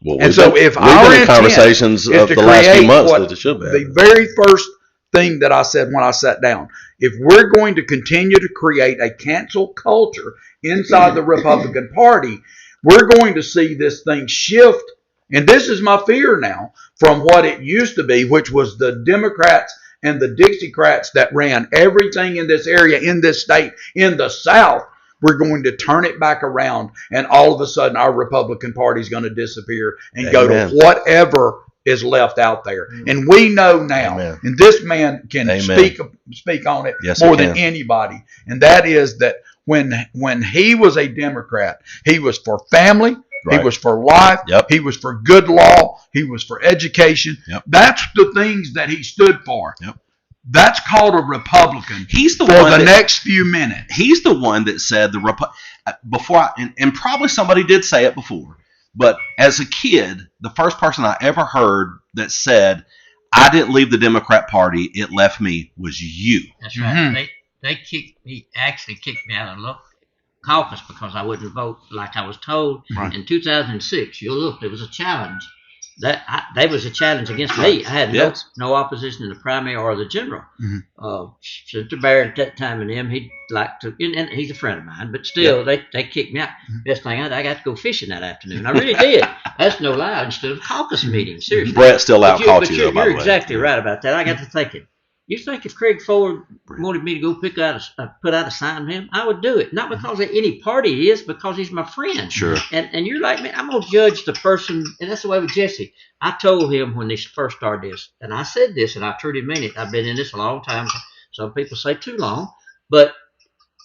Well, and so if our intent conversations of the last few months that it should be. The very first thing that I said when I sat down, if we're going to continue to create a cancel culture inside the Republican Party, we're going to see this thing shift. And this is my fear now from what it used to be, which was the Democrats and the Dixiecrats that ran everything in this area, in this state, in the South. We're going to turn it back around, and all of a sudden our Republican Party is going to disappear and go to whatever is left out there. And we know now, and this man can speak on it more than anybody, and that is that when he was a Democrat, he was for family, he was for life, he was for good law, he was for education. That's the things that he stood for. That's called a Republican. He's the for one the next few minutes. He's the one that said and probably somebody did say it before, but as a kid, the first person I ever heard that said, "I didn't leave the Democrat Party, it left me," was you. That's right. He actually kicked me out of the caucus because I wouldn't vote like I was told. In 2006, you'll look, there was a challenge. There was a challenge against me. I had no opposition in the primary or the general. Senator Barrett at that time and him, he'd like to, and he's a friend of mine, but still, they kicked me out. Best thing I got to go fishing that afternoon. I really did. That's no lie. Instead of caucus meeting, seriously. Brett still out-caught you, though, by the way. You're exactly right about that. I got to thinking. You think if Craig Ford wanted me to go put out a sign of him, I would do it. Not because of any party he is, because he's my friend. Sure. And you're like me. I'm going to judge the person, and that's the way with Jesse. I told him when they first started this, and I said this, and I truly mean it. I've been in this a long time. Some people say too long. But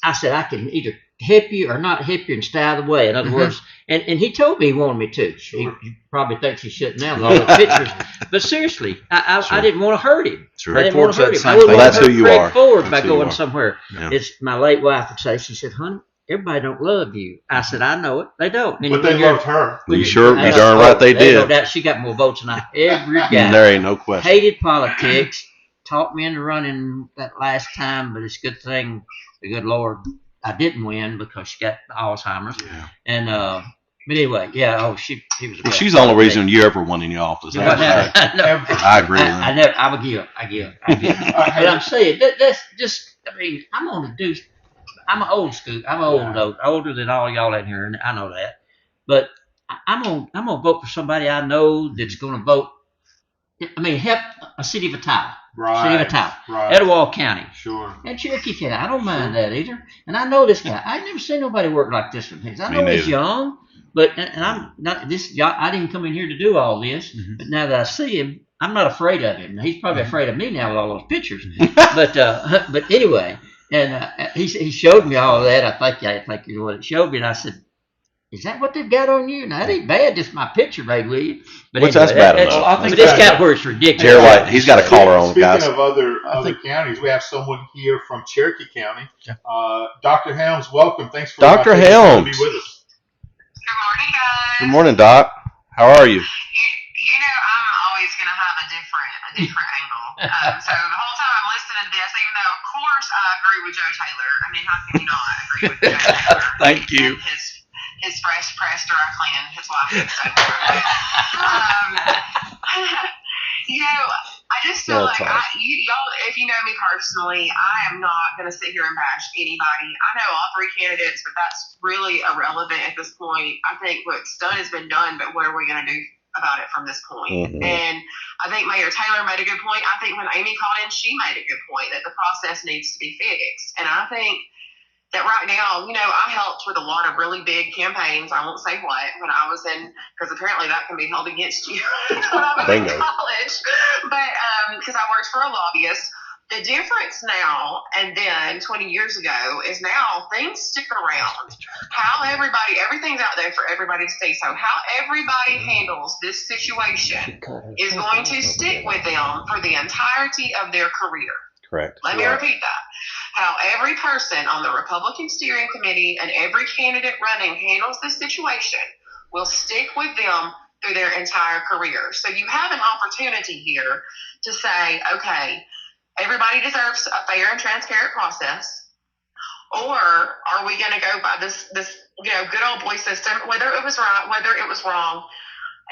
I said I can either help you or not help you and stay out of the way. In other words, and he told me he wanted me to. He probably thinks he's shutting down with all the pictures. But seriously, I didn't want to hurt him. Sure. I didn't want to hurt him. I Well, wouldn't that's want who to you hurt are. Craig Ford by That's who you going are. somewhere. Yeah. It's my late wife would say, she said, "Honey, everybody don't love you." I said, "I know it. They don't." And But they loved her. You darn right they did. No doubt she got more votes than I ever got. There ain't no question. Hated politics. Talked me into running that last time, but it's a good thing, the good Lord, I didn't win because she got Alzheimer's. Yeah. And but anyway, he was. Well, she's the only reason you ever won in your office. I agree with that. I give. But I'm saying that's just. I mean, I'm an old school. I'm older than all y'all in here, and I know that. But I'm gonna vote for somebody I know that's gonna vote. I mean, help a city of Attala. City of Attala. Etowah County. Sure. And Cherokee County. I don't mind that either. And I know this guy. I've never seen nobody work like this with him. I know he's young, but and I'm not this. I didn't come in here to do all this. But now that I see him, I'm not afraid of him. He's probably afraid of me now with all those pictures. But anyway, and he showed me all of that. I think is what it showed me, and I said, "Is that what they've got on you? Now that ain't bad. Just my picture made with you." But Which anyway, that's bad enough. I think this that- got where it's ridiculous. Jerry White, he's got a caller on, Speaking guys. of other think- counties, we have someone here from Cherokee County. Dr. Helms, welcome. Thanks for Dr. taking the time to Helms. be with us. Good morning, guys. Good morning, Doc. How are you? You know, I'm always going to have a different angle. So the whole time I'm listening to this, even though, of course, I agree with Joe Taylor. I mean, how can you not agree with Joe Taylor? Thank you. And his fresh press dry cleaning, his wife is so good. You know, I just feel That's like all right. y'all, if you know me personally, I am not going to sit here and bash anybody. I know all three candidates, but that's really irrelevant at this point. I think what's done has been done, but what are we going to do about it from this point? Mhm. And I think Mayor Taylor made a good point. I think when Amy called in, she made a good point that the process needs to be fixed. And I think that right now, you know, I helped with a lot of really big campaigns. I won't say what, when I was in, because apparently that can be held against you when I was in Bingo. college. But because I worked for a lobbyist. The difference now and then 20 years ago is now things stick around. How everything's out there for everybody to see. So how everybody handles this situation is going to stick with them for the entirety of their career. Correct. Let me repeat that. How every person on the Republican steering committee and every candidate running handles this situation will stick with them through their entire career. So you have an opportunity here to say, okay, everybody deserves a fair and transparent process, or are we going to go by this good old boy system, whether it was right, whether it was wrong?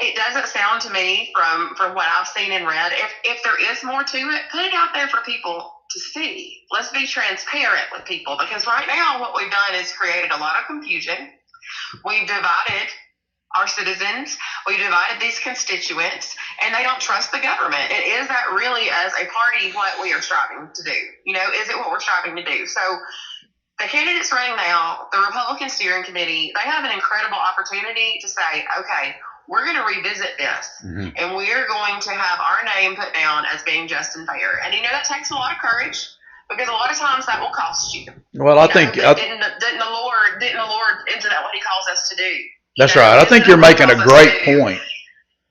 It doesn't sound to me from what I've seen and read. If there is more to it, put it out there for people to see. Let's be transparent with people, because right now what we've done is created a lot of confusion. We've divided our citizens. We've divided these constituents, and they don't trust the government. And is that really, as a party, what we are striving to do? You know, is it what we're striving to do? So the candidates running now, the Republican steering committee, they have an incredible opportunity to say, okay, we're going to revisit this, and we're going to have our name put down as being just and fair. And you know that takes a lot of courage, because a lot of times that will cost you. Well, I You think know, didn't the Lord isn't that what He calls us to do? that's You know, right. I think isn't you're that what He making a calls us to great do? point.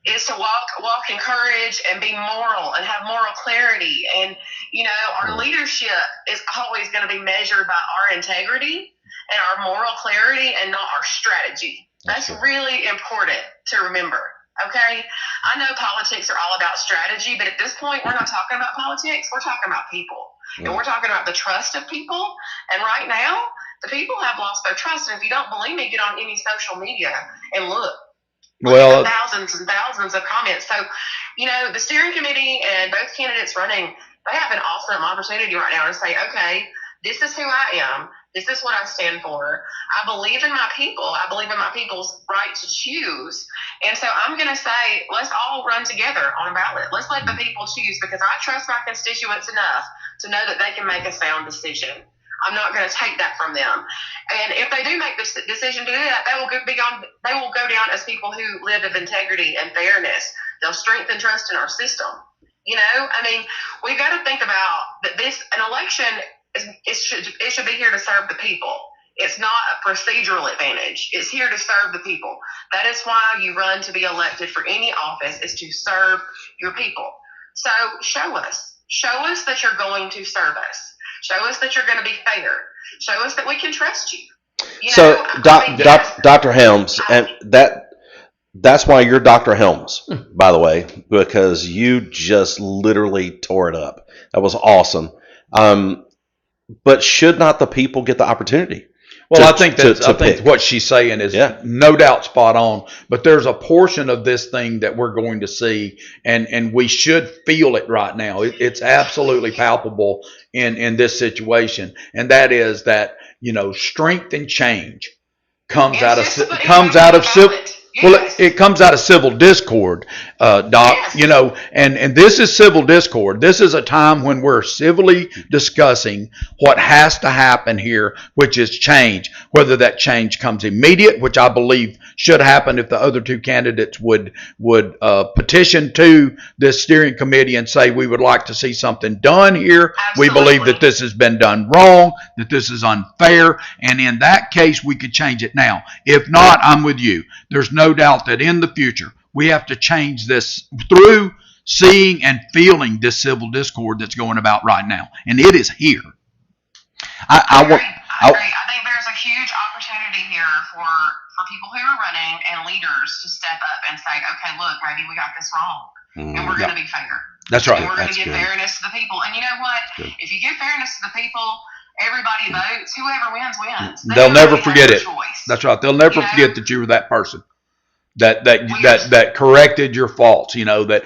Is to walk in courage and be moral and have moral clarity. And, you know, our leadership is always going to be measured by our integrity and our moral clarity and not our strategy. That's really important to remember. Okay? I know politics are all about strategy, but at this point, we're not talking about politics. We're talking about people. And we're talking about the trust of people. And right now, the people have lost their trust. And if you don't believe me, get on any social media and look. Well, Thousands and thousands of comments. So, you know, the steering committee and both candidates running, they have an awesome opportunity right now to say, okay, this is who I am. This is what I stand for. I believe in my people. I believe in my people's right to choose. And so I'm going to say, let's all run together on a ballot. Let's let the people choose, because I trust my constituents enough to know that they can make a sound decision. I'm not going to take that from them. And if they do make the decision to do that, they will go down as people who live with integrity and fairness. They'll strengthen trust in our system. You know, I mean, we've got to think about that. An election should be here to serve the people. It's not a procedural advantage. It's here to serve the people. That is why you run to be elected for any office, is to serve your people. So show us that you're going to serve us. Show us that you're going to be fair. Show us that we can trust you. So, Dr. Helms, and that's why you're Dr. Helms, by the way, because you just literally tore it up. That was awesome. But should not the people get the opportunity? Well, I think what she's saying is no doubt spot on. But there's a portion of this thing that we're going to see, and we should feel it right now. It's absolutely palpable in this situation, and that is that, you know, strength and change comes out of Well, Yes. it comes out of civil discord, Doc. Yes. You know, and this is civil discord. This is a time when we're civilly discussing what has to happen here, which is change. Whether that change comes immediate, which I believe should happen if the other two candidates would petition to this steering committee and say we would like to see something done here. We believe that this has been done wrong, that this is unfair, and in that case we could change it now. If not, I'm with you. There's no doubt that in the future we have to change this through seeing and feeling this civil discord that's going about right now, and it is here. I agree. I think there's a huge opportunity here for people who are running and leaders to step up and say, okay, look, maybe we got this wrong, and we're going to be fair. That's right. And we're going to give fairness to the people. And you know what? If you give fairness to the people, everybody votes. Whoever wins, wins. They'll never forget it. That's right. They'll never forget that you were that person that corrected your faults. You know, that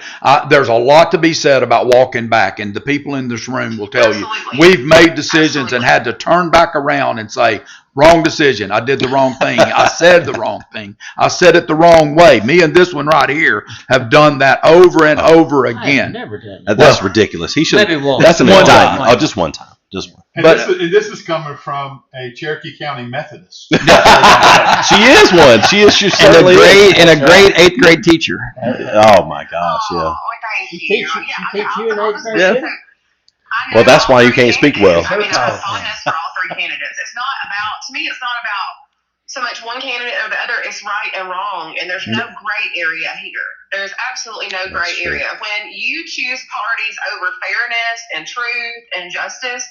there's a lot to be said about walking back, and the people in this room will tell you we've made decisions and had to turn back around and say, wrong decision. I did the wrong thing. I said the wrong thing. I said it the wrong way. Me and this one right here have done that over and over again. Never done that. That's ridiculous. He should. Maybe once. That's an One indictment. time. Oh, just one time. Just one. And, But- this is coming from a Cherokee County Methodist. She is one. She certainly is. And a great 8th grade teacher. Oh my gosh, yeah. Oh, thank you. She teach you in 8th grade? Yeah. I know Well, that's why all you three can't speak candidates. well. I mean, I have fondness for all three candidates. It's not about, to me, it's not about so much one candidate or the other. It's right and wrong, and there's no gray area here. There's absolutely no gray That's true. area. When you choose parties over fairness and truth and justice,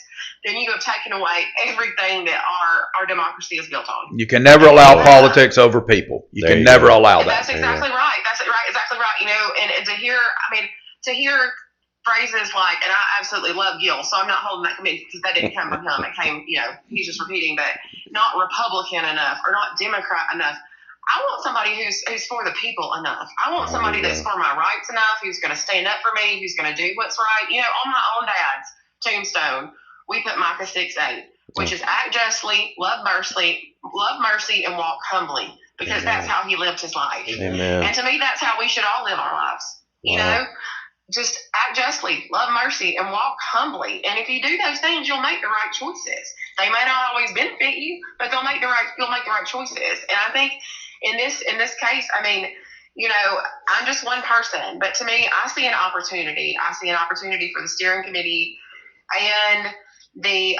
then you have taken away everything that our democracy is built on. You can never allow politics over people. You There can you never go. allow And that. that's exactly right. That's it, right. Exactly right. You know, and to hear phrases like, and I absolutely love Gil, so I'm not holding that committee because that didn't come from him. It came, he's just repeating, but not Republican enough or not Democrat enough. I want somebody who's for the people enough. I want somebody that's for my rights enough, who's going to stand up for me, who's going to do what's right. You know, on my own dad's tombstone, we put Micah 6:8, which is act justly, love mercy, and walk humbly, because that's how he lived his life. Amen. And to me, that's how we should all live our lives. You know, just act justly, love mercy, and walk humbly. And if you do those things, you'll make the right choices. They may not always benefit you, but you'll make the right choices. And I think in this case, I mean, you know, I'm just one person, but to me, I see an opportunity. I see an opportunity for the steering committee and the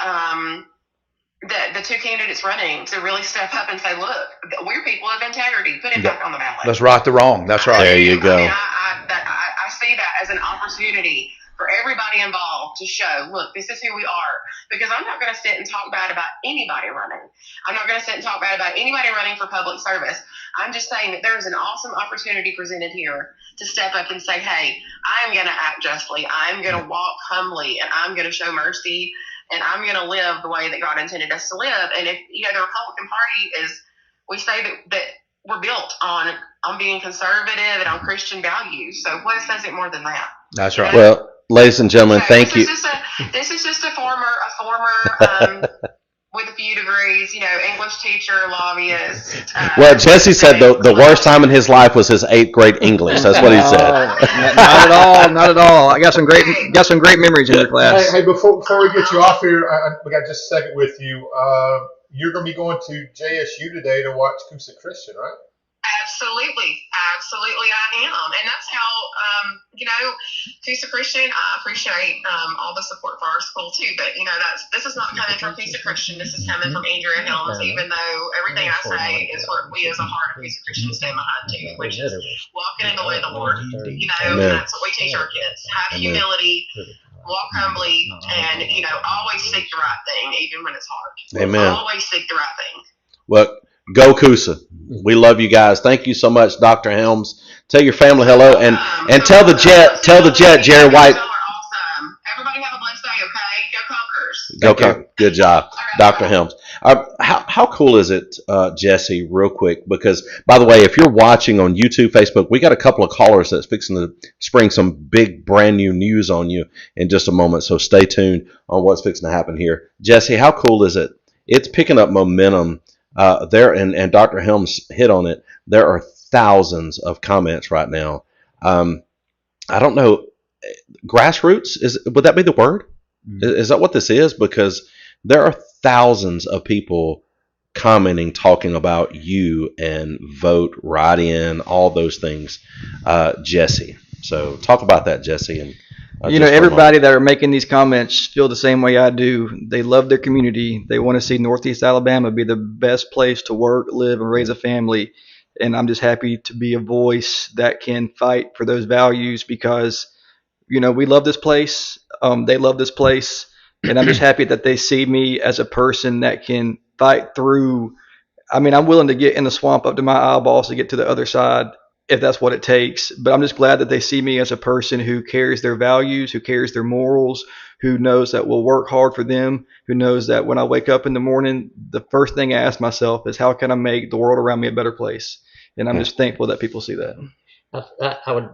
two candidates running to really step up and say, look, we're people of integrity. Put it back on the ballot. Let's right the wrong. That's right. There you go. I mean, I see that as an opportunity for everybody involved to show, look, this is who we are. Because I'm not going to sit and talk bad about anybody running. I'm not going to sit and talk bad about anybody running for public service. I'm just saying that there's an awesome opportunity presented here to step up and say, hey, I'm going to act justly. I'm going to walk humbly, and I'm going to show mercy, and I'm going to live the way that God intended us to live. And if, you know, the Republican Party is, we say that we're built on being conservative and on Christian values. So what says it more than that? That's right. Well, ladies and gentlemen, So thank you. This is just a former with a few degrees, you know, English teacher, lobbyist. Well, Jesse said the worst time in his life was his 8th grade English. That's what he said. Not at all. Not at all. I got some great memories in your class. Hey, before we get you off here, we got just a second with you. You're going to be going to JSU today to watch Coosa Christian, right? Absolutely I am. And that's how, you know, Coosa Christian, I appreciate all the support for our school too, but, you know, this is not coming from Coosa Christian. This is coming from Andrea Helms, even though everything I say is what we as a heart of Coosa Christian stand behind too, which is walking in the way of the Lord. You know, Amen. that's what we teach our kids. Have humility, walk humbly, and, you know, always seek the right thing, even when it's hard. Amen. Always seek the right thing. Well, go Coosa. We love you guys. Thank you so much, Dr. Helms. Tell your family hello, and tell the jet, Jerry White. Awesome. Everybody have a blessed day, okay? Go Conquerors. Go, good job, Dr. Helms. How cool is it, Jesse, real quick? Because, by the way, if you're watching on YouTube, Facebook, we got a couple of callers that's fixing to spring some big, brand new news on you in just a moment. So stay tuned on what's fixing to happen here. Jesse, how cool is it? It's picking up momentum there, and Dr. Helms hit on it. There are thousands of comments right now. I don't know, grassroots, would that be the word? Is that what this is? Because there are thousands of people commenting, talking about you and vote, write in, all those things. Jesse, so talk about that, Jesse. And everybody that are making these comments feel the same way I do. They love their community. They want to see Northeast Alabama be the best place to work, live, and raise a family. And I'm just happy to be a voice that can fight for those values because, we love this place. They love this place. And I'm just happy that they see me as a person that can fight through. I mean, I'm willing to get in the swamp up to my eyeballs to get to the other side if that's what it takes. But I'm just glad that they see me as a person who carries their values, who carries their morals, who knows that we'll work hard for them, who knows that when I wake up in the morning, the first thing I ask myself is how can I make the world around me a better place? And I'm just thankful that people see that. I would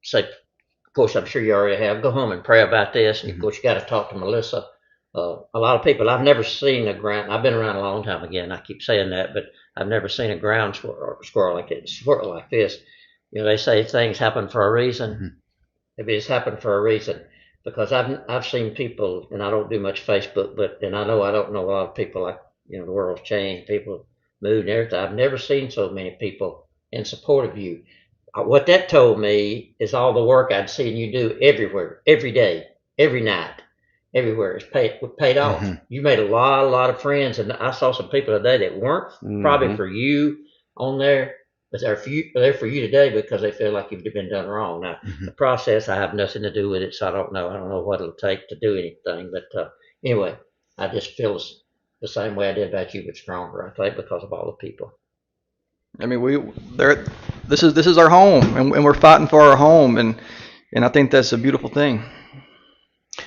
say, of course, I'm sure you already have. Go home and pray about this. And of course, you got to talk to Melissa. A lot of people, I've never seen a ground. I've been around a long time. Again, I keep saying that, but I've never seen a ground squirrel like this. They say things happen for a reason. Maybe it's happened for a reason because I've seen people, and I don't do much Facebook, and I don't know a lot of people. Like the world's changed, people moved and everything. I've never seen so many people in support of you. What that told me is all the work I'd seen you do everywhere, every day, every night, everywhere is paid off. You made a lot of friends, and I saw some people today that weren't probably for you on there, but they're for you today because they feel like you've been done wrong. Now, the process, I have nothing to do with it, so I don't know what it'll take to do anything. But anyway, I just feel the same way I did about you, but stronger, I think, because of all the people. I mean, this is our home, and we're fighting for our home, and I think that's a beautiful thing.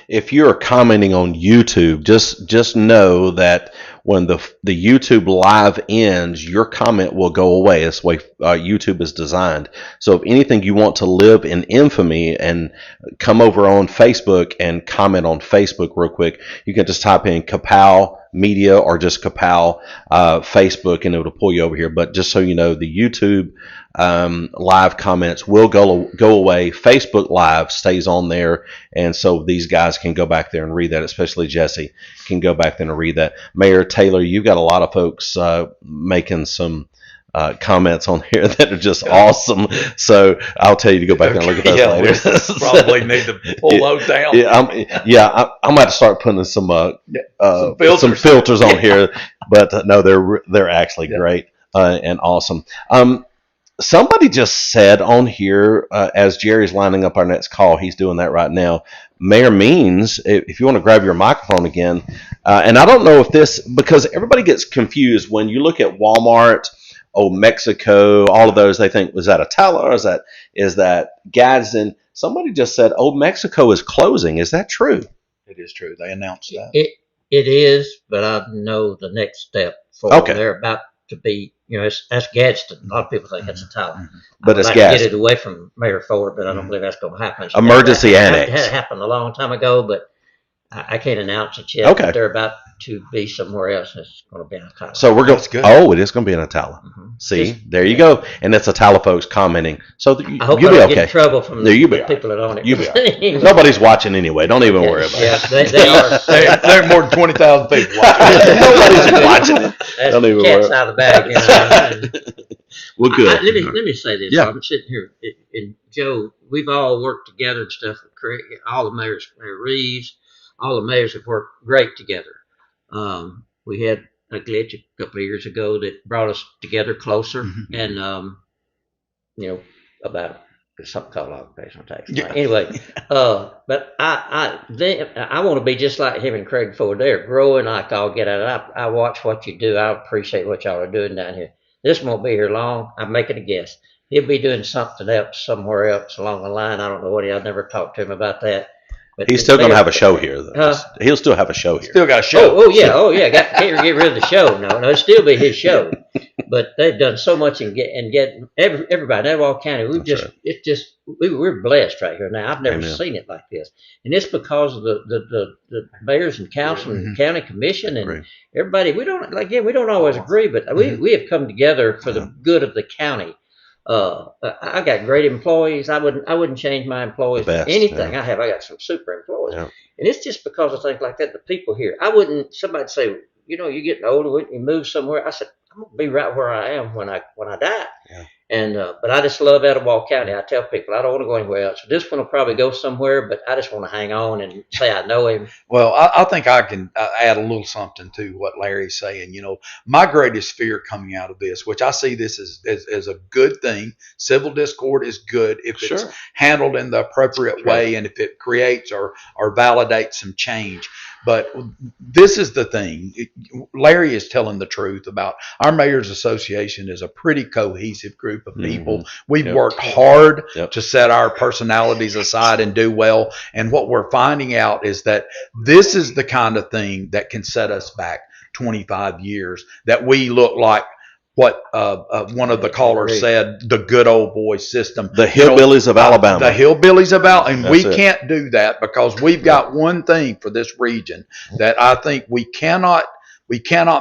If you're commenting on YouTube, just know that when the YouTube live ends, your comment will go away. That's the way YouTube is designed. So if anything, you want to live in infamy and come over on Facebook and comment on Facebook real quick, you can just type in Kapow Media or just Kapow Facebook, and it'll pull you over here. But just so you know, the YouTube live comments will go away. Facebook Live stays on there, and so these guys can go back there and read that, especially Jesse can go back there and read that. Mayor Taylor, you've got a lot of folks making some comments on here that are just awesome, so I'll tell you to go back and look at those later. Probably need to pull those down. I'm about to start putting some filters on here, but no, they're actually great and awesome. Somebody just said on here, as Jerry's lining up our next call, he's doing that right now. Mayor Means, if you want to grab your microphone again, and I don't know if this, because everybody gets confused when you look at Walmart, Old Mexico, all of those, they think, was that Atala or is that Gadsden? Somebody just said Old Mexico is closing. Is that true? It is true. They announced that. It is, but I know the next step for them. They're about to be, that's Gadsden. A lot of people think it's Atala. But it's Gadsden. Get it away from Mayor Ford, but I don't believe that's going to happen. Emergency annex. It happened a long time ago, but I can't announce it yet. But they're about to be somewhere else. It's going to be in Atala. So we're going. Oh, it is going to be in Atala. See, there you go, and it's Atala folks commenting. So I hope you'll I be don't okay. get in trouble from the people that own it. Nobody's watching anyway. Don't even worry about it. Yeah, they are. There are more than 20,000 people watching. Nobody's watching it. That's don't even cat's worry. Out of the bag. Well, good. Let me say this. I'm sitting here, and Joe, we've all worked together and stuff. All the mayors, Mayor Reeves, all the mayors have worked great together. We had a glitch a couple of years ago that brought us together closer, and about something called occupational tax. Yeah. Anyway, but I want to be just like him and Craig Ford. They're growing like I'll get at it. I watch what you do. I appreciate what y'all are doing down here. This won't be here long. I'm making a guess. He'll be doing something else somewhere else along the line. I don't know what I've never talked to him about that. But he's still going to have a show here. He'll still have a show here. Still got a show. Oh yeah. Can't get rid of the show. No, it'll still be his show. But they've done so much and get everybody in Etowah County. We're blessed right here now. I've never seen it like this, and it's because of the mayors and council and county commission and everybody. We don't always agree, but we have come together for the good of the county. I got great employees. I wouldn't change my employees for Best, anything yeah. I have. I got some super employees, Yeah. and it's just because of things like that. The people here, I wouldn't. Somebody say, you're getting older. Wouldn't you move somewhere? I said, I'm gonna be right where I am when I die. Yeah. And but I just love Etowah County. I tell people I don't want to go anywhere else. This one will probably go somewhere, but I just want to hang on and say I know him. Well, I think I can add a little something to what Larry's saying. My greatest fear coming out of this, which I see this as a good thing. Civil discord is good if it's handled in the appropriate way and if it creates or validates some change. But this is the thing. Larry is telling the truth about our Mayor's Association is a pretty cohesive group of people. We've worked hard to set our personalities aside and do well. And what we're finding out is that this is the kind of thing that can set us back 25 years, that we look like what one of the callers said, the good old boy system. The hillbillies of Alabama. The hillbillies of Alabama. And we can't do that because we've got one thing for this region that I think we cannot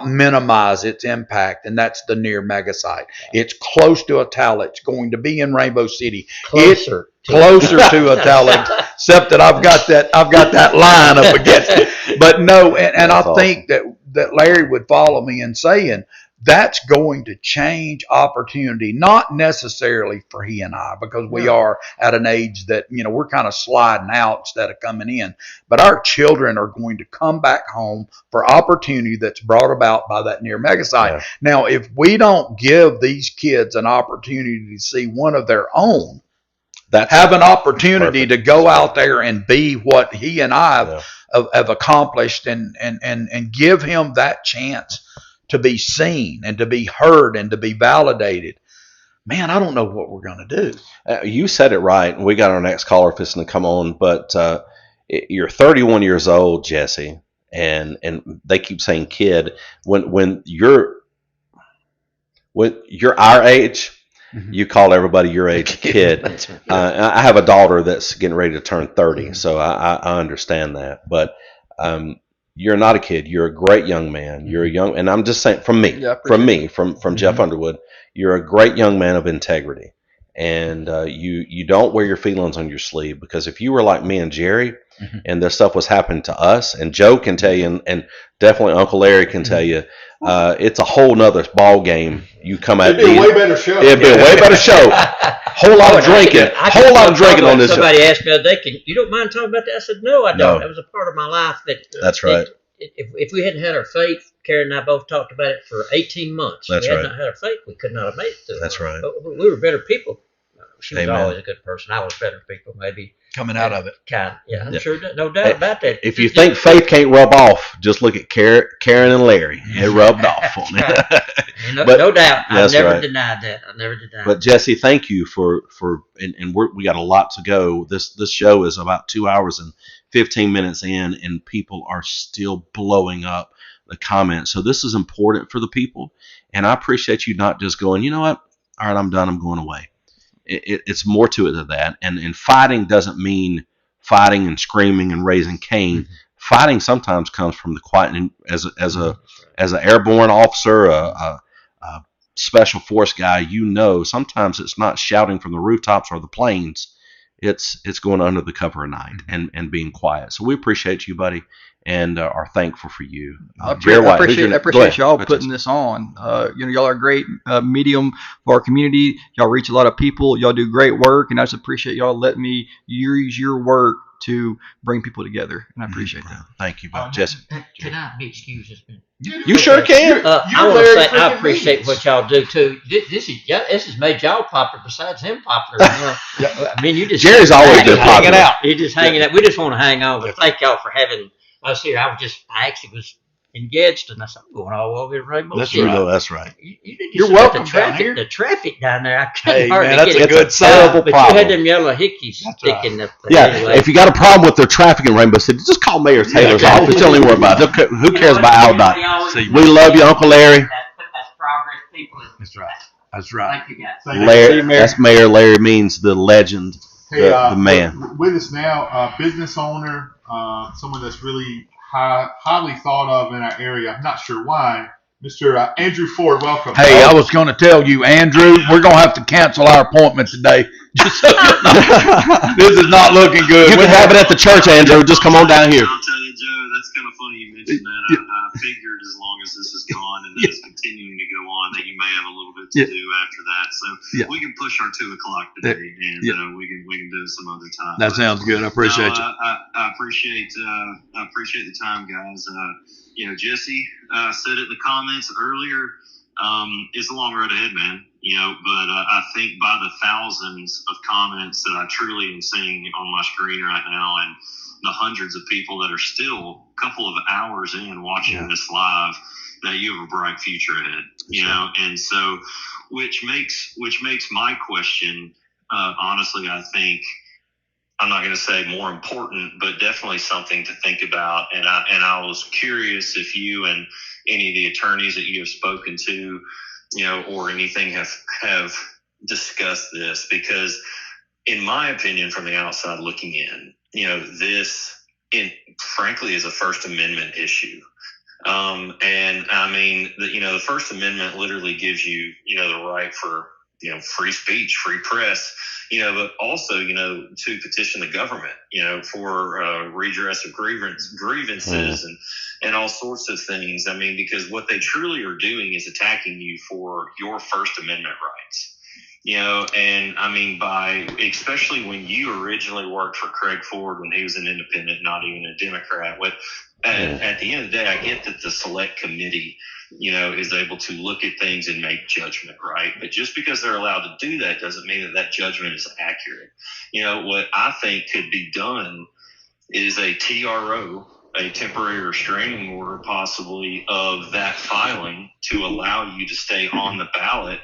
minimize its impact, and that's the near mega site. It's close to Italic. It's going to be in Rainbow City. Closer to Italic, except that I've got that line up against it. But no, and I think that Larry would follow me in saying that's going to change opportunity, not necessarily for he and I, because we are at an age that, we're kind of sliding out instead of coming in. But our children are going to come back home for opportunity that's brought about by that near mega site. Yeah. Now, if we don't give these kids an opportunity to see one of their own, have an opportunity to go out there and be what he and I have accomplished and give him that chance to be seen and to be heard and to be validated. Man, I don't know what we're going to do. You said it right, and we got our next caller fixing to come on, but you're 31 years old, Jesse, and they keep saying kid. When you're our age, you call everybody your age kid. I have a daughter that's getting ready to turn 30, so I understand that. But you're not a kid. You're a great young man. You're a young, and I'm just saying from Jeff Underwood, you're a great young man of integrity, and you don't wear your feelings on your sleeve, because if you were like me and Jerry, and this stuff was happening to us, and Joe can tell you, and definitely Uncle Larry can tell you, it's a whole nother ball game. You come at it'd be a way better show. It'd be a way better show. Whole lot of drinking. Whole lot of drinking on this show. Somebody asked me the other day, you don't mind talking about that? I said, no, I don't. No. That was a part of my life That's right. If we hadn't had our faith, Karen and I both talked about it for 18 months. That's if we right. had not had our faith, we could not have made it through. That's right. But we were better people. She was Amen. always a good person. I was better people, maybe. Coming out of it. I'm sure, no doubt about that. If you think faith can't rub off, just look at Karen and Larry. It rubbed off on me. No doubt. I never denied that. But Jesse, thank you for we got a lot to go. This show is about 2 hours and 15 minutes in, and people are still blowing up the comments. So this is important for the people, and I appreciate you not just going, you know what? All right, I'm done. I'm going away. It's more to it than that. And fighting doesn't mean fighting and screaming and raising Cain. Mm-hmm. Fighting sometimes comes from the quiet. And as an airborne officer, a special force guy, sometimes it's not shouting from the rooftops or the planes. It's going under the cover of night and being quiet. So we appreciate you, buddy, and are thankful for you. I appreciate y'all putting this on. Y'all are a great medium for our community. Y'all reach a lot of people. Y'all do great work, and I just appreciate y'all letting me use your work to bring people together, and I appreciate that. Thank you, Jesse. Can I be excused? You sure can. I want to say I appreciate what y'all do too. This has made y'all popular. Besides him popular, I mean, you just Jerry's always been popular. Hanging out. You're just hanging out. We just want to hang on. But thank y'all for having us here. I actually was in Gadsden. I said, I'm going all over to Rainbow City. That's right. You're welcome down here. The traffic down there, I can't hardly that's get a good sign. But you had them yellow hickeys sticking up there. Yeah, anyway. if you got a problem with their traffic in Rainbow City, just call Mayor Taylor's office. Don't even worry about it. Who cares about Aldott? We love you, Uncle Larry. That's progress, people. That's right. Thank you, guys. Larry, that's Mayor. Larry means the legend, the man. With us now, business owner, someone that's really highly thought of in our area. I'm not sure why, Mr. Andrew Ford, welcome. Hey, I was going to tell you, Andrew, we're going to have to cancel our appointment today. Just so you know. This is not looking good. You can have it at the church, Andrew. Just come on down here. I'll tell you, Joe, that's kind of funny you mentioned that. I figured as long as this is gone and it's continuing to go on, that you may have a little bit to do after that. So we can push our 2 o'clock today, and we can do it some other time. That sounds good. I appreciate you. I appreciate the time, guys. Jesse said it in the comments earlier. It's a long road ahead, man. But I think by the thousands of comments that I truly am seeing on my screen right now, and the hundreds of people that are still a couple of hours in watching this live, that you have a bright future ahead. And so, which makes my question, honestly, I think, I'm not going to say more important, but definitely something to think about. And I was curious if you and any of the attorneys that you have spoken to, or anything have discussed this, because in my opinion, from the outside looking in, this frankly is a First Amendment issue. And I mean, the First Amendment literally gives you, the right for, free speech, free press, but also, to petition the government, for redress of grievances and all sorts of things. I mean, because what they truly are doing is attacking you for your First Amendment rights. And I mean, especially when you originally worked for Craig Ford when he was an independent, not even a Democrat. At the end of the day, I get that the select committee, is able to look at things and make judgment, right? But just because they're allowed to do that doesn't mean that judgment is accurate. What I think could be done is a TRO, a temporary restraining order, possibly, of that filing to allow you to stay on the ballot,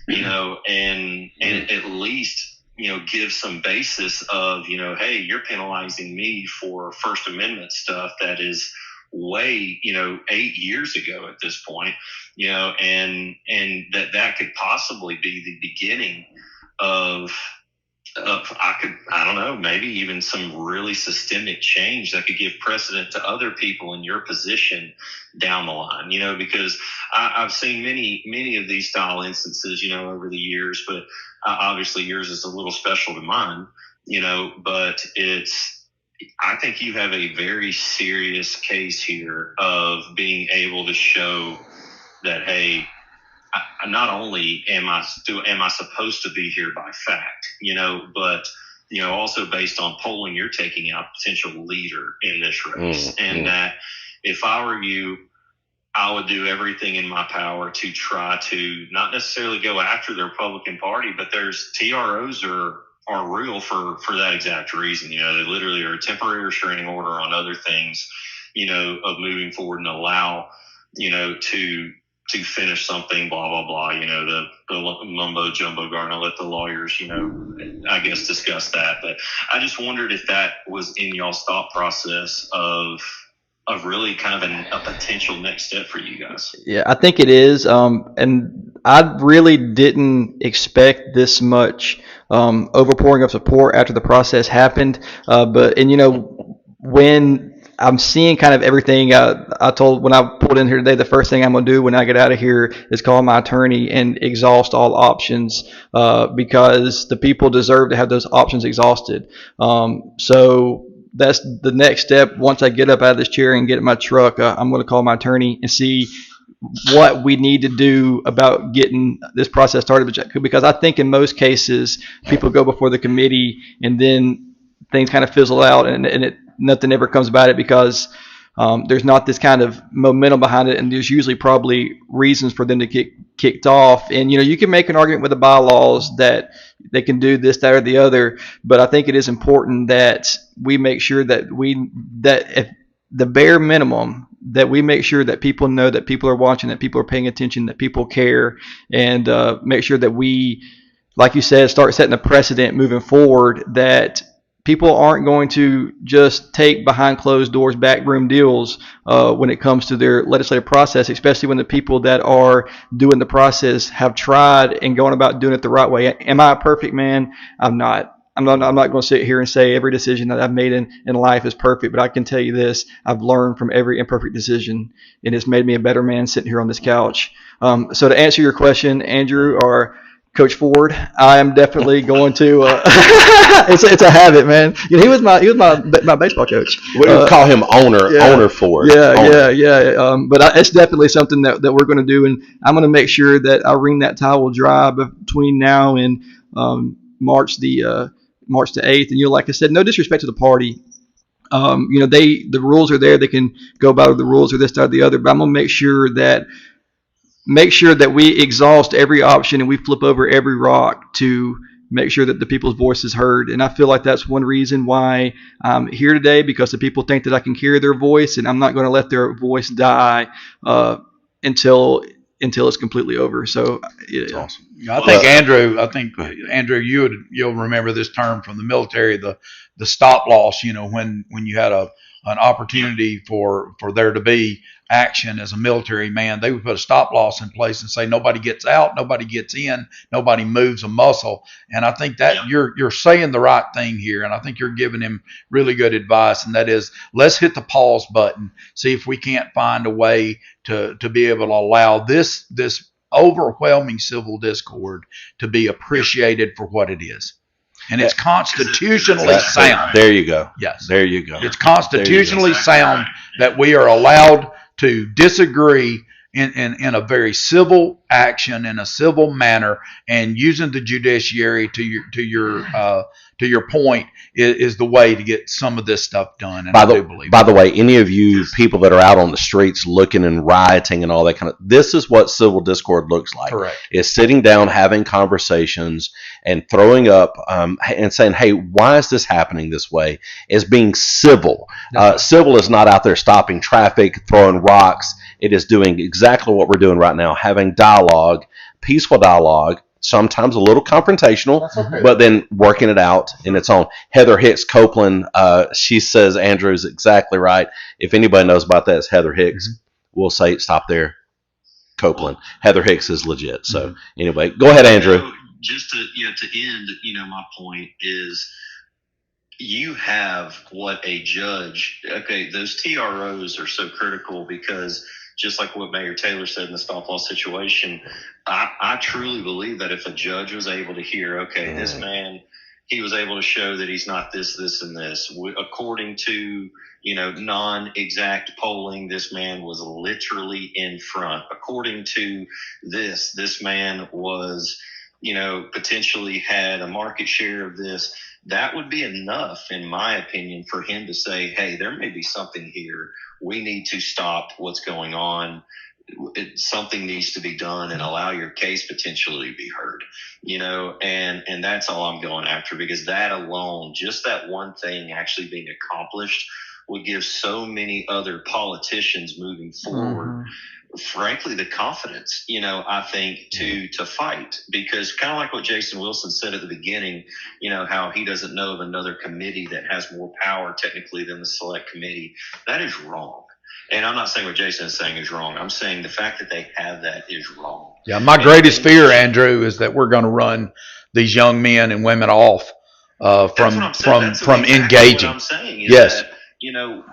and at least, give some basis of, hey, you're penalizing me for First Amendment stuff that is way, 8 years ago at this point, and that could possibly be the beginning of I don't know, maybe even some really systemic change that could give precedent to other people in your position down the line, because I've seen many of these style instances, over the years, but obviously yours is a little special to mine, but I think you have a very serious case here of being able to show that, hey, not only am I supposed to be here by fact, but also based on polling, you're taking out a potential leader in this race, and that if I were you, I would do everything in my power to try to not necessarily go after the Republican Party, but there's TROs are real for that exact reason. They literally are a temporary restraining order on other things, of moving forward and allow, to finish something, blah, blah, blah, the mumbo jumbo garden. I'll let the lawyers, I guess discuss that. But I just wondered if that was in y'all's thought process of really kind of a potential next step for you guys. Yeah, I think it is. And I really didn't expect this much overpouring of support after the process happened. When I'm seeing kind of everything, I told when I pulled in here today, the first thing I'm going to do when I get out of here is call my attorney and exhaust all options, because the people deserve to have those options exhausted. So that's the next step. Once I get up out of this chair and get in my truck, I'm going to call my attorney and see what we need to do about getting this process started. Because I think in most cases, people go before the committee and then things kind of fizzle out and nothing ever comes about it because there's not this kind of momentum behind it, and there's usually probably reasons for them to get kicked off. And you can make an argument with the bylaws that they can do this, that, or the other, but I think it is important that we make sure that if the bare minimum, that we make sure that people know that people are watching, that people are paying attention, that people care, and make sure that we, like you said, start setting a precedent moving forward that people aren't going to just take behind closed doors backroom deals when it comes to their legislative process, especially when the people that are doing the process have tried and going about doing it the right way. Am I a perfect man? I'm not. I'm not going to sit here and say every decision that I've made in life is perfect, but I can tell you this: I've learned from every imperfect decision, and it's made me a better man sitting here on this couch. So to answer your question, Andrew or Coach Ford, I am definitely going to. It's a habit, man. He was my baseball coach. We would call him owner Ford. Yeah. But it's definitely something that we're going to do, and I'm going to make sure that I wring that towel dry between now and March the 8th. And like I said, no disrespect to the party. The rules are there. They can go by the rules or this, that, or the other. But I'm going to make sure that we exhaust every option and we flip over every rock to make sure that the people's voice is heard. And I feel like that's one reason why I'm here today, because the people think that I can carry their voice, and I'm not going to let their voice die until it's completely over. So That's awesome. I think Andrew, you'll remember this term from the military, the stop loss. When you had an opportunity for there to be action as a military man, they would put a stop loss in place and say nobody gets out, nobody gets in, nobody moves a muscle. And I think that you're saying the right thing here, and I think you're giving him really good advice, and that is, let's hit the pause button, see if we can't find a way to be able to allow this overwhelming civil discord to be appreciated for what it is. And it's constitutionally sound. There you go. Yes. There you go. It's constitutionally sound that we are allowed to disagree in a very civil action, in a civil manner, and using the judiciary to your point is the way to get some of this stuff done. And by the way, any of you people that are out on the streets looking and rioting and all that kind of, this is what civil discord looks like. Correct. Is sitting down, having conversations, and throwing up and saying, "Hey, why is this happening this way?" Is being civil. Civil is not out there stopping traffic, throwing rocks. It is doing exactly what we're doing right now, having dialogue, peaceful dialogue, sometimes a little confrontational, but then working it out in its own. Heather Hicks Copeland, she says Andrew's exactly right. If anybody knows about that, it's Heather Hicks. We'll say stop there, Copeland. Heather Hicks is legit. So anyway, go ahead, Andrew. Just to end, my point is, you have what a judge. Okay, those TROs are so critical because, just like what Mayor Taylor said in the stop loss situation, I truly believe that if a judge was able to hear, okay, this man, he was able to show that he's not this, and this. According to, non-exact polling, this man was literally in front. According to this man was, potentially had a market share of this. That would be enough, in my opinion, for him to say, hey, there may be something here. We need to stop what's going on. Something needs to be done and allow your case potentially to be heard, and that's all I'm going after, because that alone, just that one thing actually being accomplished, would give so many other politicians moving forward, frankly, the confidence, I think, to fight. Because kind of like what Jason Wilson said at the beginning, how he doesn't know of another committee that has more power technically than the select committee. That is wrong. And I'm not saying what Jason is saying is wrong. I'm saying the fact that they have that is wrong. Yeah, my greatest fear, Andrew, is that we're going to run these young men and women off from engaging. What I'm saying is that,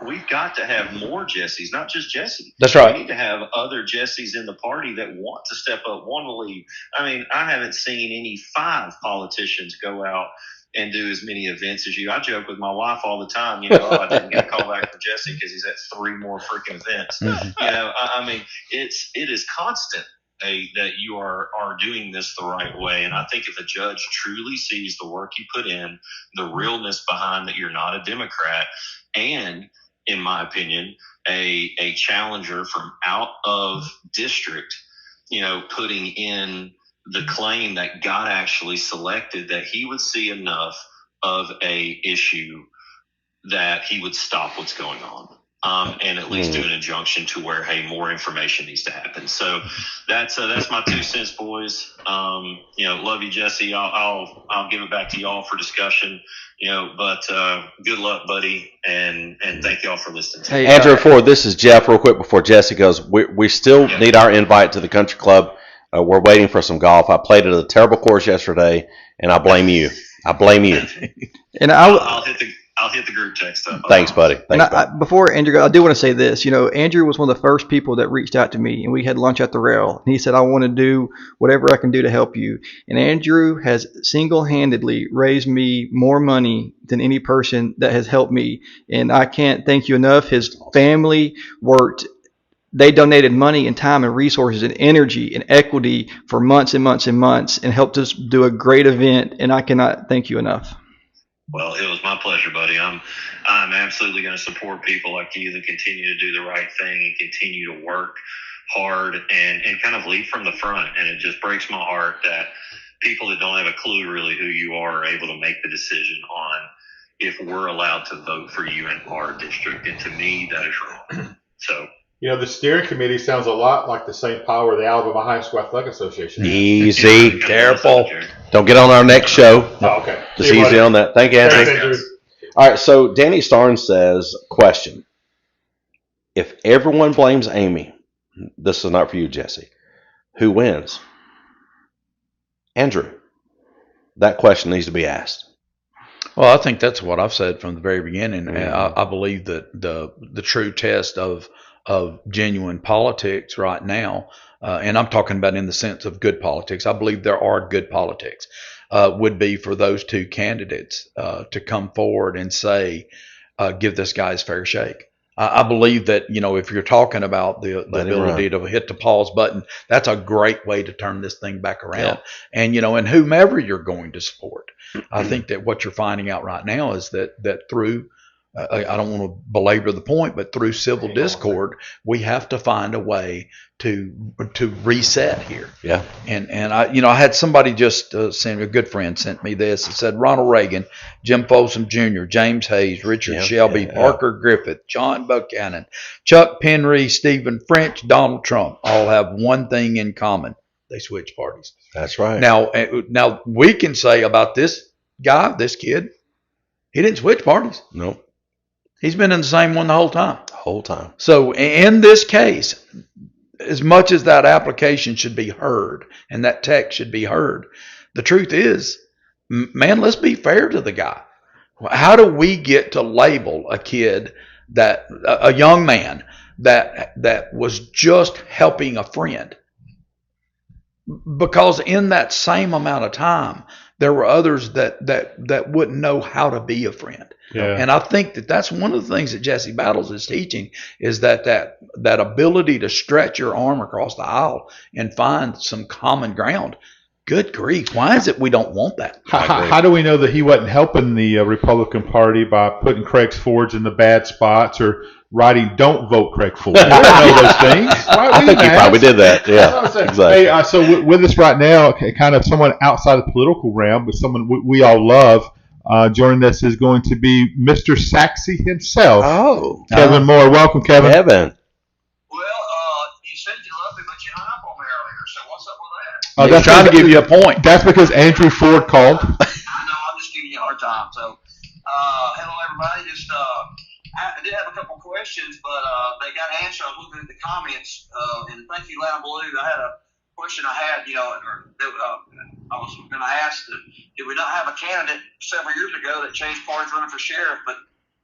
we've got to have more Jessies, not just Jesse. That's right. We need to have other Jessies in the party that want to step up, want to lead. I mean, I haven't seen any 5 politicians go out and do as many events as you. I joke with my wife all the time, I didn't get a call back from Jesse because he's at 3 more freaking events. I mean, it is constant that you are doing this the right way. And I think if a judge truly sees the work you put in, the realness behind that you're not a Democrat, and, in my opinion, a challenger from out of district, putting in the claim that God actually selected, that he would see enough of a issue that he would stop what's going on. And at least do an injunction to where, hey, more information needs to happen. So that's my 2 cents, boys. Love you, Jesse. I'll give it back to y'all for discussion. But good luck, buddy, and thank y'all for listening. Hey, Andrew Ford, this is Jeff. Real quick before Jesse goes, we still need our invite to the country club. We're waiting for some golf. I played at a terrible course yesterday, and I blame you. I blame you. And I'll hit the group text up. Thanks, buddy. Thanks, buddy. Before Andrew goes, I do want to say this. Andrew was one of the first people that reached out to me, and we had lunch at the rail. And he said, I want to do whatever I can do to help you. And Andrew has single-handedly raised me more money than any person that has helped me. And I can't thank you enough. His family worked. They donated money and time and resources and energy and equity for months and months and months and helped us do a great event. And I cannot thank you enough. Well, it was my pleasure, buddy. I'm absolutely going to support people like you that continue to do the right thing and continue to work hard and kind of lead from the front. And it just breaks my heart that people that don't have a clue really who you are able to make the decision on if we're allowed to vote for you in our district. And to me, that is wrong. So. The steering committee sounds a lot like the same power the Alabama High School Athletic Association has. Easy. Careful. Don't get on our next show. Oh, okay. Just easy on that. Thank you, Anthony. Thanks, Andrew. All right, so Danny Starnes says, question. If everyone blames Amy, this is not for you, Jesse, who wins? Andrew, that question needs to be asked. Well, I think that's what I've said from the very beginning. I believe that the true test of genuine politics right now, and I'm talking about in the sense of good politics, I believe there are good politics, would be for those two candidates to come forward and say, give this guy his fair shake. I believe that, if you're talking about the ability to hit the pause button, that's a great way to turn this thing back around. Yeah. And, and whomever you're going to support, I think that what you're finding out right now is that through, I don't want to belabor the point, but through civil discord, we have to find a way to reset here. Yeah. And I had somebody just send a good friend sent me this. It said Ronald Reagan, Jim Folsom Jr., James Hayes, Richard Shelby, Parker Griffith, John Buchanan, Chuck Penry, Stephen French, Donald Trump all have one thing in common: they switch parties. That's right. Now we can say about this guy, this kid, he didn't switch parties. Nope. He's been in the same one the whole time. So in this case, as much as that application should be heard and that text should be heard, the truth is, man, let's be fair to the guy. How do we get to label a kid a young man that was just helping a friend? Because in that same amount of time, there were others that wouldn't know how to be a friend. Yeah. And I think that's one of the things that Jesse Battles is teaching is that ability to stretch your arm across the aisle and find some common ground. Good grief. Why is it we don't want that? How do we know that he wasn't helping the Republican Party by putting Craig Fords in the bad spots or writing "Don't vote Craig Ford"? We don't know those things. I think he probably did that. Yeah, exactly. Hey, so with us right now, kind of someone outside the political realm, but someone we all love. Joining us is going to be Mr. Saxey himself. Oh, Kevin Moore. Welcome, Kevin. Well, you said you loved me, but you hung up on me earlier. So what's up with that? He's trying to give you a point. That's because Andrew Ford called. I know. I'm just giving you a hard time. So, hello everybody. I did have a couple questions, but they got answered. I was looking at the comments, and thank you, Loud Blue. I had a question I was going to ask, did we not have a candidate several years ago that changed parties running for sheriff, but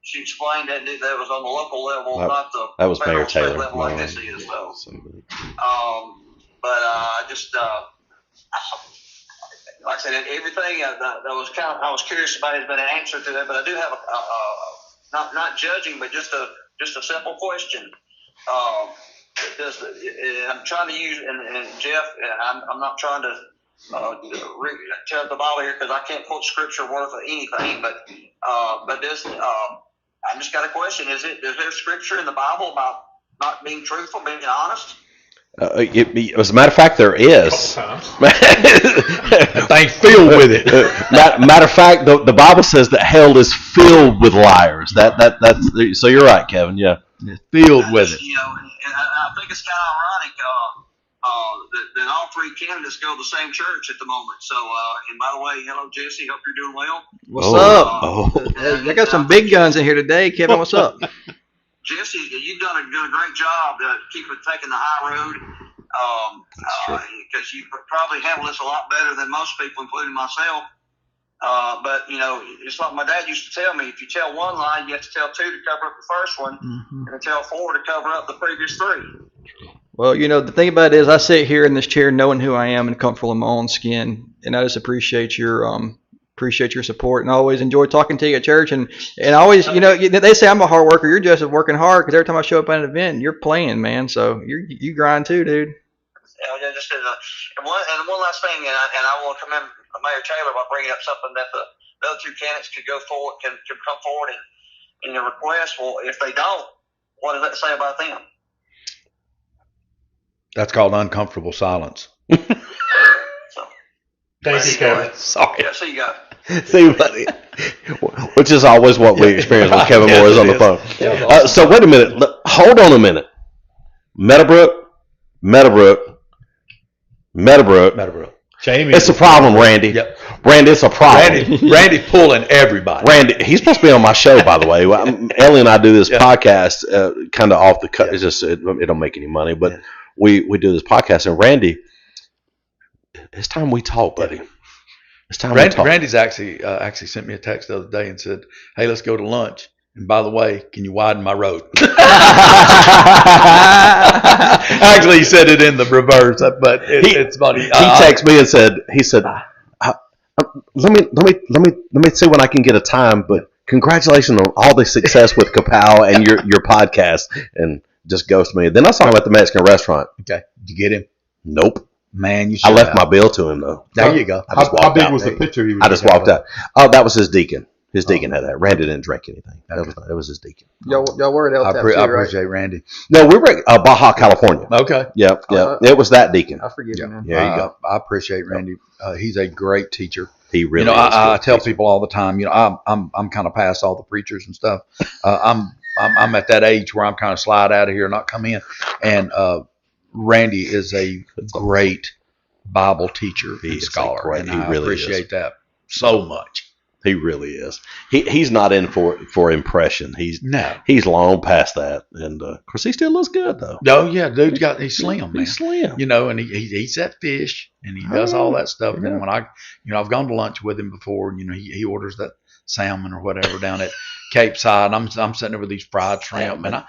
she explained that was on the local level, not the that was federal Mayor Taylor level like this is. So, like I said, everything that was I was curious about has been an answer to that, but I do have not judging, but just a simple question. I'm trying to use, and Jeff, I'm not trying to tear up the Bible here because I can't quote scripture worth of anything, but this, I just got a question. Is there scripture in the Bible about not being truthful, being honest? As a matter of fact, there is. Thing filled with it. Matter of fact, the Bible says that hell is filled with liars. That's so you're right, Kevin. Yeah, it's filled with it. And I think it's kind of ironic that all three candidates go to the same church at the moment. So, and by the way, hello Jesse. Hope you're doing well. What's up? I got some big guns in here today, Kevin. What's up? Jesse, you've done a great job taking the high road. Because you probably handle this a lot better than most people, including myself. But it's like my dad used to tell me: if you tell one lie, you have to tell two to cover up the first one, and tell four to cover up the previous three. Well, the thing about it is, I sit here in this chair knowing who I am and comfortable in my own skin, and I just appreciate your support, and I always enjoy talking to you at church, and always, they say I'm a hard worker. You're just working hard because every time I show up at an event, you're playing, man. So you grind too, dude. Yeah, just and one last thing, and I want to commend Mayor Taylor by bringing up something that the other two candidates could go forward, can come forward in the request. Well, if they don't, what does that say about them? That's called uncomfortable silence. So, Thank you, Kevin. Sorry. yeah, see you guys. See, buddy. Which is always what we experience when Kevin Moore is on the phone. Yeah, So wait a minute. Hold on a minute. Meadowbrook. Jamie. It's a problem, Randy. Yep. Randy, it's a problem. Randy pulling everybody. Randy, he's supposed to be on my show, by the way. Ellie and I do this podcast kind of off the cut. Yeah. It's just it don't make any money, but we do this podcast. And Randy, it's time we talk, buddy. It's time we talk. Randy's actually sent me a text the other day and said, "Hey, let's go to lunch. And by the way, can you widen my road?" Actually, he said it in the reverse, but it's funny. He texted me and said, let me see when I can get a time, but congratulations on all the success with Kapow and your podcast, and just ghosted me. Then I saw him at the Mexican restaurant. Okay, did you get him? Nope. Man, you I should left have. my bill to him though. There you go. How big was the picture he was I just walked out. Oh, that was his deacon. His deacon had that. Randy didn't drink anything. That was his deacon. Y'all were at I LTAP too, right? appreciate Randy. No, we were at Baja, California. Okay. Yep. It was that deacon. I forgive you, man. There you go. I appreciate Randy. He's a great teacher. He really is. I tell people all the time, I'm kind of past all the preachers and stuff. I'm at that age where I'm kind of slide out of here and not come in. And Randy is a great Bible teacher and scholar, and I appreciate that so much. He really is. He's not in for impression. He's long past that, and of course he still looks good though. Oh yeah, he's slim, man. He's slim. And he eats that fish and he does all that stuff. And then when I've gone to lunch with him before, and he orders that salmon or whatever down at Cape Side. And I'm sitting there with these fried shrimp, and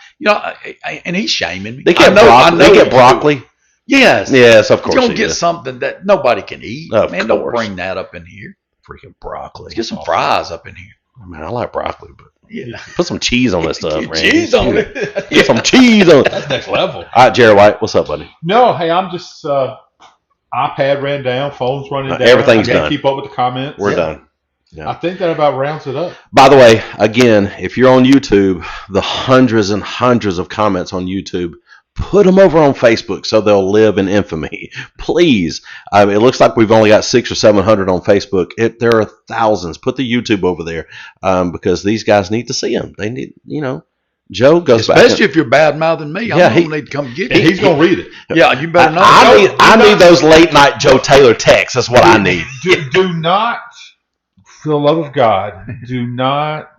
and he's shaming me. They get broccoli. Yes, of course. He's gonna get something that nobody can eat. Of man, course. don't bring that up in here. Freaking broccoli. Let's get some fries up in here. I mean, I like broccoli, but Yeah. put some cheese on this stuff, Randy. Cheese on it. Put some cheese on it. That's next level. All right, Jerry White, what's up, buddy? No, hey, I'm just iPad ran down, phone's running down. Everything's I can't done. keep up with the comments. We're done. I think that about rounds it up. By the way, again, if you're on YouTube, the hundreds and hundreds of comments on YouTube, put them over on Facebook so they'll live in infamy. Please. It looks like we've only got 600 or 700 on Facebook. There are thousands. Put the YouTube over there because these guys need to see them. They need, Joe goes back. Especially if you're bad mouthing me. I'm going to need to come get you. He's going to read it. Yeah, you better know. I need those late night Joe Taylor texts. That's what I need. Do not, for the love of God, do not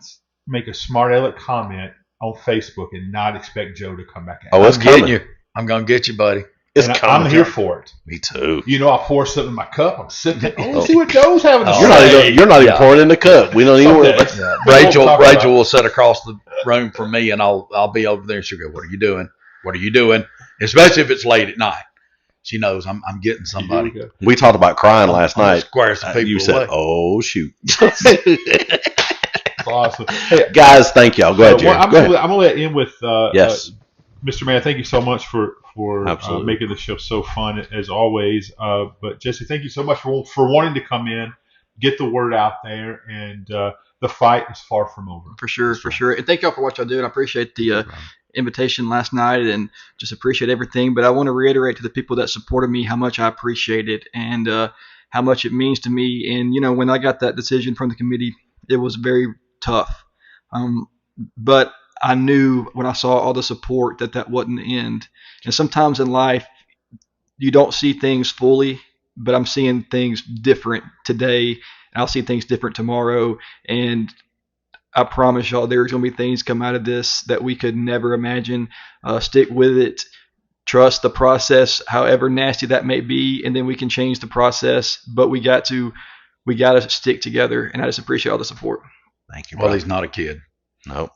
make a smart aleck comment on Facebook and not expect Joe to come back out. Oh, it's I'm getting coming. you. I'm going to get you, buddy. It's And coming. I'm here for it. Me too. I pour something in my cup. I'm sipping. See what Joe's having to You're not even pouring in the cup. We don't even worry Okay. about Rachel will sit across the room from me, and I'll be over there. And she'll go, "What are you doing? What are you doing?" Especially if it's late at night. She knows I'm getting somebody. We talked about crying last I'm gonna night. square some people You said, away. "Oh shoot." Awesome. Hey, Guys, thank y'all. Go ahead, Jerry. I'm Go ahead. going to let in with Yes. Mr. Man. Thank you so much for Absolutely. making the show so fun as always. But Jesse, thank you so much for wanting to come in, get the word out there, and the fight is far from over. For sure. And thank y'all for what y'all do. And I appreciate the invitation last night and just appreciate everything. But I want to reiterate to the people that supported me how much I appreciate it and how much it means to me. And, when I got that decision from the committee, it was very tough. But I knew when I saw all the support that wasn't the end. And sometimes in life, you don't see things fully, but I'm seeing things different today. And I'll see things different tomorrow. And I promise y'all there's going to be things come out of this that we could never imagine. Stick with it. Trust the process, however nasty that may be, and then we can change the process. But we got to we got to stick together, and I just appreciate all the support. Thank you, Well, brother. he's not a kid. No,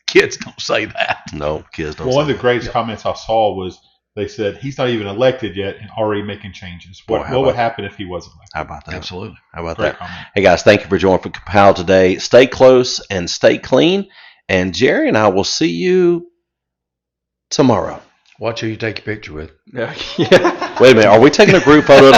Kids don't say that. no, kids don't. Well, one of say the greatest comments I saw was they said he's not even elected yet and already making changes. Boy, What how would about happen if he wasn't elected? How about that? Absolutely. How about Great that? comment. Hey, guys, thank you for joining for Kapow today. Stay close and stay clean. And Jerry and I will see you tomorrow. Watch who you take a picture with. Yeah. Wait a minute. Are we taking a group photo